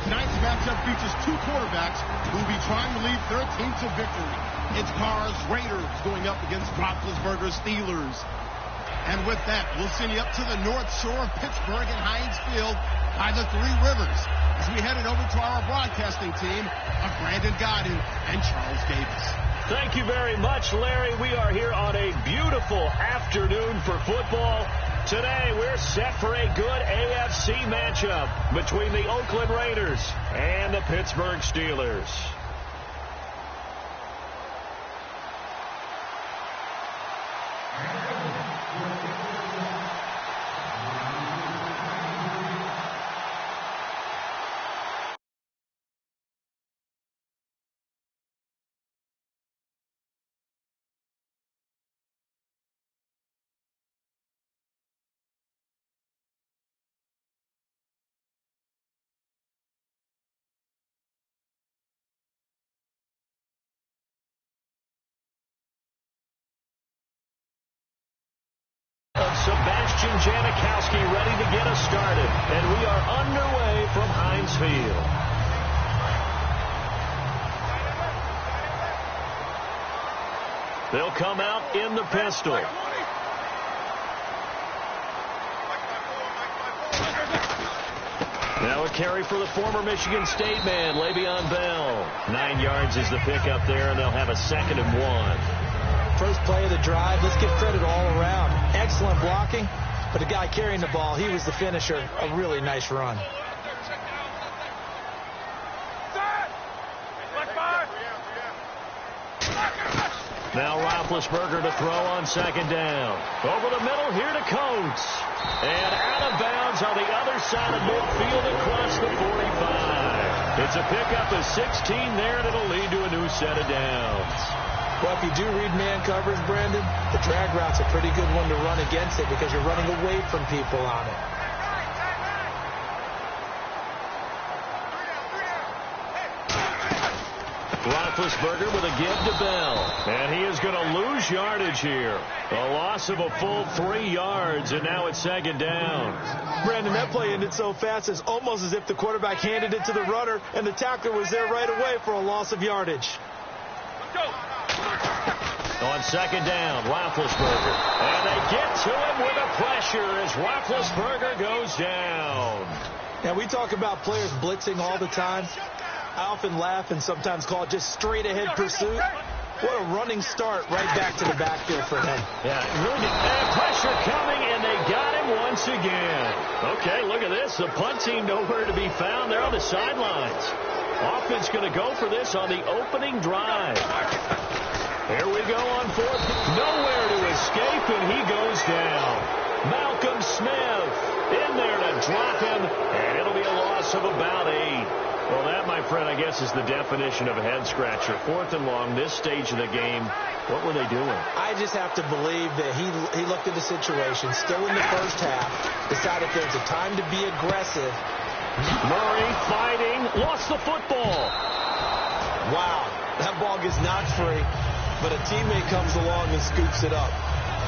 Tonight's matchup features two quarterbacks who will be trying to lead their team to victory. It's Carr's Raiders going up against Roethlisberger's Steelers. And with that, we'll send you up to the North Shore of Pittsburgh and Heinz Field by the Three Rivers as we headed over to our broadcasting team of Brandon Godden and Charles Davis. Thank you very much, Larry. We are here on a beautiful afternoon for football. Today, we're set for a good AFC matchup between the Oakland Raiders and the Pittsburgh Steelers. Sebastian Janikowski ready to get us started, and we are underway from Heinz Field. They'll come out in the pistol. Now a carry for the former Michigan State man, Le'Veon Bell. 9 yards is the pickup there, and they'll have a 2nd and 1. First play of the drive. Let's give credit all around. Excellent blocking, but the guy carrying the ball, he was the finisher. A really nice run. Now Roethlisberger to throw on 2nd down. Over the middle here to Coates. And out of bounds on the other side of midfield across the 45. It's a pickup of 16 there, and it'll lead to a new set of downs. Well, if you do read man coverage, Brandon, the drag route's a pretty good one to run against it because you're running away from people on it. Roethlisberger with a give to Bell. And he is going to lose yardage here. A loss of a full 3 yards, and now it's 2nd down. Brandon, that play ended so fast, it's almost as if the quarterback handed it to the runner, and the tackler was there right away for a loss of yardage. On 2nd down, Roethlisberger. And they get to him with a pressure as Roethlisberger goes down. Now, we talk about players blitzing all the time. I often laugh and sometimes call it just straight-ahead pursuit. What a running start right back to the backfield for him. Yeah, really, and pressure coming, and they got him once again. Okay, look at this. The punt team nowhere to be found. They're on the sidelines. Offense going to go for this on the opening drive. Here we go on 4th. Nowhere to escape, and he goes down. Malcolm Smith in there to drop him, and it'll be a loss of about 8. Well, that, my friend, I guess is the definition of a head-scratcher. 4th and long, this stage of the game. What were they doing? I just have to believe that he looked at the situation, still in the first half, decided there's a time to be aggressive. Murray fighting, lost the football. Wow, that ball gets knocked free, but a teammate comes along and scoops it up.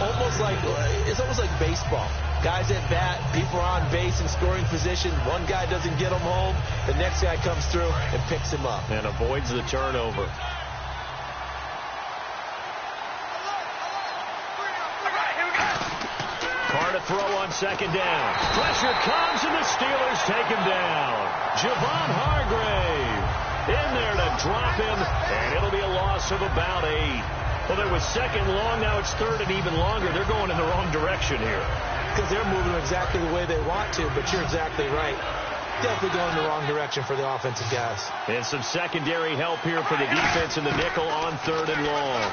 It's almost like baseball. Guys at bat, people are on base in scoring position. One guy doesn't get him home. The next guy comes through and picks him up. And avoids the turnover. Carr to throw on 2nd down. Pressure comes and the Steelers take him down. Javon Hargrave in there to drop him. And it'll be a loss of about 8. Well, there was 2nd long. Now it's 3rd and even longer. They're going in the wrong direction here. Because they're moving exactly the way they want to, but you're exactly right. Definitely going in the wrong direction for the offensive guys. And some secondary help here for the defense in the nickel on 3rd and long.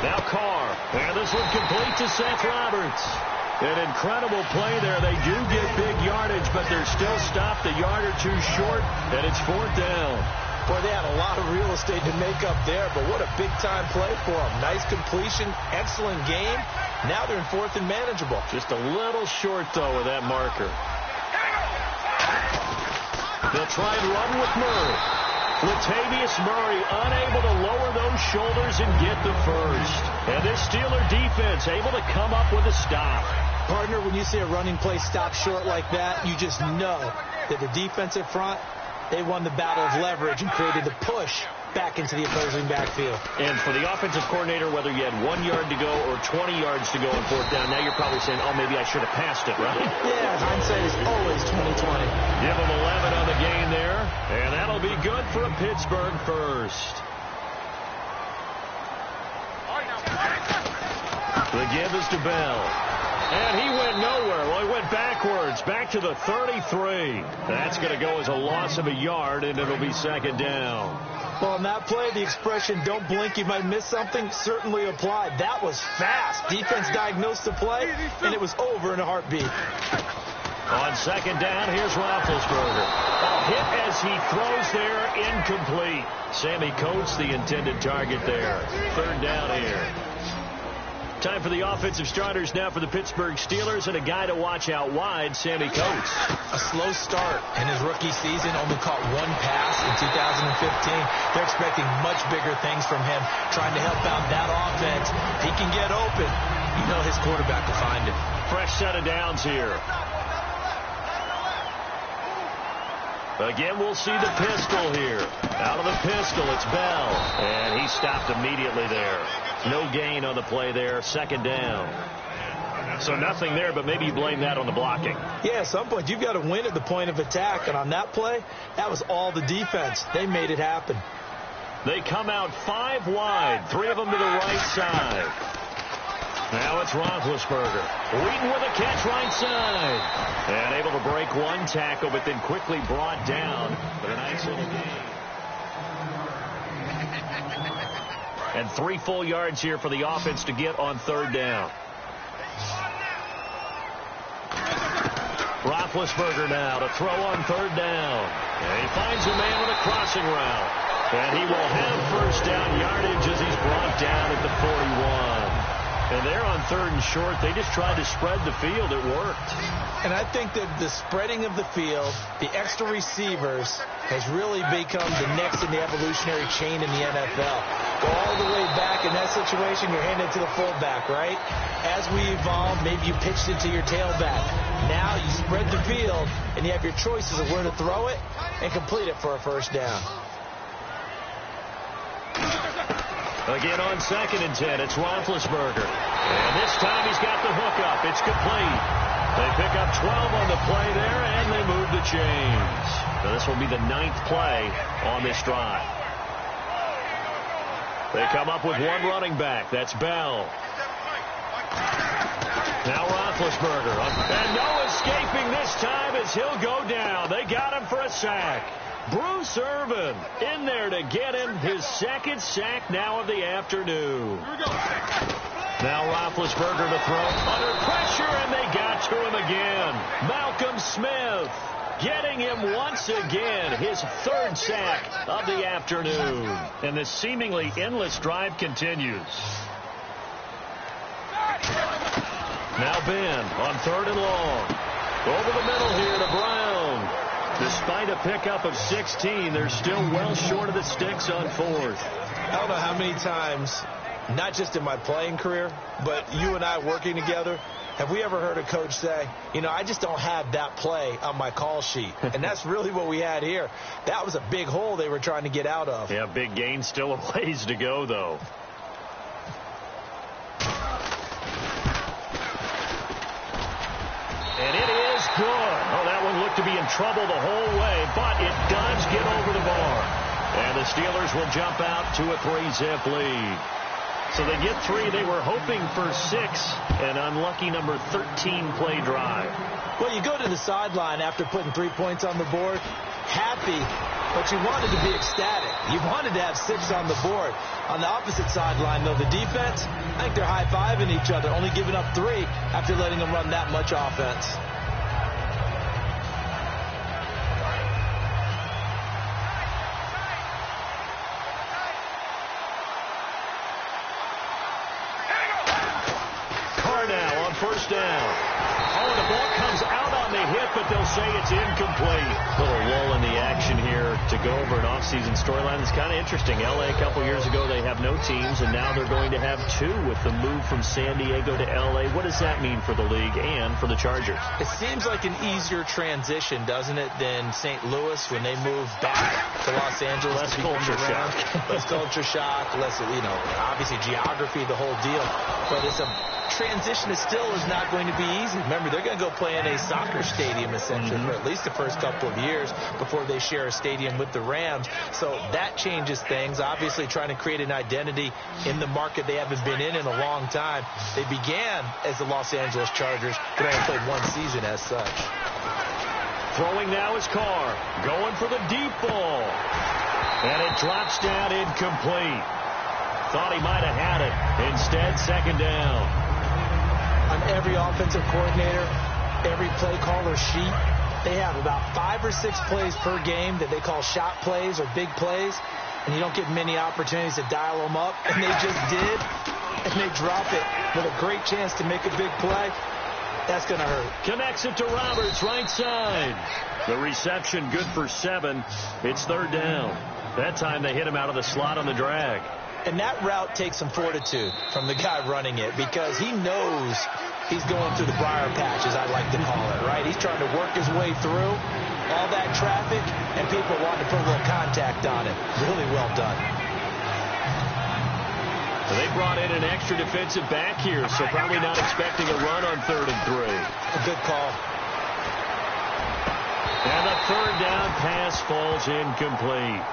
Now Carr. And this one complete to Seth Roberts. An incredible play there. They do get big yardage, but they're still stopped a yard or two short, and it's 4th down. Boy, they had a lot of real estate to make up there, but what a big-time play for them. Nice completion, excellent game. Now they're in 4th and manageable. Just a little short, though, with that marker. They'll try and run with Murray. Latavius Murray unable to lower those shoulders and get the first. And this Steeler defense able to come up with a stop. Partner, when you see a running play stop short like that, you just know that the defensive front, they won the battle of leverage and created the push back into the opposing backfield. And for the offensive coordinator, whether you had 1 yard to go or 20 yards to go on fourth down, now you're probably saying, oh, maybe I should have passed it, right? Yeah, hindsight is always 20/20. Give them 11 on the gain there, and that'll be good for a Pittsburgh first. The give is to Bell. And he went nowhere. Well, he went backwards, back to the 33. That's going to go as a loss of a yard, and it'll be second down. Well, on that play, the expression, don't blink, you might miss something, certainly applied. That was fast. Defense diagnosed the play, and it was over in a heartbeat. On second down, here's Roethlisberger. A hit as he throws there, incomplete. Sammy Coates, the intended target there. Third down here. Time for the offensive starters now for the Pittsburgh Steelers, and a guy to watch out wide, Sammy Coates. A slow start in his rookie season, only caught one pass in 2015. They're expecting much bigger things from him, trying to help out that offense. If he can get open, you know his quarterback will find him. Fresh set of downs here. Again, we'll see the pistol here. Out of the pistol, it's Bell. And he stopped immediately there. No gain on the play there. Second down. So nothing there, but maybe you blame that on the blocking. Yeah, at some point, you've got to win at the point of attack. And on that play, that was all the defense. They made it happen. They come out 5 wide. 3 of them to the right side. Now it's Roethlisberger. Wheaton with a catch right side. And able to break one tackle, but then quickly brought down for a nice little gain. And 3 full yards here for the offense to get on third down. Roethlisberger now to throw on third down. And he finds a man with a crossing route. And he will have first down yardage as he's brought down at the 41. And they're on third and short. They just tried to spread the field. It worked. And I think that the spreading of the field, the extra receivers, has really become the next in the evolutionary chain in the NFL. Go all the way back in that situation, you're handing it to the fullback, right? As we evolve, maybe you pitched it to your tailback. Now you spread the field, and you have your choices of where to throw it and complete it for a first down. Again on 2nd and 10, it's Roethlisberger. And this time he's got the hook up. It's complete. They pick up 12 on the play there, and they move the chains. So this will be the 9th play on this drive. They come up with one running back. That's Bell. Now Roethlisberger. And no escaping this time as he'll go down. They got him for a sack. Bruce Irvin in there to get him his 2nd sack now of the afternoon. Now Roethlisberger to throw under pressure, and they got to him again. Malcolm Smith getting him once again his 3rd sack of the afternoon. And the seemingly endless drive continues. Now Ben on 3rd and long. Over the middle here to Brown. Despite a pickup of 16, they're still well short of the sticks on 4th. I don't know how many times, not just in my playing career, but you and I working together, have we ever heard a coach say, you know, I just don't have that play on my call sheet. And that's really what we had here. That was a big hole they were trying to get out of. Yeah, big gain, still a ways to go, though. And it is good. Oh, that one looked to be in trouble the whole way, but it does get over the bar. And the Steelers will jump out to a 3-zip lead. So they get 3. They were hoping for 6. An unlucky number 13 play drive. Well, you go to the sideline after putting 3 points on the board, happy, but you wanted to be ecstatic. You wanted to have 6 on the board. On the opposite sideline, though, the defense, I think they're high-fiving each other, only giving up 3 after letting them run that much offense. Carr now on first down. Oh, and the ball comes out on the hit, but they'll say it's incomplete. A little lull in the action here to go over an offseason storyline. It's kind of interesting. L.A. a couple years ago, they have no teams, and now they're going to have two with the move from San Diego to L.A. What does that mean for the league and for the Chargers? It seems like an easier transition, doesn't it, than St. Louis when they moved back to Los Angeles. Less culture shock. Less culture shock, less, obviously geography, the whole deal. But it's a transition that still is not going to be easy. Remember, they're going to go play in a soccer stadium, essentially, for at least the first couple of years before they share a stadium with the Rams. So that changes things. Obviously, trying to create an identity in the market they haven't been in a long time. They began as the Los Angeles Chargers, but only played one season as such. Throwing now is Carr. Going for the deep ball. And it drops down incomplete. Thought he might have had it. Instead, second down. On every offensive coordinator, every play caller sheet, they have about 5 or 6 plays per game that they call shot plays or big plays, and you don't get many opportunities to dial them up, and they just did, and they drop it with a great chance to make a big play. That's going to hurt. Connects it to Roberts, right side. The reception good for 7. It's third down. That time they hit him out of the slot on the drag. And that route takes some fortitude from the guy running it because he knows he's going through the briar patch, as I like to call it, right? He's trying to work his way through all that traffic, and people want to put a little contact on it. Really well done. They brought in an extra defensive back here, so probably not expecting a run on 3rd and 3. A good call. And the third down pass falls incomplete.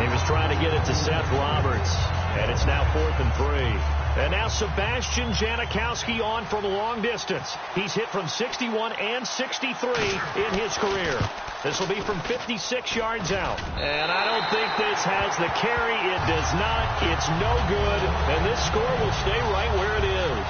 He was trying to get it to Seth Roberts, and it's now 4th and 3. And now Sebastian Janikowski on from long distance. He's hit from 61 and 63 in his career. This will be from 56 yards out. And I don't think this has the carry. It does not. It's no good. And this score will stay right where it is.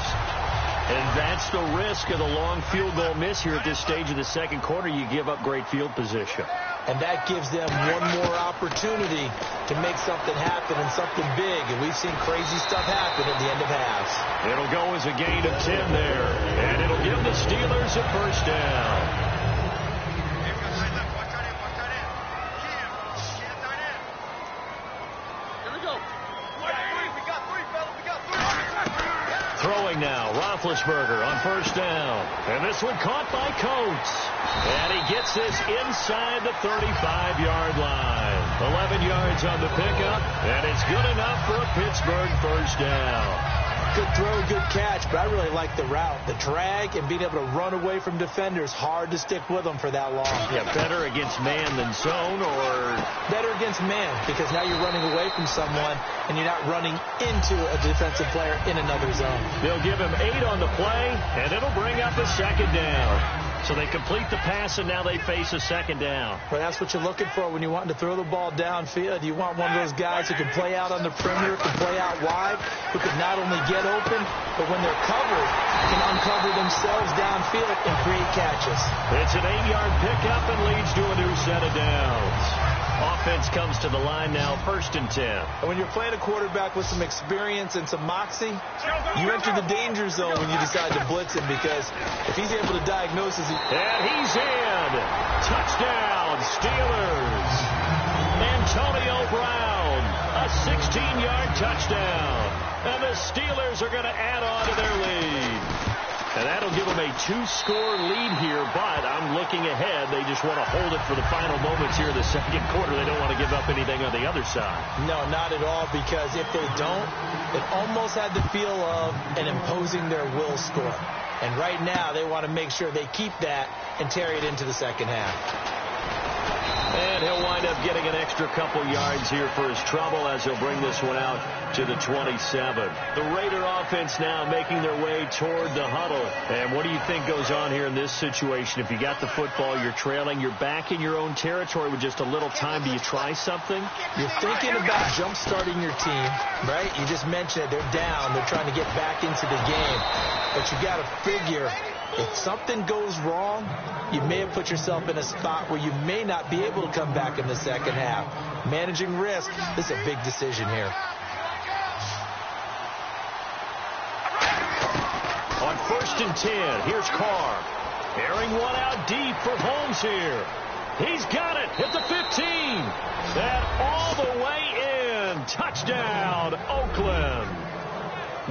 And that's the risk of the long field goal miss here at this stage of the second quarter. You give up great field position. And that gives them one more opportunity to make something happen and something big. And we've seen crazy stuff happen at the end of halves. It'll go as a gain of 10 there. And it'll give the Steelers a first down. Throwing now, Roethlisberger on first down. And this one caught by Coates. And he gets this inside the 35-yard line. 11 yards on the pickup, and it's good enough for a Pittsburgh first down. Good throw, good catch, but I really like the route. The drag and being able to run away from defenders, hard to stick with them for that long. Yeah, better against man than zone, or? Better against man, because now you're running away from someone, and you're not running into a defensive player in another zone. They'll give him 8 on the play, and it'll bring up a second down. So they complete the pass, and now they face a second down. Well, that's what you're looking for when you're wanting to throw the ball downfield. You want one of those guys who can play out on the perimeter, can play out wide, who can not only get open, but when they're covered, can uncover themselves downfield and create catches. It's an 8-yard pickup and leads to a new set of downs. Offense comes to the line now, 1st and 10. And when you're playing a quarterback with some experience and some moxie, you enter the danger zone when you decide to blitz him, because if he's able to diagnose his... And he's in! Touchdown, Steelers! Antonio Brown, a 16-yard touchdown. And the Steelers are going to add on to their lead. And that'll give them a 2-score lead here, but I'm looking ahead. They just want to hold it for the final moments here in the second quarter. They don't want to give up anything on the other side. No, not at all, because if they don't, it almost had the feel of an imposing their will score. And right now, they want to make sure they keep that and carry it into the second half. And he'll wind up getting an extra couple yards here for his trouble as he'll bring this one out to the 27. The Raider offense now making their way toward the huddle. And what do you think goes on here in this situation? If you got the football, you're trailing, you're back in your own territory with just a little time. Do you try something? You're thinking about jump-starting your team, right? You just mentioned it. They're down. They're trying to get back into the game. But you got to figure, if something goes wrong, you may have put yourself in a spot where you may not be able to come back in the second half. Managing risk, this is a big decision here. On 1st and 10, here's Carr. Airing one out deep for Holmes here. He's got it at the 15. And all the way in. Touchdown, Oakland.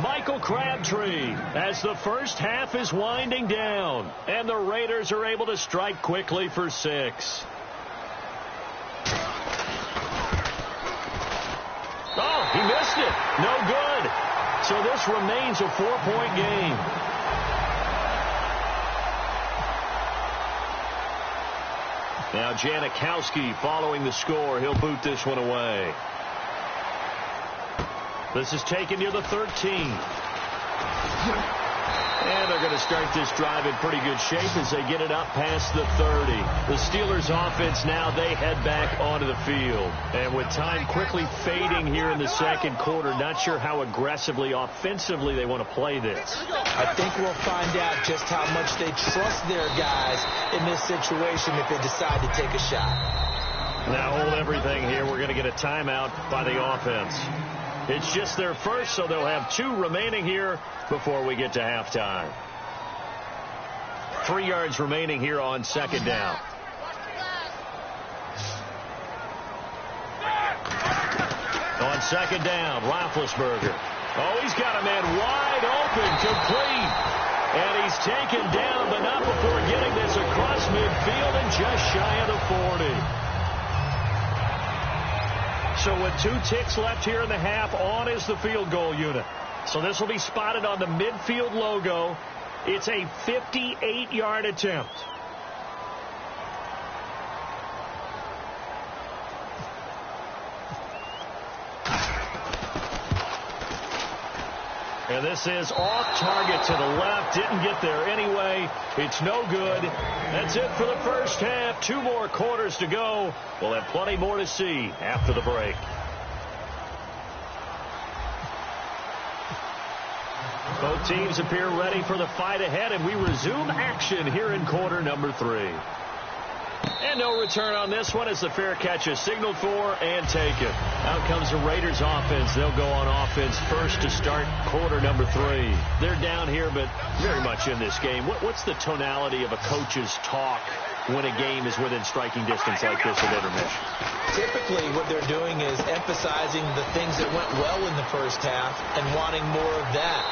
Michael Crabtree as the first half is winding down. And the Raiders are able to strike quickly for 6. Oh, he missed it. No good. So this remains a 4-point game. Now Janikowski following the score. He'll boot this one away. This is taken near the 13. And they're going to start this drive in pretty good shape as they get it up past the 30. The Steelers offense now, they head back onto the field. And with time quickly fading here in the second quarter, not sure how aggressively, offensively they want to play this. I think we'll find out just how much they trust their guys in this situation if they decide to take a shot. Now hold everything here. We're going to get a timeout by the offense. It's just their first, so they'll have 2 remaining here before we get to halftime. 3 yards remaining here on second down. On second down, Roethlisberger. Oh, he's got a man wide open, complete. And he's taken down, but not before getting this across midfield and just shy of the 40. So with 2 ticks left here in the half, on is the field goal unit. So this will be spotted on the midfield logo. It's a 58-yard attempt. And this is off target to the left. Didn't get there anyway. It's no good. That's it for the first half. 2 more quarters to go. We'll have plenty more to see after the break. Both teams appear ready for the fight ahead, and we resume action here in quarter number 3. And no return on this one as the fair catch is signaled for and taken. Out comes the Raiders offense. They'll go on offense first to start quarter number 3. They're down here, but very much in this game. What's the tonality of a coach's talk when a game is within striking distance like this at intermission? Typically, what they're doing is emphasizing the things that went well in the first half and wanting more of that.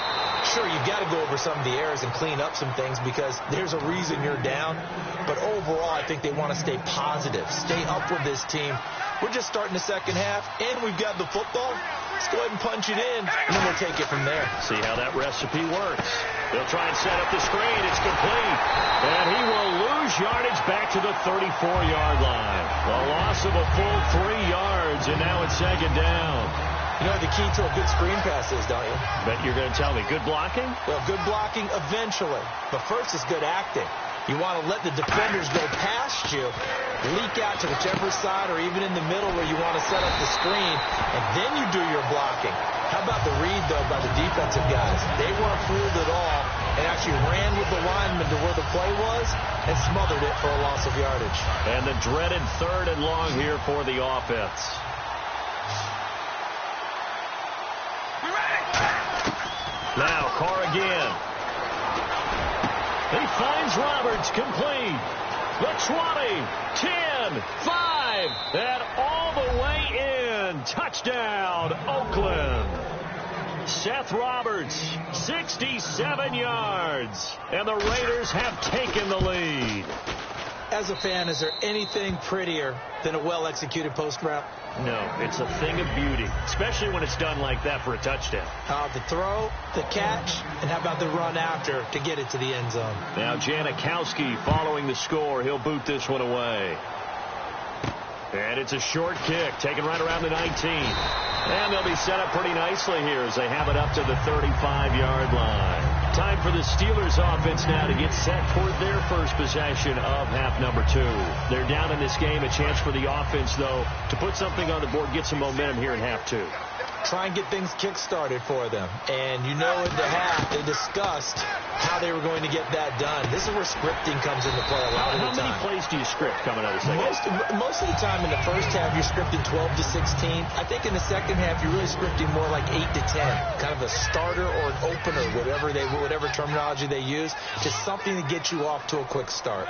Sure, you've got to go over some of the errors and clean up some things because there's a reason you're down. But overall, I think they want to stay positive, stay up with this team. We're just starting the second half, and we've got the football. Let's go ahead and punch it in, and then we'll take it from there. See how that recipe works. They'll try and set up the screen. It's complete. And he will lose yardage back to the 34-yard line. A loss of a full 3 yards, and now it's second down. You know what the key to a good screen pass is, don't you? Bet you're going to tell me. Good blocking? Well, good blocking eventually. But first is good acting. You want to let the defenders go past you, leak out to whichever side or even in the middle where you want to set up the screen, and then you do your blocking. How about the read, though, by the defensive guys? They weren't fooled at all and actually ran with the lineman to where the play was and smothered it for a loss of yardage. And the dreaded 3rd and long here for the offense. Now, Carr again. He finds Roberts, complete. The 20, 10, 5, and all the way in. Touchdown, Oakland. Seth Roberts, 67 yards. And the Raiders have taken the lead. As a fan, is there anything prettier than a well-executed post route? No, it's a thing of beauty, especially when it's done like that for a touchdown. The throw, the catch, and how about the run after to get it to the end zone? Now Janikowski following the score. He'll boot this one away. And it's a short kick, taken right around the 19. And they'll be set up pretty nicely here as they have it up to the 35-yard line. Time for the Steelers offense now to get set toward their first possession of half number 2. They're down in this game. A chance for the offense, though, to put something on the board, get some momentum here in half 2. Try and get things kick-started for them. And you know in the half they discussed how they were going to get that done. This is where scripting comes into play a lot of the time. How many plays do you script coming out of the second? Most of the time in the first half, you're scripting 12 to 16. I think in the second half, you're really scripting more like 8 to 10, kind of a starter or an opener, whatever terminology they use, just something to get you off to a quick start.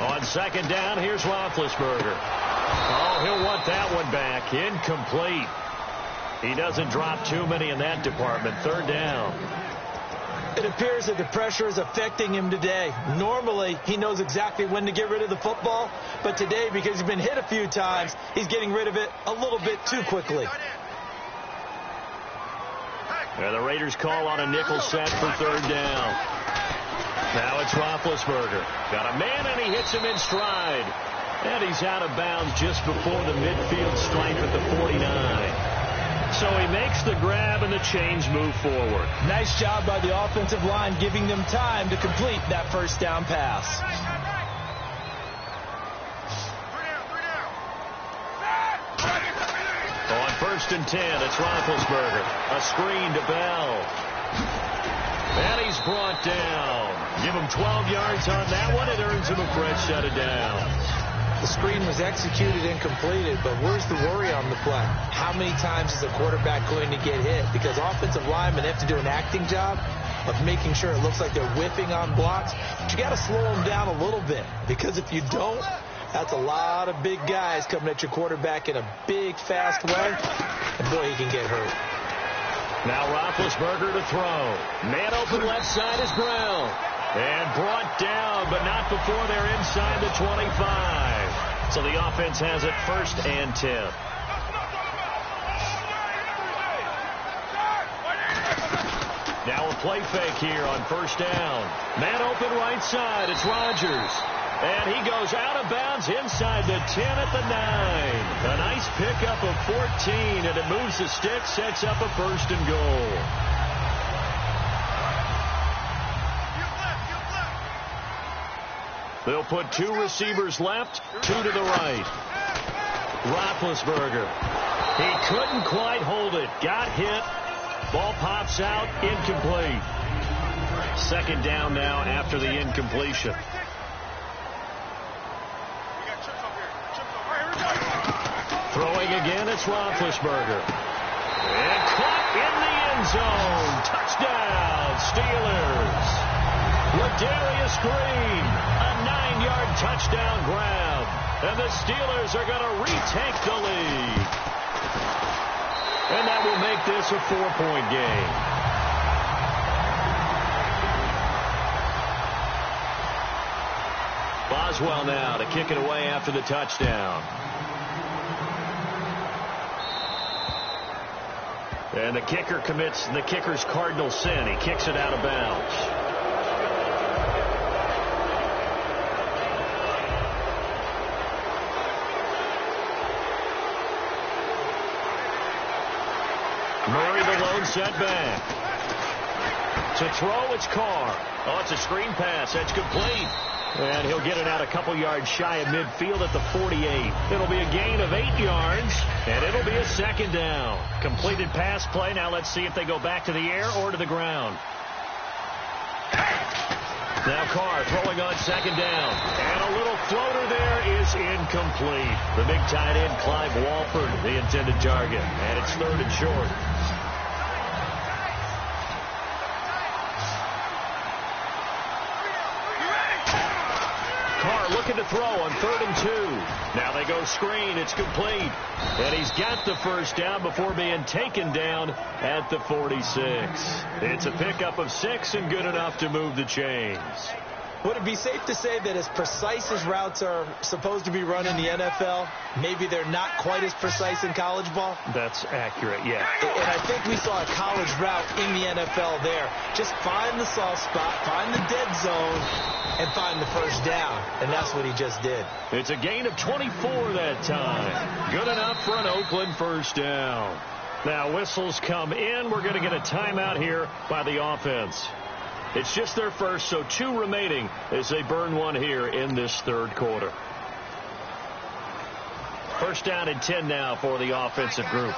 On second down, here's Roethlisberger. Oh, he'll want that one back. Incomplete. He doesn't drop too many in that department. Third down. It appears that the pressure is affecting him today. Normally, he knows exactly when to get rid of the football, but today, because he's been hit a few times, he's getting rid of it a little bit too quickly. And the Raiders call on a nickel set for third down. Now it's Roethlisberger. Got a man, and he hits him in stride. And he's out of bounds just before the midfield stripe at the 49. So he makes the grab, and the chains move forward. Nice job by the offensive line, giving them time to complete that first down pass. On first and 10, it's Roethlisberger. A screen to Bell. And he's brought down. Give him 12 yards on that one. It earns him a fresh set of downs. The screen was executed and completed, but where's the worry on the play? How many times is a quarterback going to get hit? Because offensive linemen have to do an acting job of making sure it looks like they're whiffing on blocks. But you got to slow them down a little bit, because if you don't, that's a lot of big guys coming at your quarterback in a big, fast way. And boy, he can get hurt. Now Roethlisberger to throw. Man open left side is Brown. And brought down, but not before they're inside the 25. So the offense has it first and 10. Now a play fake here on first down. Man open right side. It's Rodgers. And he goes out of bounds inside the 10 at the 9. A nice pickup of 14, and it moves the stick, sets up a first and goal. They'll put two receivers left, two to the right. Roethlisberger. He couldn't quite hold it. Got hit. Ball pops out. Incomplete. Second down now after the incompletion. Throwing again, it's Roethlisberger. And caught in the end zone. Touchdown, Steelers. Ladarius Green, a 9-yard touchdown grab. And the Steelers are going to retake the lead. And that will make this a 4-point game. Boswell now to kick it away after the touchdown. And the kicker commits the kicker's cardinal sin. He kicks it out of bounds. Murray the lone setback. To throw, it's Carr. Oh, it's a screen pass. That's complete. And he'll get it out a couple yards shy of midfield at the 48. It'll be a gain of 8 yards, and it'll be a second down. Completed pass play. Now let's see if they go back to the air or to the ground. Now Carr throwing on second down. And a little floater there is incomplete. The big tight end, Clive Walford, the intended target. And it's third and short. Carr looking to throw on 3rd and 2. Now they go screen. It's complete. And he's got the first down before being taken down at the 46. It's a pickup of 6 and good enough to move the chains. Would it be safe to say that as precise as routes are supposed to be run in the NFL, maybe they're not quite as precise in college ball? That's accurate, yeah. And I think we saw a college route in the NFL there. Just find the soft spot, find the dead zone, and find the first down. And that's what he just did. It's a gain of 24 that time. Good enough for an Oakland first down. Now whistles come in. We're going to get a timeout here by the offense. It's just their first, so 2 remaining as they burn one here in this third quarter. First down and 10 now for the offensive group.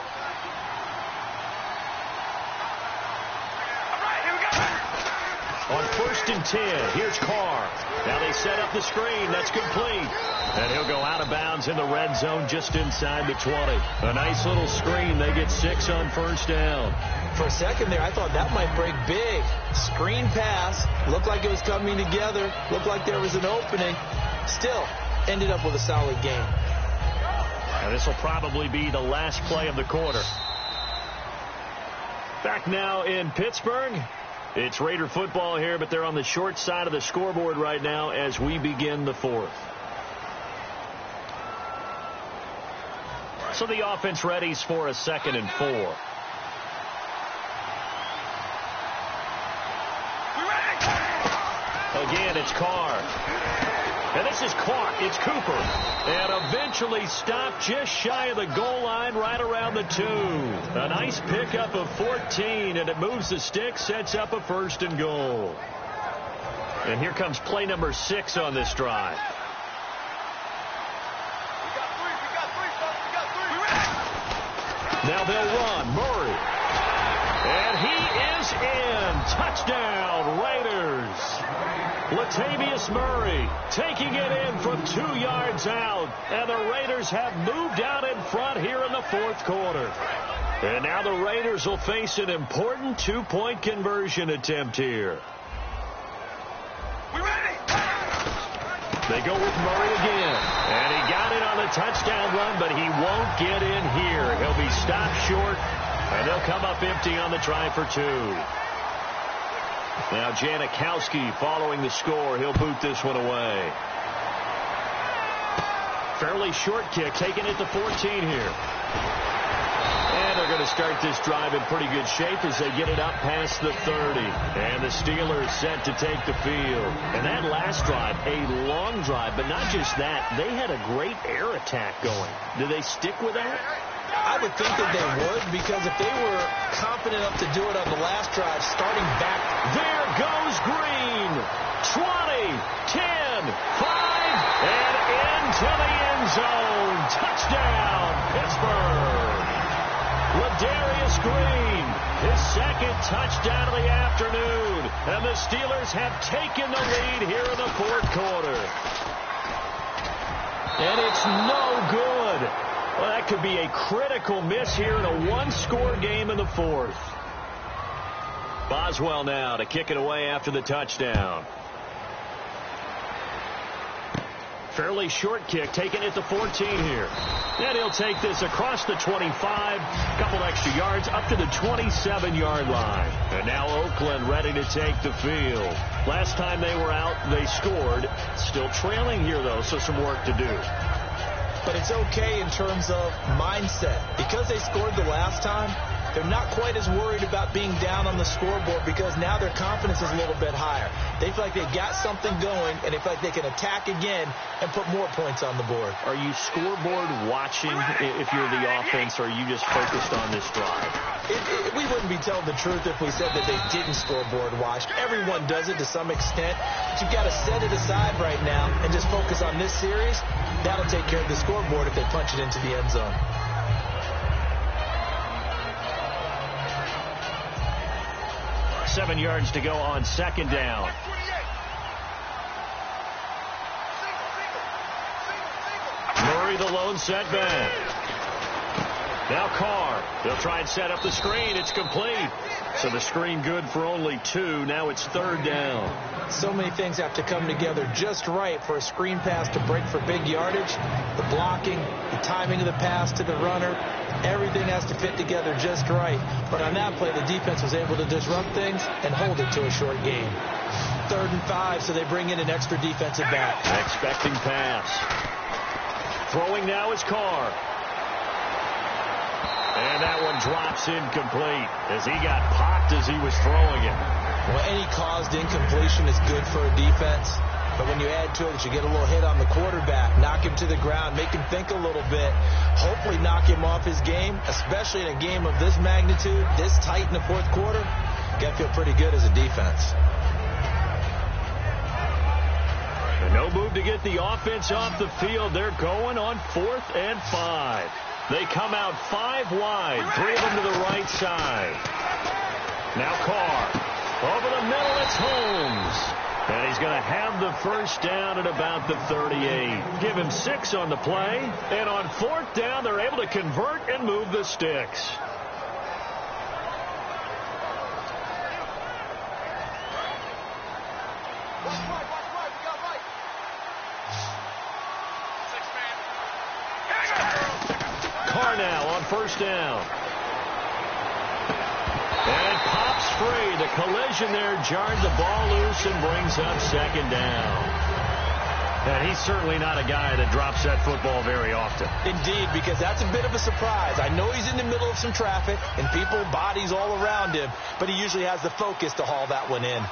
On 1st and 10, here's Carr. Now they set up the screen. That's complete. And he'll go out of bounds in the red zone just inside the 20. A nice little screen. They get 6 on 1st down. For a second there, I thought that might break big. Screen pass. Looked like it was coming together. Looked like there was an opening. Still, ended up with a solid game. And this will probably be the last play of the quarter. Back now in Pittsburgh. It's Raider football here, but they're on the short side of the scoreboard right now as we begin the 4th. So the offense readies for a 2nd and 4. Again, it's Carr. And this is caught. It's Cooper. And eventually stopped just shy of the goal line right around the 2. A nice pickup of 14, and it moves the stick, sets up a 1st and goal. And here comes play number 6 on this drive. Now they'll run. Murray. And he is in. Touchdown, Raiders. Latavius Murray taking it in from 2 yards out. And the Raiders have moved out in front here in the 4th quarter. And now the Raiders will face an important 2-point conversion attempt here. They go with Murray again. And he got it on the touchdown run, but he won't get in here. He'll be stopped short, and they'll come up empty on the try for 2. Now Janikowski following the score. He'll boot this one away. Fairly short kick, taking it to 14 here. And they're going to start this drive in pretty good shape as they get it up past the 30. And the Steelers set to take the field. And that last drive, a long drive, but not just that. They had a great air attack going. Do they stick with that? I would think that they would, because if they were confident enough to do it on the last drive, starting back. There goes Green. 20, 10, 5, and into the end zone. Touchdown, Pittsburgh. Ladarius Green, his 2nd touchdown of the afternoon. And the Steelers have taken the lead here in the 4th quarter. And it's no good. Well, that could be a critical miss here in a 1-score game in the 4th. Boswell now to kick it away after the touchdown. Fairly short kick, taking it to 14 here. And he'll take this across the 25, couple extra yards, up to the 27-yard line. And now Oakland ready to take the field. Last time they were out, they scored. Still trailing here, though, so some work to do. But it's okay in terms of mindset. Because they scored the last time, they're not quite as worried about being down on the scoreboard, because now their confidence is a little bit higher. They feel like they've got something going, and they feel like they can attack again and put more points on the board. Are you scoreboard watching if you're the offense, or are you just focused on this drive? We wouldn't be telling the truth if we said that they didn't scoreboard watch. Everyone does it to some extent. But you've got to set it aside right now and just focus on this series. That'll take care of the scoreboard if they punch it into the end zone. $7 yards to go on 2nd down. Murray the lone setback. Now Carr. They'll try and set up the screen. It's complete. So the screen good for only 2. Now it's 3rd down. So many things have to come together just right for a screen pass to break for big yardage. The blocking, the timing of the pass to the runner, everything has to fit together just right. But on that play, the defense was able to disrupt things and hold it to a short game. 3rd and 5, so they bring in an extra defensive back. Expecting pass. Throwing now is Carr. And that one drops incomplete as he got popped as he was throwing it. Well, any caused incompletion is good for a defense. But when you add to it that you get a little hit on the quarterback, knock him to the ground, make him think a little bit, hopefully knock him off his game, especially in a game of this magnitude, this tight in the 4th quarter, you got to feel pretty good as a defense. And no move to get the offense off the field. They're going on 4th and 5. They come out 5 wide, 3 of them to the right side. Now Carr. Over the middle, it's Holmes. And he's going to have the first down at about the 38. Give him 6 on the play. And on 4th down, they're able to convert and move the sticks. Carr now on 1st down. And pops free. The collision there jarred the ball loose and brings up 2nd down. And he's certainly not a guy that drops that football very often. Indeed, because that's a bit of a surprise. I know he's in the middle of some traffic and people, bodies all around him, but he usually has the focus to haul that one in.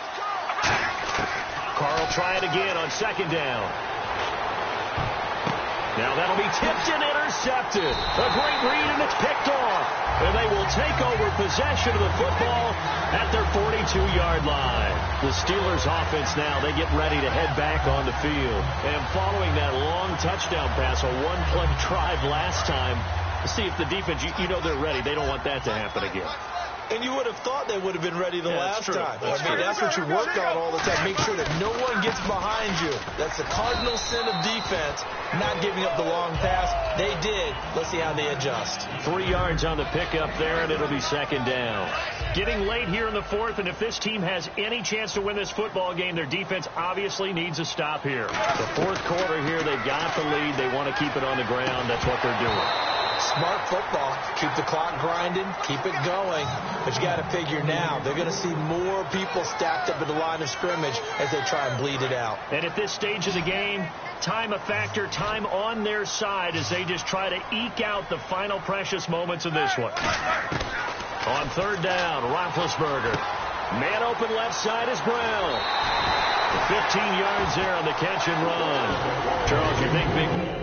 Carr will try it again on 2nd down. Now that'll be tipped and intercepted. A great read, and it's picked off. And they will take over possession of the football at their 42-yard line. The Steelers offense now, they get ready to head back on the field. And following that long touchdown pass, a one-play drive last time, see if the defense, you know they're ready. They don't want that to happen again. And you would have thought they would have been ready the last time. That's what you work on all the time. Make sure that no one gets behind you. That's the cardinal sin of defense, not giving up the long pass. They did. Let's see how they adjust. 3 yards on the pickup there, and it'll be 2nd down. Getting late here in the 4th, and if this team has any chance to win this football game, their defense obviously needs a stop here. The 4th quarter here, they've got the lead. They want to keep it on the ground. That's what they're doing. Smart football. Keep the clock grinding. Keep it going. But you got to figure now, they're going to see more people stacked up at the line of scrimmage as they try and bleed it out. And at this stage of the game, time a factor, time on their side as they just try to eke out the final precious moments of this one. On 3rd down, Roethlisberger. Man open left side is Brown. 15 yards there on the catch and run. Charles, you think big...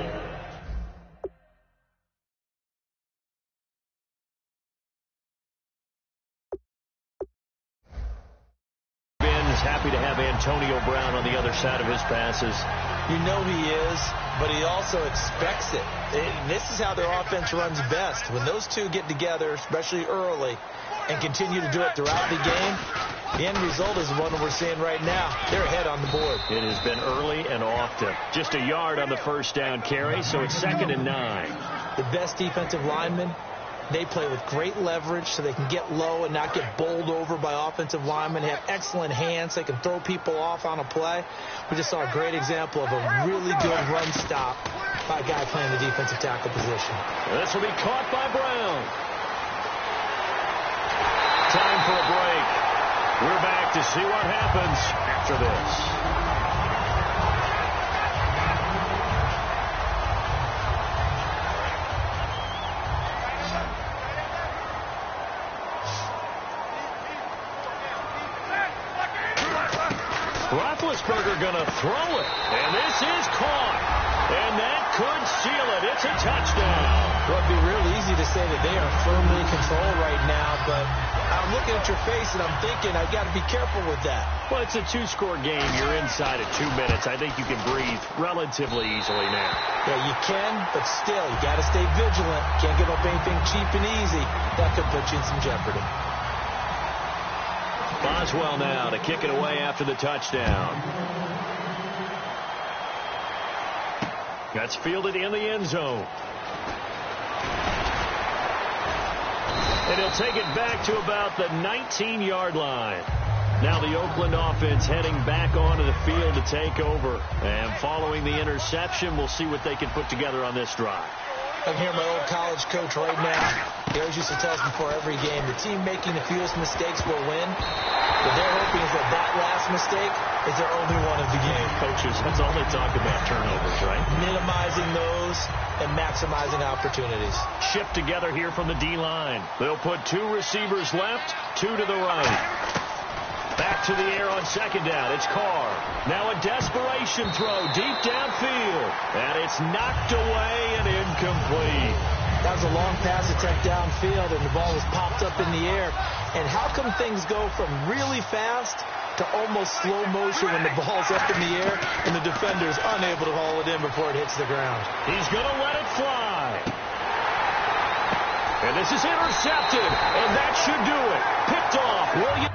happy to have Antonio Brown on the other side of his passes. You know he is, but he also expects it. This is how their offense runs best. When those two get together, especially early, and continue to do it throughout the game, the end result is the one we're seeing right now. They're ahead on the board. It has been early and often. Just a yard on the 1st down carry, so it's 2nd and 9. The best defensive linemen, they play with great leverage so they can get low and not get bowled over by offensive linemen. They have excellent hands. They can throw people off on a play. We just saw a great example of a really good run stop by a guy playing the defensive tackle position. This will be caught by Brown. Time for a break. We're back to see what happens after this. Roethlisberger going to throw it, and this is caught, and that could seal it. It's a touchdown. Well, it'd be real easy to say that they are firmly controlled right now, but I'm looking at your face, and I'm thinking I've got to be careful with that. Well, it's a 2-score game. You're inside at 2 minutes. I think you can breathe relatively easily now. Yeah, you can, but still, you got to stay vigilant. Can't give up anything cheap and easy. That could put you in some jeopardy. Boswell now to kick it away after the touchdown. That's fielded in the end zone. And he'll take it back to about the 19-yard line. Now the Oakland offense heading back onto the field to take over. And following the interception, we'll see what they can put together on this drive. I'm hearing my old college coach right now. He always used to tell us before every game, the team making the fewest mistakes will win. What they're hoping is that that last mistake is their only one of the game. Coaches, that's all they talk about, turnovers, right? Minimizing those and maximizing opportunities. Shift together here from the D-line. They'll put 2 receivers left, 2 to the right. Back to the air on 2nd down. It's Carr. Now a desperation throw deep downfield. And it's knocked away and incomplete. That was a long pass attempt downfield, and the ball was popped up in the air. And how come things go from really fast to almost slow motion when the ball's up in the air and the defender's unable to haul it in before it hits the ground? He's going to let it fly. And this is intercepted, and that should do it. Picked off. Williams.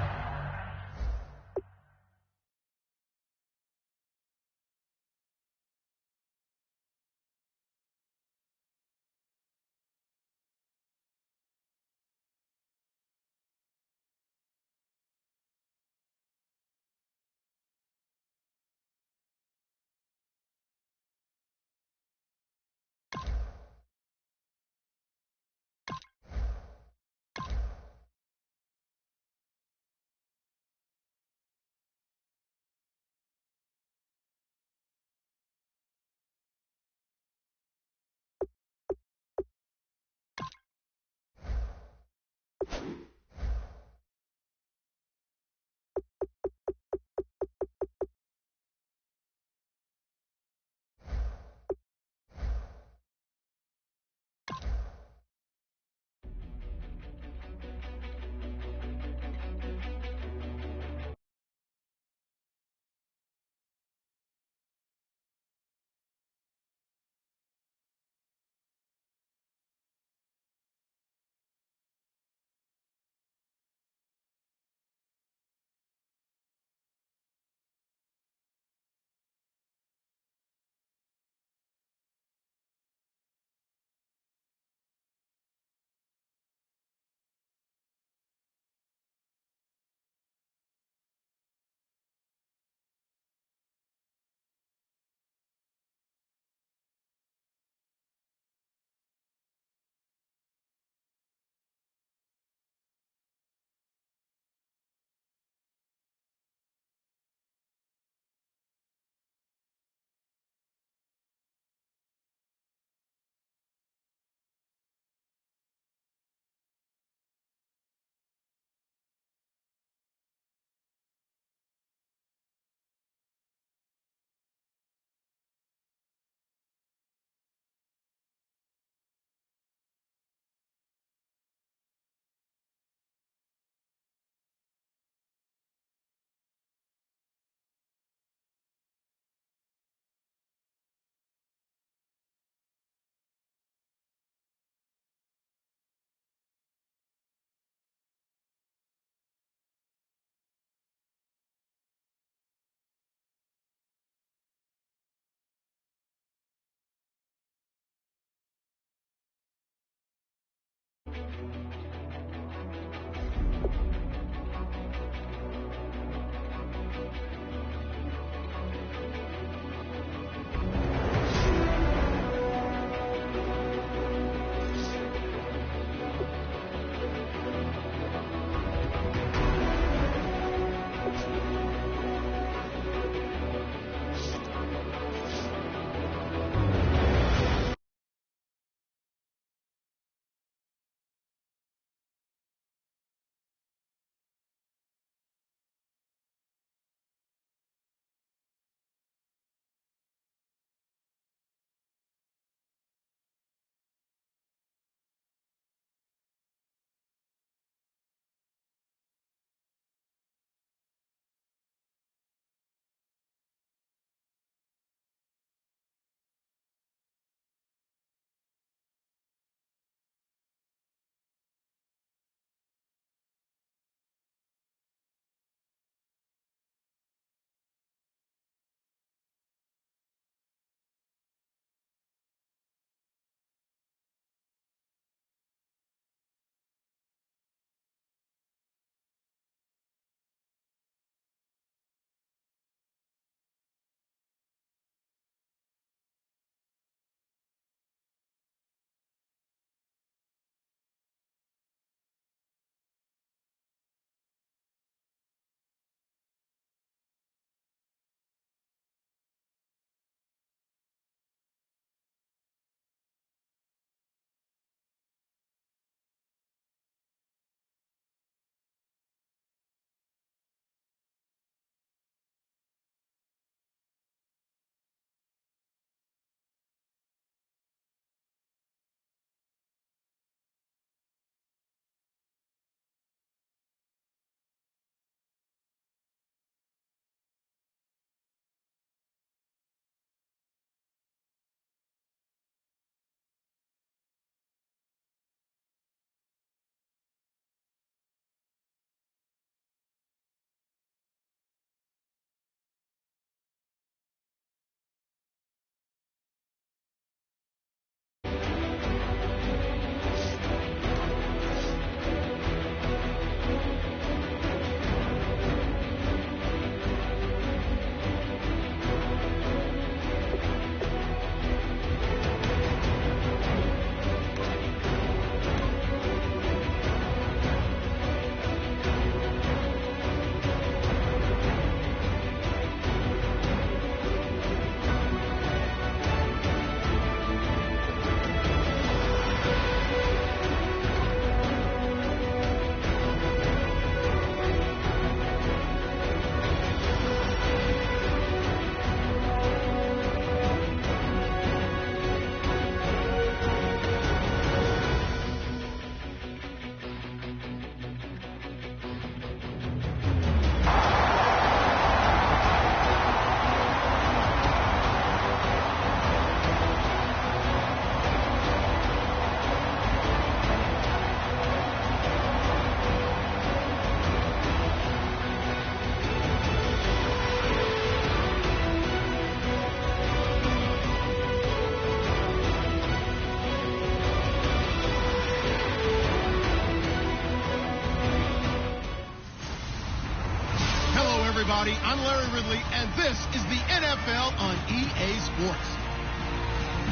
everybody. I'm Larry Ridley, and this is the NFL on EA Sports.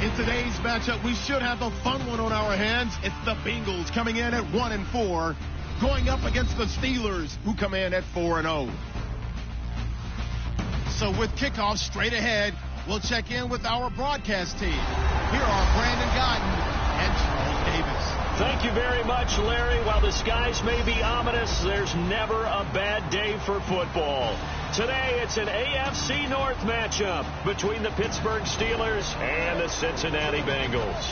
In today's matchup, we should have a fun one on our hands. It's the Bengals coming in at 1-4, going up against the Steelers, who come in at 4-0. So with kickoff straight ahead, we'll check in with our broadcast team. Here are Brandon Guyton and Charles Davis. Thank you very much, Larry. While the skies may be ominous, there's never a bad day for football. Today, it's an AFC North matchup between the Pittsburgh Steelers and the Cincinnati Bengals.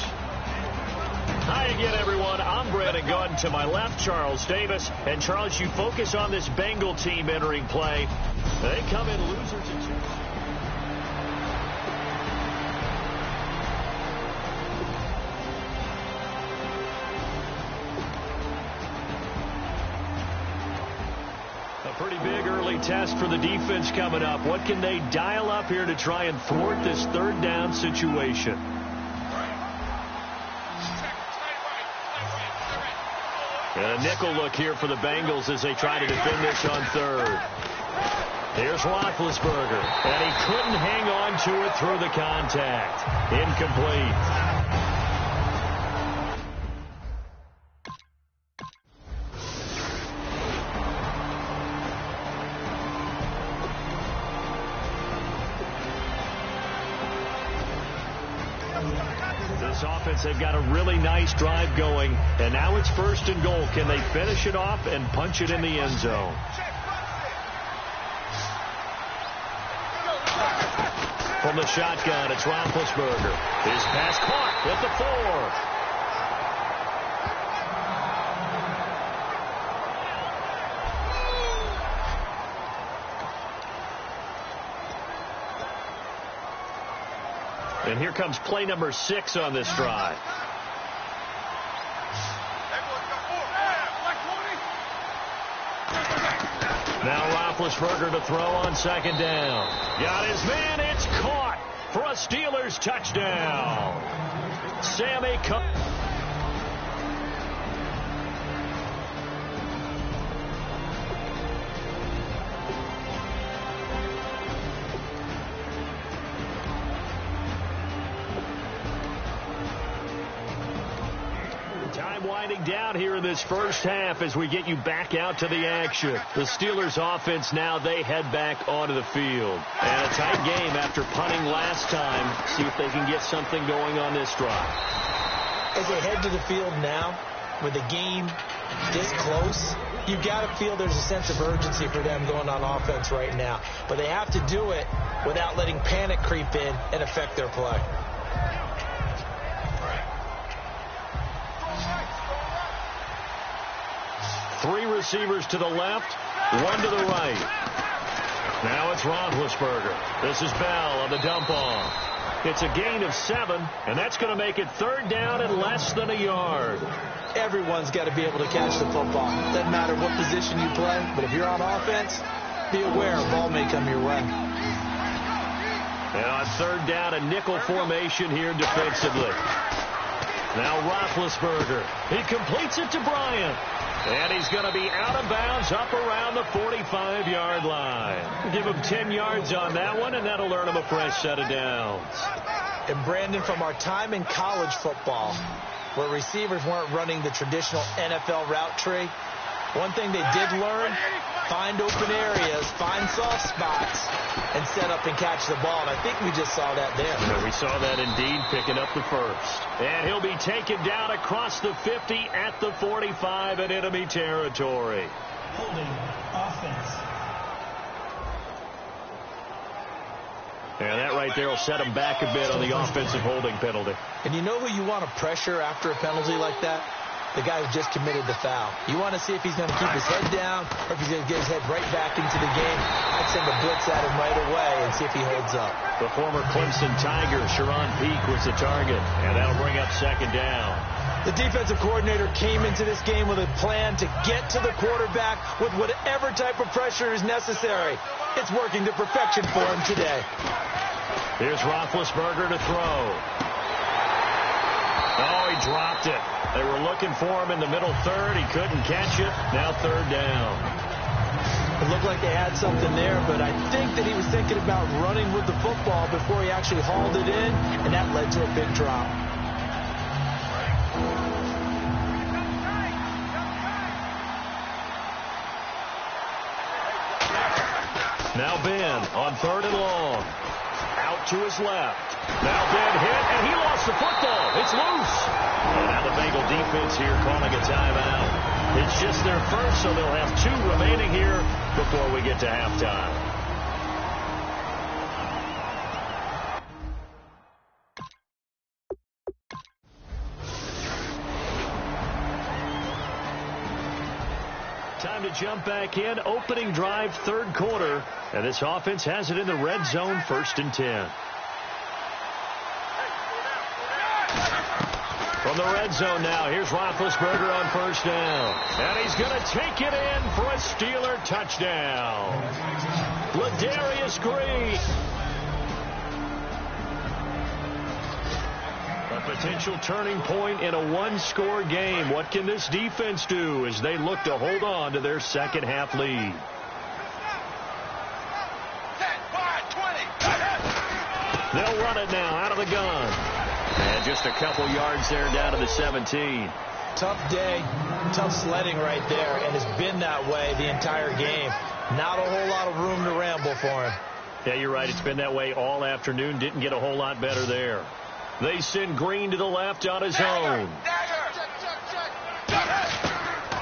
Hi again, everyone. I'm Brandon Guyton. To my left, Charles Davis. And, Charles, you focus on this Bengal team entering play. They come in losers and two. Pretty big early test for the defense coming up. What can they dial up here to try and thwart this third down situation? And a nickel look here for the Bengals as they try to defend this on third. Here's Roethlisberger, and he couldn't hang on to it through the contact. Incomplete. This offense, they've got a really nice drive going, and now it's 1st and goal. Can they finish it off and punch it in the end zone? From the shotgun, it's Roethlisberger. His pass caught at the 4. And here comes play number 6 on this drive. Now Roethlisberger to throw on 2nd down. Got his man. It's caught for a Steelers touchdown. Sammy winding down here in this first half as we get you back out to the action. The Steelers offense now, they head back onto the field. And a tight game after punting last time. See if they can get something going on this drive. As they head to the field now, with the game this close, you've got to feel there's a sense of urgency for them going on offense right now. But they have to do it without letting panic creep in and affect their play. Three receivers to the left, one to the right. Now it's Roethlisberger. This is Bell on the dump off. It's a gain of 7, and that's going to make it 3rd down and less than a yard. Everyone's got to be able to catch the football. Doesn't matter what position you play, but if you're on offense, be aware a ball may come your way. And on 3rd down, a nickel formation here defensively. Now Roethlisberger. He completes it to Bryant. And he's going to be out of bounds up around the 45-yard line. Give him 10 yards on that one, and that'll earn him a fresh set of downs. And Brandon, from our time in college football, where receivers weren't running the traditional NFL route tree, one thing they did learn, find open areas, find soft spots, and set up and catch the ball. And I think we just saw that there. Yeah, we saw that indeed, picking up the first. And he'll be taken down across the 50 at the 45 in enemy territory. Holding offense. And that right there will set him back a bit on the offensive holding penalty. And you know who you want to pressure after a penalty like that? The guy who just committed the foul. You want to see if he's going to keep his head down or if he's going to get his head right back into the game. I'd send a blitz at him right away and see if he holds up. The former Clemson Tiger, Sharon Peake, was the target, and that'll bring up 2nd down. The defensive coordinator came into this game with a plan to get to the quarterback with whatever type of pressure is necessary. It's working to perfection for him today. Here's Roethlisberger to throw. Oh, he dropped it. They were looking for him in the middle 3rd. He couldn't catch it. Now 3rd down. It looked like they had something there, but I think that he was thinking about running with the football before he actually hauled it in, and that led to a big drop. Now Ben on 3rd and long. Out to his left. Now Ben hit, and he lost the football. It's loose. And now the Bengal defense here calling a timeout. It's just their first, so they'll have 2 remaining here before we get to halftime. Time to jump back in. Opening drive, 3rd quarter. And this offense has it in the red zone, 1st and 10. From the red zone now, here's Roethlisberger on 1st down. And he's going to take it in for a Steeler touchdown. Ladarius Green. A Potential turning point in a one-score game. What can this defense do as they look to hold on to their second half lead? They'll run it now out of the gun. And just a couple yards there down to the 17. Tough day, tough sledding right there, and it's been that way the entire game. Not a whole lot of room to ramble for him. Yeah, you're right. It's been that way all afternoon. Didn't get a whole lot better there. They send Green to the left on his own.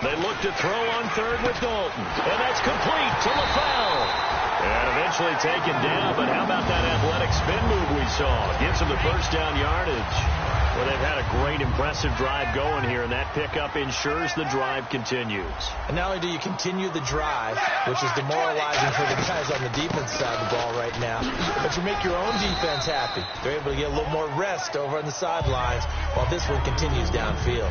They look to throw on third with Dalton. And that's complete to LaFell. And eventually taken down, but how about that athletic spin move we saw? Gives them the first down yardage. Well, they've had a great, impressive drive going here, and that pickup ensures the drive continues. And not only do you continue the drive, which is demoralizing for the guys on the defense side of the ball right now, but you make your own defense happy. They're able to get a little more rest over on the sidelines while this one continues downfield.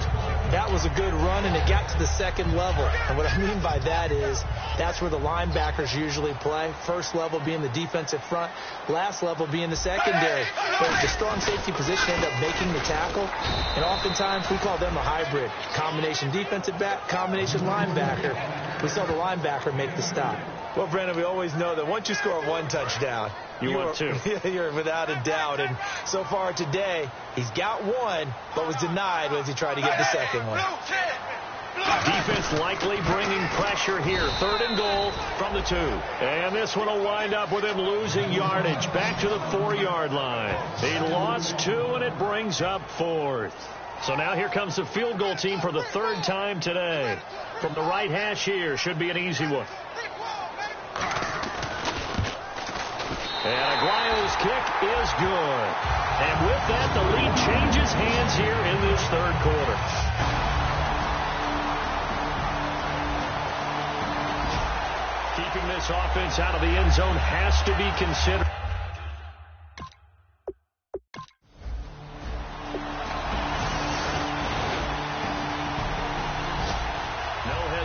That was a good run, and it got to the second level. And what I mean by that is that's where the linebackers usually play. First level being the defensive front, last level being the secondary. But the strong safety position end up making the tackle, and oftentimes we call them a hybrid. Combination defensive back, combination linebacker. We saw the linebacker make the stop. Well, Brandon, we always know that once you score one touchdown, you want two. You're without a doubt. And so far today, he's got one, but was denied as he tried to get the second one. Defense likely bringing pressure here. 3rd and goal from the 2. And this one will wind up with him losing yardage back to the 4-yard line. He lost 2, and it brings up 4th. So now here comes the field goal team for the 3rd time today. From the right hash here, should be an easy one. And Aguayo's kick is good. And with that, the lead changes hands here in this 3rd quarter. Keeping this offense out of the end zone has to be considered.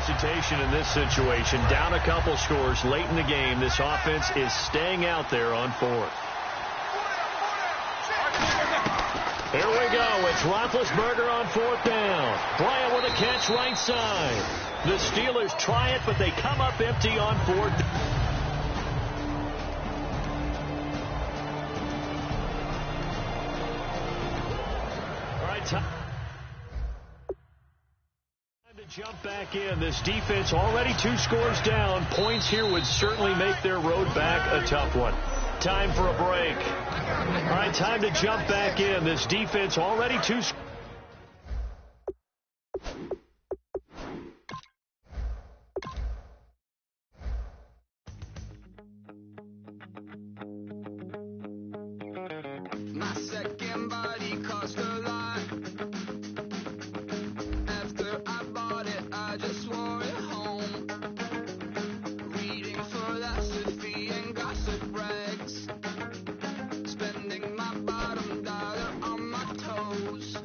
Hesitation in this situation. Down a couple scores late in the game. This offense is staying out there on 4th. Here we go. It's Roethlisberger on 4th down. Bryant with a catch right side. The Steelers try it, but they come up empty on 4th. All right, time to jump back in. This defense already 2 scores down. Points here would certainly make their road back a tough one. Time for a break. All right, time to jump back in. This defense already 2 scores. My second body cost a lot. After I bought it, I just wore it home. Reading philosophy and gossip rags. Spending my bottom dollar on my toes.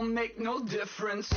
don't make no difference.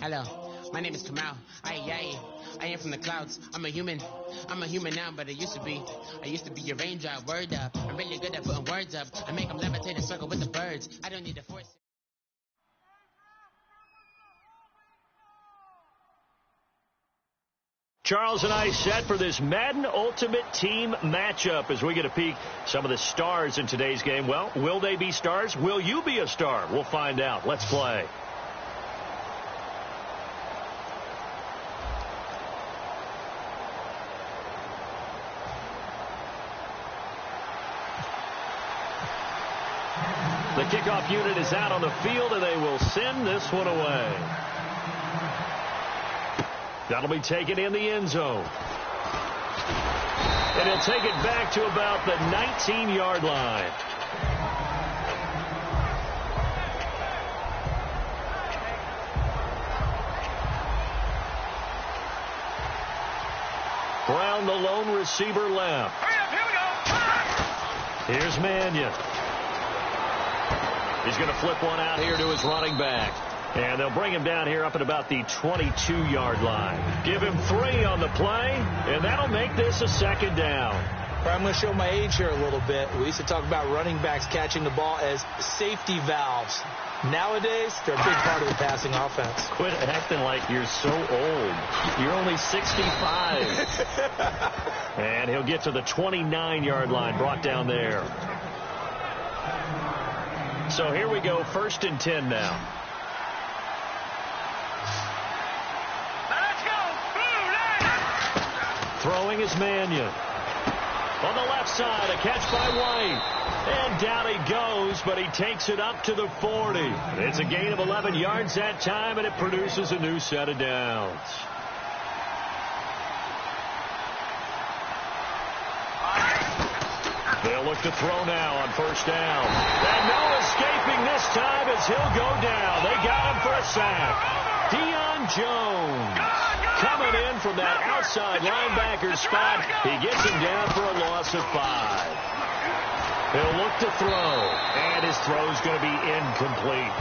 Hello, my name is Kamal. I am from the clouds. I'm a human now, but I used to be your raindrop. Word up, I'm really good at putting words up. I make them levitate and circle with the birds. I don't need to force it. Charles and I set for this Madden Ultimate Team matchup as we get a peek some of the stars in today's game. Well, will they be stars? Will you be a star? We'll find out. Let's play. The kickoff unit is out on the field, and they will send this one away. That'll be taken in the end zone. And he'll take it back to about the 19-yard line. Brown, the lone receiver, left. Here's Mannion. He's going to flip one out here to his running back. And they'll bring him down here up at about the 22-yard line. Give him 3 on the play, and that'll make this a second down. I'm going to show my age here a little bit. We used to talk about running backs catching the ball as safety valves. Nowadays, they're a big part of the passing offense. Quit acting like you're so old. You're only 65. And he'll get to the 29-yard line, brought down there. So here we go, 1st and 10 now. Let's go. Throwing is Mannion. On the left side, a catch by White. And down he goes, but he takes it up to the 40. It's a gain of 11 yards that time, and it produces a new set of downs. They'll look to throw now on 1st down. And no escaping this time as he'll go down. They got him for a sack. Deion Jones coming in from that outside linebacker spot. He gets him down for a loss of 5. He'll look to throw, and his throw's going to be incomplete.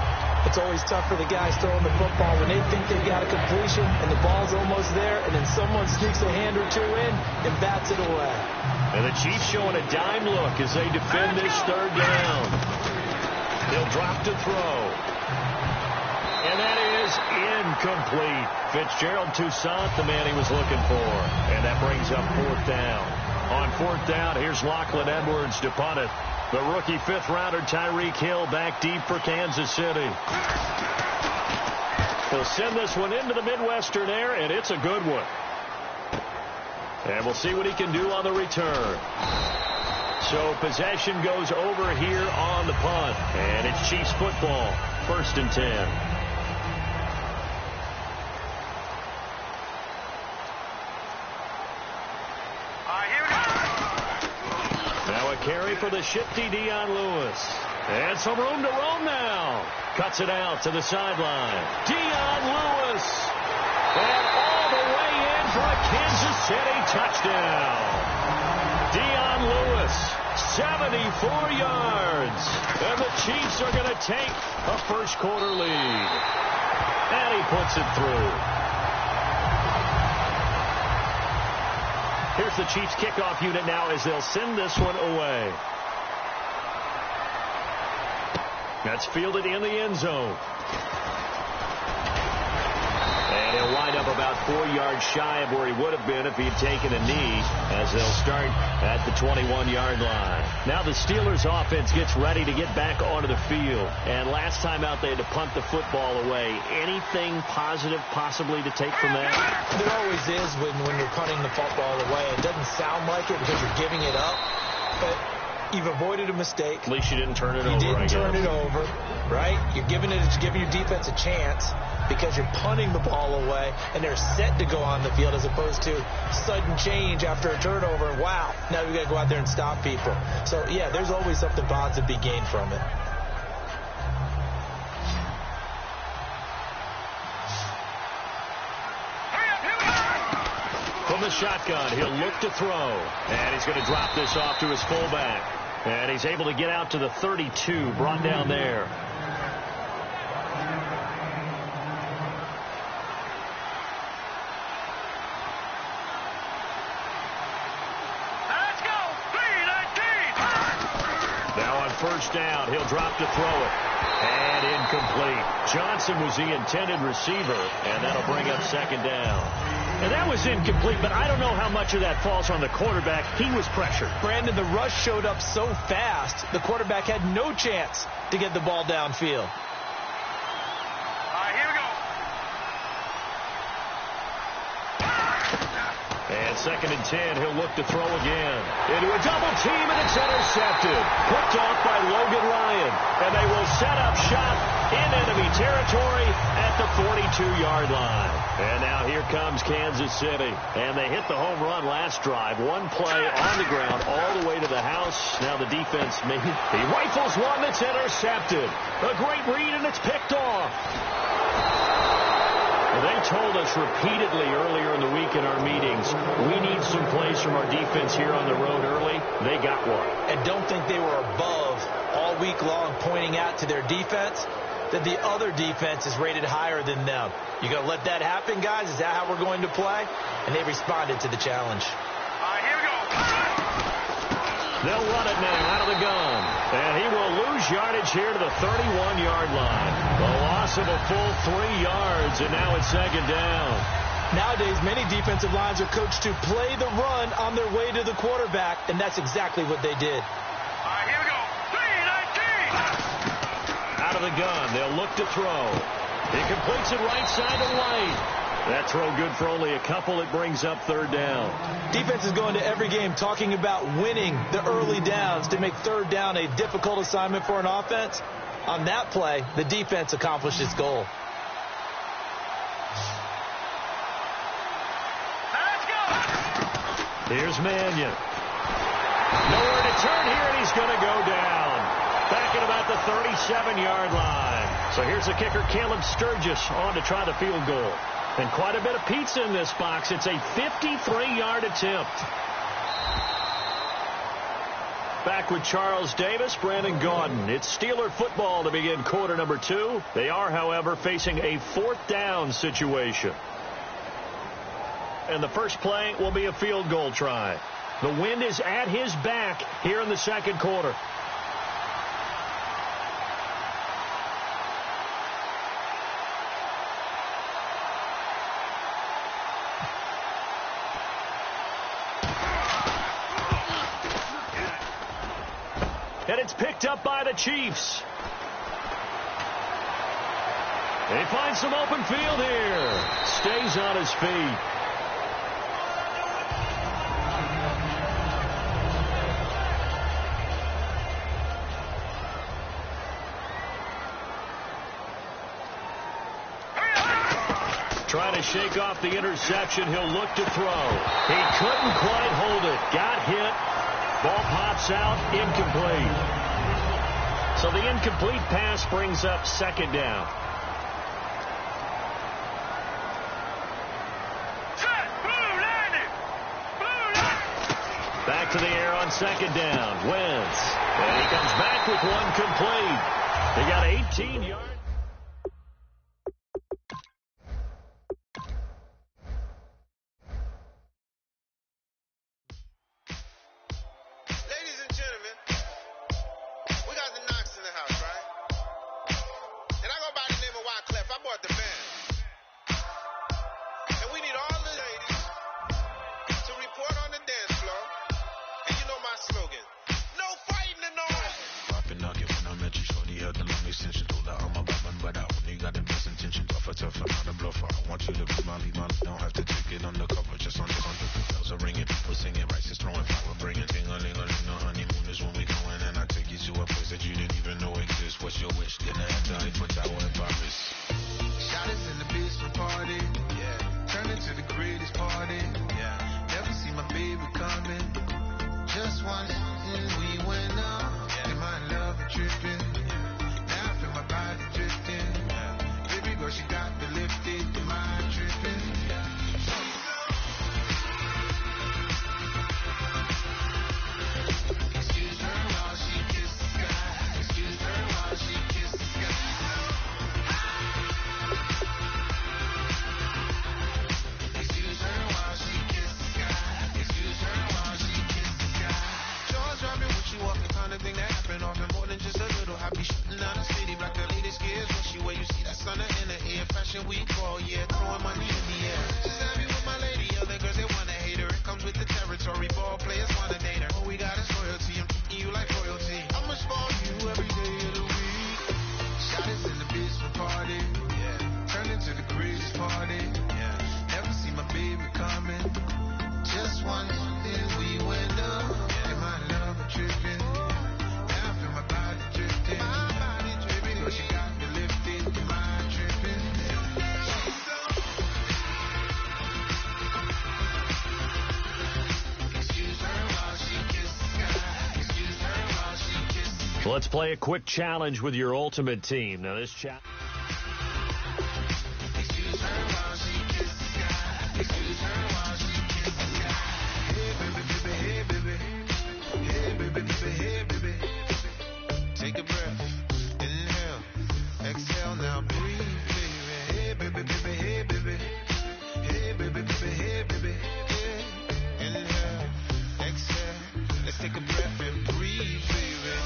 It's always tough for the guys throwing the football when they think they've got a completion and the ball's almost there, and then someone sneaks a hand or two in and bats it away. And the Chiefs showing a dime look as they defend this 3rd down. He'll drop to throw. And that is incomplete. Fitzgerald Toussaint, the man he was looking for. And that brings up 4th down. On 4th down, here's Lachlan Edwards to punt it. The rookie 5th-rounder Tyreek Hill back deep for Kansas City. He'll send this one into the Midwestern air, and it's a good one. And we'll see what he can do on the return. So possession goes over here on the punt. And it's Chiefs football, 1st and 10. Now a carry for the shifty Dion Lewis. And some room to roam now. Cuts it out to the sideline. Dion Lewis. And all the way in for a Kansas City touchdown. Dion 74 yards. And the Chiefs are going to take a first-quarter lead. And he puts it through. Here's the Chiefs kickoff unit now as they'll send this one away. That's fielded in the end zone. And he'll wind up about 4 yards shy of where he would have been if he had taken a knee, as they'll start at the 21-yard line. Now the Steelers offense gets ready to get back onto the field. And last time out they had to punt the football away. Anything positive possibly to take from that? There always is when you're punting the football away. It doesn't sound like it because you're giving it up, but you've avoided a mistake. At least you didn't turn it over. You didn't turn it over, right? You're giving your defense a chance because you're punting the ball away, and they're set to go on the field as opposed to sudden change after a turnover. Wow, now we got to go out there and stop people. So, yeah, there's always something positive to be gained from it. From the shotgun, he'll look to throw. And he's going to drop this off to his fullback. And he's able to get out to the 32, brought down there. Let's go! 3-19! Now on first down, he'll drop to throw it. And incomplete. Johnson was the intended receiver, and that'll bring up second down. And that was incomplete, but I don't know how much of that falls on the quarterback. He was pressured. Brandon, the rush showed up so fast, the quarterback had no chance to get the ball downfield. All right, here we go. And second and 10, he'll look to throw again. Into a double team, and it's intercepted. Picked off by Logan Ryan. And they will set up shop in enemy territory at the 42-yard line. And now here comes Kansas City. And they hit the home run last drive. One play on the ground all the way to the house. Now the defense, he rifles one that's intercepted. A great read, and it's picked off. They told us repeatedly earlier in the week in our meetings, we need some plays from our defense here on the road early. They got one. And don't think they were above all week long pointing out to their defense that the other defense is rated higher than them. You going to let that happen, guys? Is that how we're going to play? And they responded to the challenge. All right, here we go. They'll run it now out of the gun. And he will lose yardage here to the 31-yard line. The loss of a full 3 yards, and now it's second down. Nowadays, many defensive lines are coached to play the run on their way to the quarterback, and that's exactly what they did. All right, here we go. 3-19! Out of the gun, they'll look to throw. He completes it right side to White. That throw good for only a couple. It brings up third down. Defense is going to every game talking about winning the early downs to make third down a difficult assignment for an offense. On that play, the defense accomplished its goal. Let's go! Here's Mannion. Nowhere to turn here, and he's going to go down. Back at about the 37-yard line. So here's the kicker, Caleb Sturgis, on to try the field goal. And quite a bit of pizza in this box. It's a 53-yard attempt. Back with Charles Davis, Brandon Gaudin. It's Steeler football to begin quarter number 2. They are, however, facing a fourth down situation. And the first play will be a field goal try. The wind is at his back here in the second quarter. And it's picked up by the Chiefs. He finds some open field here. Stays on his feet. Trying to shake off the interception. He'll look to throw. He couldn't quite hold it. Got hit. Ball pops out, incomplete. So the incomplete pass brings up second down. Back to the air on second down. Wentz. And he comes back with one complete. They got 18 yards. Ladies and gentlemen, we got the Knox in the house, right? And I go by the name of Wyclef. I bought the band. And we need all the ladies to report on the dance floor. And you know my slogan, no fighting in the hall. Popping out, when I met you, shorty had the long extension. Told her I'm a Batman, but I only got the best intention. Tough, I'm not a bluffer. I want you to be my lead, don't have to take it undercover. Just on the bells are ringing, people singing, rice is throwing, flower bringing. Ting-a-ling-a-ling, the honeymoon is when we going, and I take you to a place that you didn't even know exists. What's your wish? Dinner at the Eiffel Tower in Paris. Shot us in the basement party, yeah. Turn into the greatest party, yeah. Never see my baby coming. Just once, we went up, yeah. And my love and tripping, yeah. Now I feel my body drifting, yeah. Baby girl, she got me lifted, the mind tripping, yeah. Excuse her while she kisses the sky. Excuse her while she kisses the sky. Excuse her while she kisses the sky. Excuse her while she kisses the sky. Jaws dropping when she walking, kind of thing that happen often. More than just a little happy shooting down the city. Black the latest gears when she wear. You see that sun in the air. Fashion week all year, throwing money in the air. Just happy with my lady. Other girls they wanna hate her. It comes with the territory. Ball players wanna date her. All we got is loyalty. I'm treating you like royalty. I'ma spoil you every day of the week. Shot us in the basement party, yeah. Turn into the greatest party, yeah. Never see my baby coming. Just one, then we went up, yeah. And my love and tripping. Now I feel my body drifting. My body dripping. But she got me lifted, the mind tripping. Excuse her while she kisses the sky. Excuse her while she kisses the sky. Let's play a quick challenge with your ultimate team. Now this challenge. Excuse her while she kisses the sky. Excuse her while she kisses the sky. Hey baby, baby, hey baby. Hey baby, baby, hey baby. Take a breath, inhale, exhale, now breathe, baby. Hey baby, baby, hey baby. Hey baby, baby, hey baby. Yeah. Inhale, exhale, let's take a breath and breathe, baby.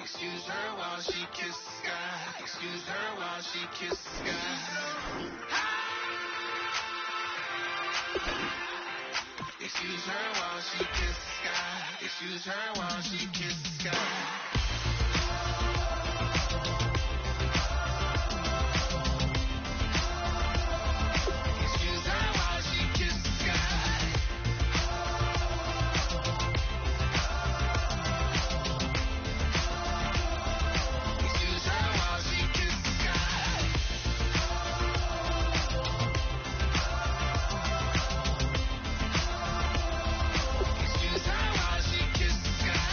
Excuse her while she kisses the sky. Excuse her while she kisses the sky. Excuse her while she kisses the sky. Excuse her while she kisses the sky. Excuse her while she kisses the sky. Excuse her while she kisses the sky. Excuse her while she kisses the sky.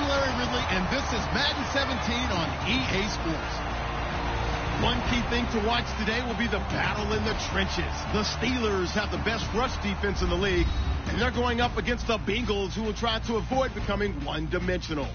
I'm Larry Ridley, and this is Madden 17 on EA Sports. One key thing to watch today will be the battle in the trenches. The Steelers have the best rush defense in the league, and they're going up against the Bengals, who will try to avoid becoming one-dimensional.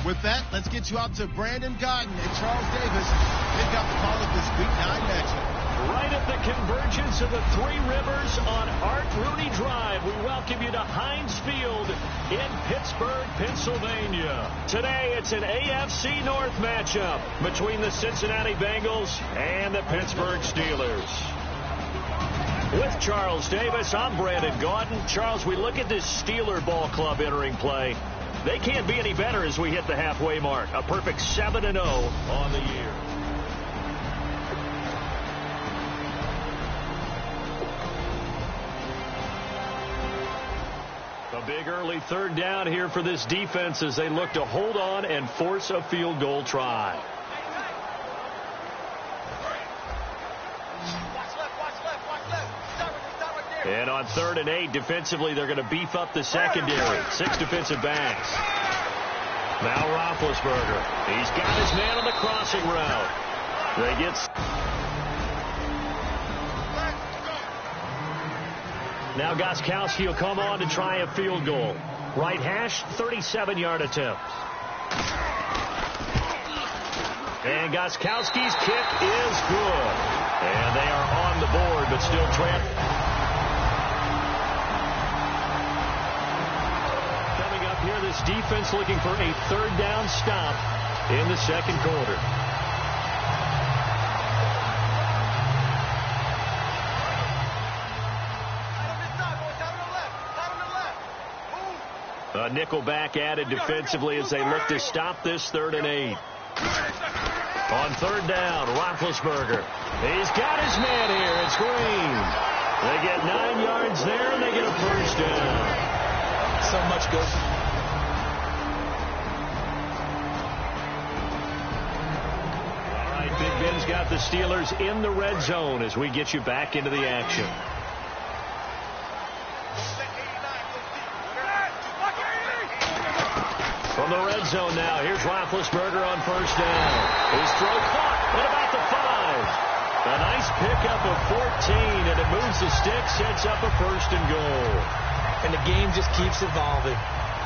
With that, let's get you out to Brandon Godden and Charles Davis. They've got the call of this Week 9 matchup. Right at the convergence of the Three Rivers on Art Rooney Drive, we welcome you to Heinz Field in Pittsburgh, Pennsylvania. Today, it's an AFC North matchup between the Cincinnati Bengals and the Pittsburgh Steelers. With Charles Davis, I'm Brandon Gaudin. Charles, we look at this Steeler ball club entering play. They can't be any better as we hit the halfway mark. A perfect 7-0 on the year. A big early third down here for this defense as they look to hold on and force a field goal try. And on 3rd and 8, defensively, they're going to beef up the secondary. 6 defensive backs. Now Roethlisberger. He's got his man on the crossing route. They get... Now Gostkowski will come on to try a field goal. Right hash, 37-yard attempt. And Gostkowski's kick is good. And they are on the board, but still trapped. Coming up here, this defense looking for a 3rd down stop in the second quarter. A nickelback added defensively as they look to stop this 3rd and 8. On 3rd down, Roethlisberger. He's got his man here. It's Green. They get 9 yards there, and they get a first down. So much good. All right, Big Ben's got the Steelers in the red zone as we get you back into the action. From the red zone now, here's Roethlisberger on 1st down. His throw caught at about the 5. A nice pickup of 14, and it moves the stick, sets up a 1st and goal. And the game just keeps evolving.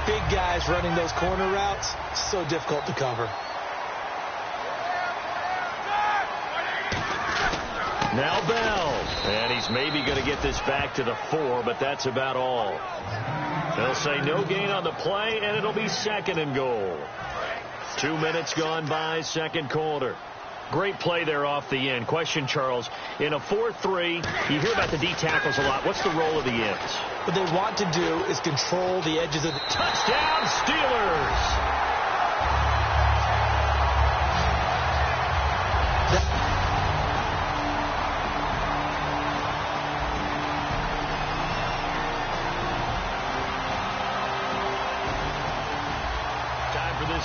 Big guys running those corner routes, so difficult to cover. Now Bell, and he's maybe going to get this back to the 4, but that's about all. They'll say no gain on the play, and it'll be 2nd and goal. 2 minutes gone by, second quarter. Great play there off the end. Question, Charles, in a 4-3, you hear about the D tackles a lot. What's the role of the ends? What they want to do is control the edges of the... Touchdown, Steelers!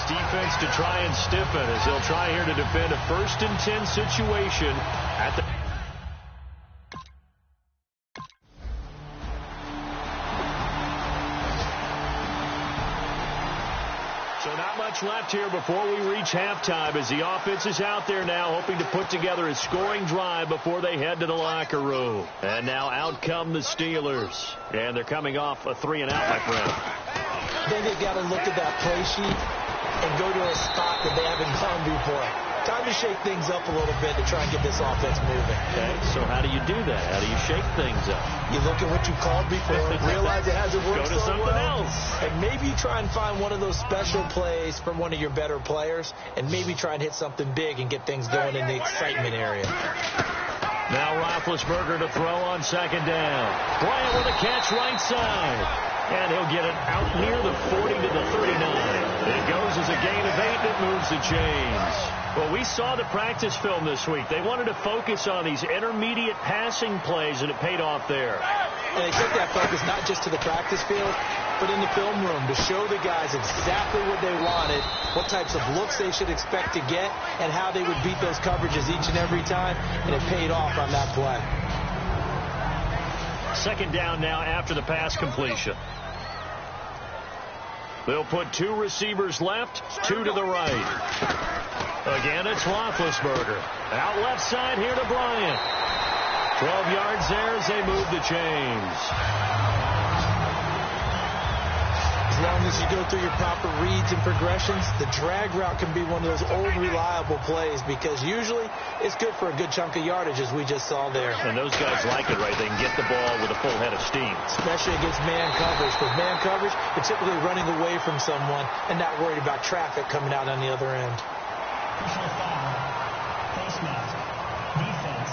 Defense to try and stiffen as they'll try here to defend a 1st and 10 situation at the... So not much left here before we reach halftime as the offense is out there now hoping to put together a scoring drive before they head to the locker room. And now out come the Steelers. And they're coming off a 3-and-out, my friend. Then they've got to look at that play sheet and go to a spot that they haven't gone before. Time to shake things up a little bit to try and get this offense moving. Okay, so how do you do that? How do you shake things up? You look at what you called before, realize it hasn't worked so so well, else. And maybe try and find one of those special plays from one of your better players, and maybe try and hit something big and get things going in the excitement area. Now Roethlisberger to throw on 2nd down. Bryant with a catch right side. And he'll get it out near the 40 to the 39. It goes as a gain of 8 that moves the chains. Well, we saw the practice film this week. They wanted to focus on these intermediate passing plays, and it paid off there. And they took that focus not just to the practice field, but in the film room to show the guys exactly what they wanted, what types of looks they should expect to get, and how they would beat those coverages each and every time, and it paid off on that play. 2nd down now after the pass completion. They'll put 2 receivers left, 2 to the right. Again, it's Roethlisberger. Out left side here to Bryant. 12 yards there as they move the chains. As long as you go through your proper reads and progressions, the drag route can be one of those old reliable plays because usually it's good for a good chunk of yardage, as we just saw there. And those guys like it, right? They can get the ball with a full head of steam. Especially against man coverage. With man coverage, you're typically running away from someone and not worried about traffic coming out on the other end. Personal foul. Face mask. Defense.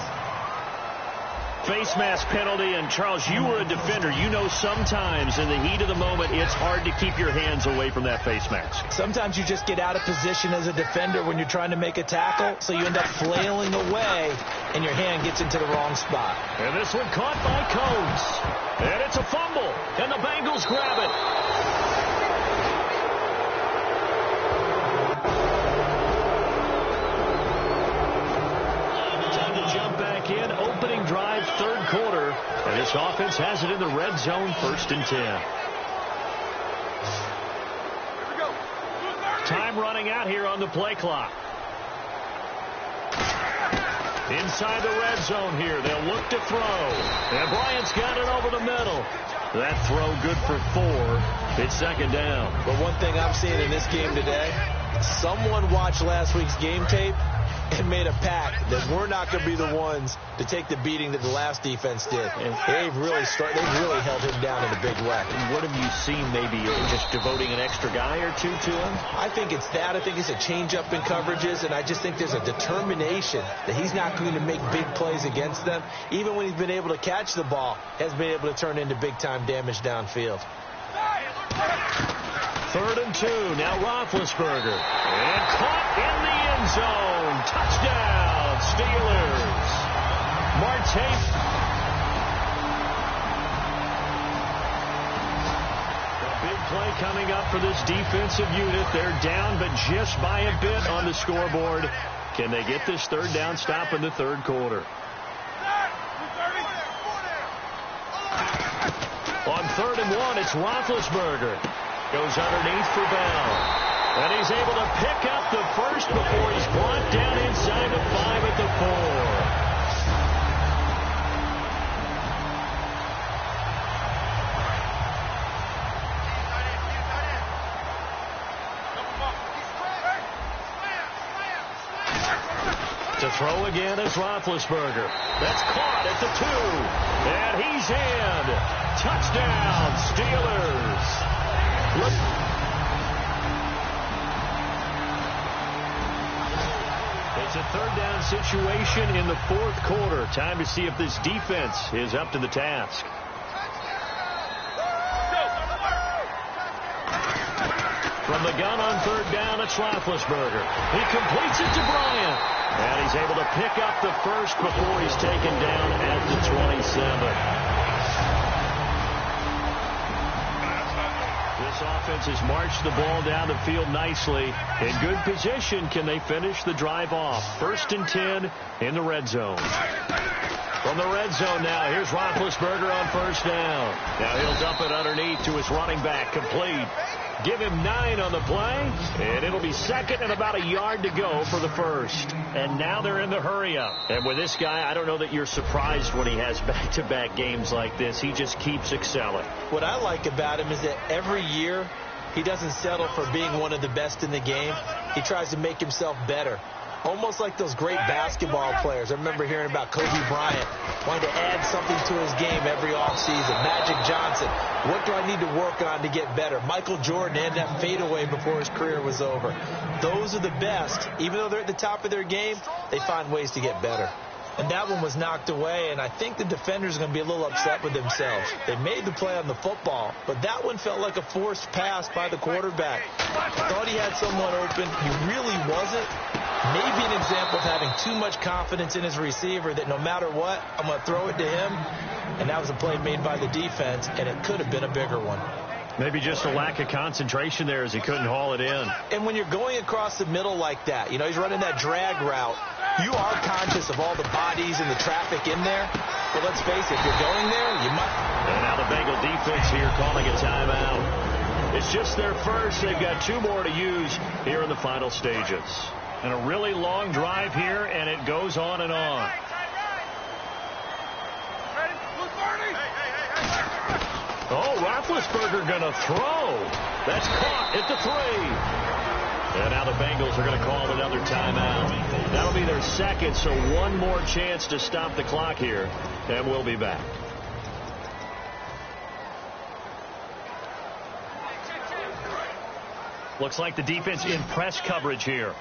Face mask penalty, and Charles, you were a defender. You know sometimes in the heat of the moment, it's hard to keep your hands away from that face mask. Sometimes you just get out of position as a defender when you're trying to make a tackle, so you end up flailing away, and your hand gets into the wrong spot. And this one caught by Coates. And it's a fumble, and the Bengals grab it. In opening drive, third quarter, and this offense has it in the red zone, 1st and 10. Time running out here on the play clock. Inside the red zone here, they'll look to throw, and Bryant's got it over the middle. That throw good for 4. It's 2nd down. But one thing I'm seeing in this game today, someone watched last week's game tape and made a pact that we're not going to be the ones to take the beating that the last defense did. And they've really held him down in a big way. And what have you seen? Maybe just devoting an extra guy or 2 to him? I think it's that. I think it's a change-up in coverages, and I just think there's a determination that he's not going to make big plays against them. Even when he's been able to catch the ball, has been able to turn into big-time damage downfield. 3rd and 2. Now Roethlisberger. And caught in the end zone. Touchdown, Steelers. Marte. A big play coming up for this defensive unit. They're down, but just by a bit on the scoreboard. Can they get this 3rd down stop in the 3rd quarter? On 3rd and 1, it's Roethlisberger. Goes underneath for Bell. And he's able to pick up the first before he's brought down inside the 5 at the 4. To throw again is Roethlisberger. That's caught at the 2. And he's in. Touchdown, Steelers. It's a 3rd down situation in the 4th quarter. Time to see if this defense is up to the task. From the gun on 3rd down, it's Roethlisberger. He completes it to Bryant. And he's able to pick up the first before he's taken down at the 27. This offense has marched the ball down the field nicely. In good position, can they finish the drive off? 1st and 10 in the red zone. From the red zone now, here's Roethlisberger on 1st down. Now he'll dump it underneath to his running back, complete. Give him 9 on the play, and it'll be 2nd and about a yard to go for the 1st. And now they're in the hurry-up. And with this guy, I don't know that you're surprised when he has back-to-back games like this. He just keeps excelling. What I like about him is that every year he doesn't settle for being one of the best in the game. He tries to make himself better. Almost like those great basketball players. I remember hearing about Kobe Bryant wanting to add something to his game every offseason. Magic Johnson, what do I need to work on to get better? Michael Jordan had that fadeaway before his career was over. Those are the best. Even though they're at the top of their game, they find ways to get better. And that one was knocked away, and I think the defenders are going to be a little upset with themselves. They made the play on the football, but that one felt like a forced pass by the quarterback. Thought he had someone open. He really wasn't. Maybe an example of having too much confidence in his receiver that no matter what, I'm going to throw it to him. And that was a play made by the defense, and it could have been a bigger one. Maybe just a lack of concentration there as he couldn't haul it in. And when you're going across the middle like that, you know, he's running that drag route, you are conscious of all the bodies and the traffic in there. But let's face it, if you're going there, you might. And now the Bengal defense here calling a timeout. It's just their first. They've got 2 more to use here in the final stages. And a really long drive here, and it goes on and on. Oh, Roethlisberger going to throw. That's caught at the 3. And now the Bengals are going to call another timeout. That'll be their second, so 1 more chance to stop the clock here, and we'll be back. Looks like the defense in press coverage here.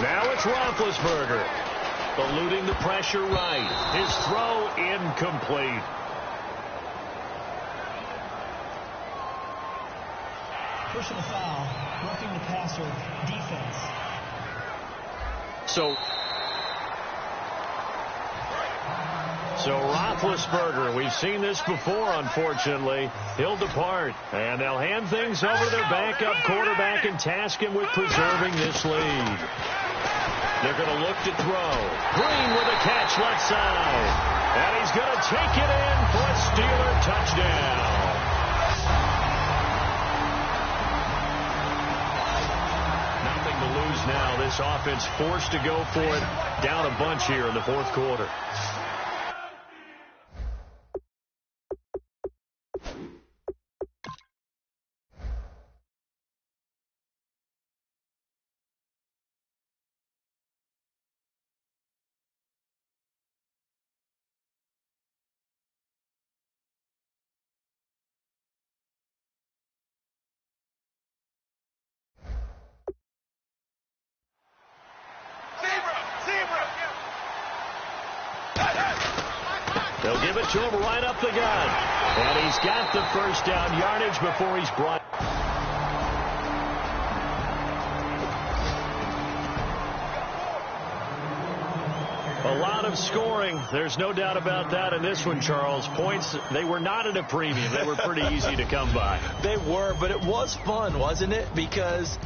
Now it's Roethlisberger. Eluding the pressure right. His throw incomplete. Personal foul, roughing the passer, defense. So Roethlisberger, we've seen this before, unfortunately. He'll depart, and they'll hand things over to their backup quarterback and task him with preserving this lead. They're going to look to throw. Green with a catch left side. And he's going to take it in for a Steeler touchdown. Nothing to lose now. This offense forced to go for it. Down a bunch here in the 4th quarter. They'll give it to him right up the gut. And he's got the first down yardage before he's brought. A lot of scoring. There's no doubt about that in this one, Charles. Points, they were not at a premium. They were pretty easy to come by. They were, but it was fun, wasn't it? Because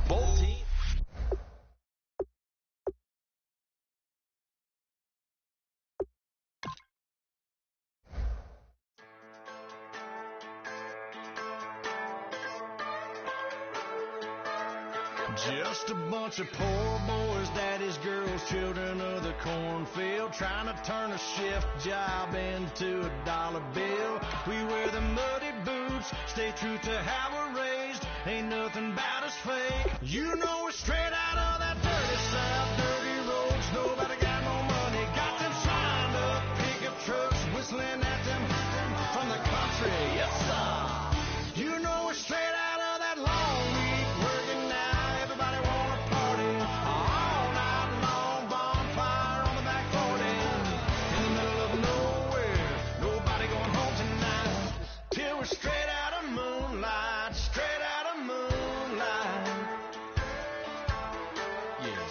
both teams. Just a bunch of poor boys, daddies, girls, children of the cornfield, trying to turn a shift job into a dollar bill. We wear the muddy boots, stay true to how we're raised. Ain't nothing about us fake. You know we're straight out of that dirty south, dirty roads. Nobody got no money, got them signed up. Pickup trucks whistling at them from the country. Yes, sir. You know we're straight out of that long week working now. Everybody wanna party all night long. Bonfire on the back 40 in the middle of nowhere. Nobody going home tonight till we're straight out of moonlight. Straight out of moonlight. Yeah.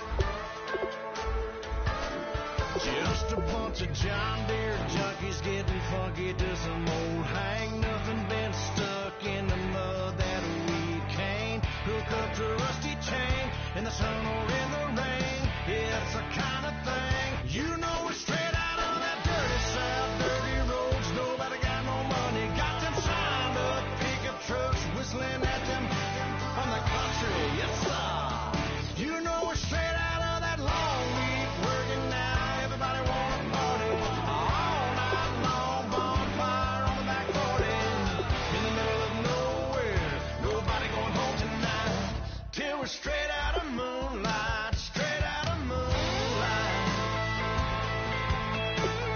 Just a bunch of John Deere junkies getting funky to some old hang. Nothing been stuck in the mud that we can't hook up to a rusty chain in the sun or in the rain. It's the kind of thing. You know we're straight out of that dirty south, dirty roads. Nobody got no money, got them signed up. Pickup trucks whistling at them from the country. Yes, sir. You know we're straight out of that long week working now. Everybody wanna party all night long. Bonfire on the back 40 in the middle of nowhere. Nobody going home tonight till we're straight out of moonlight. Straight out of moonlight.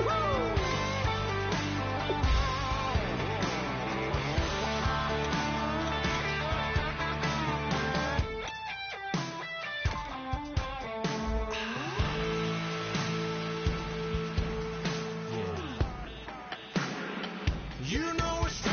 Woo! You know we're straight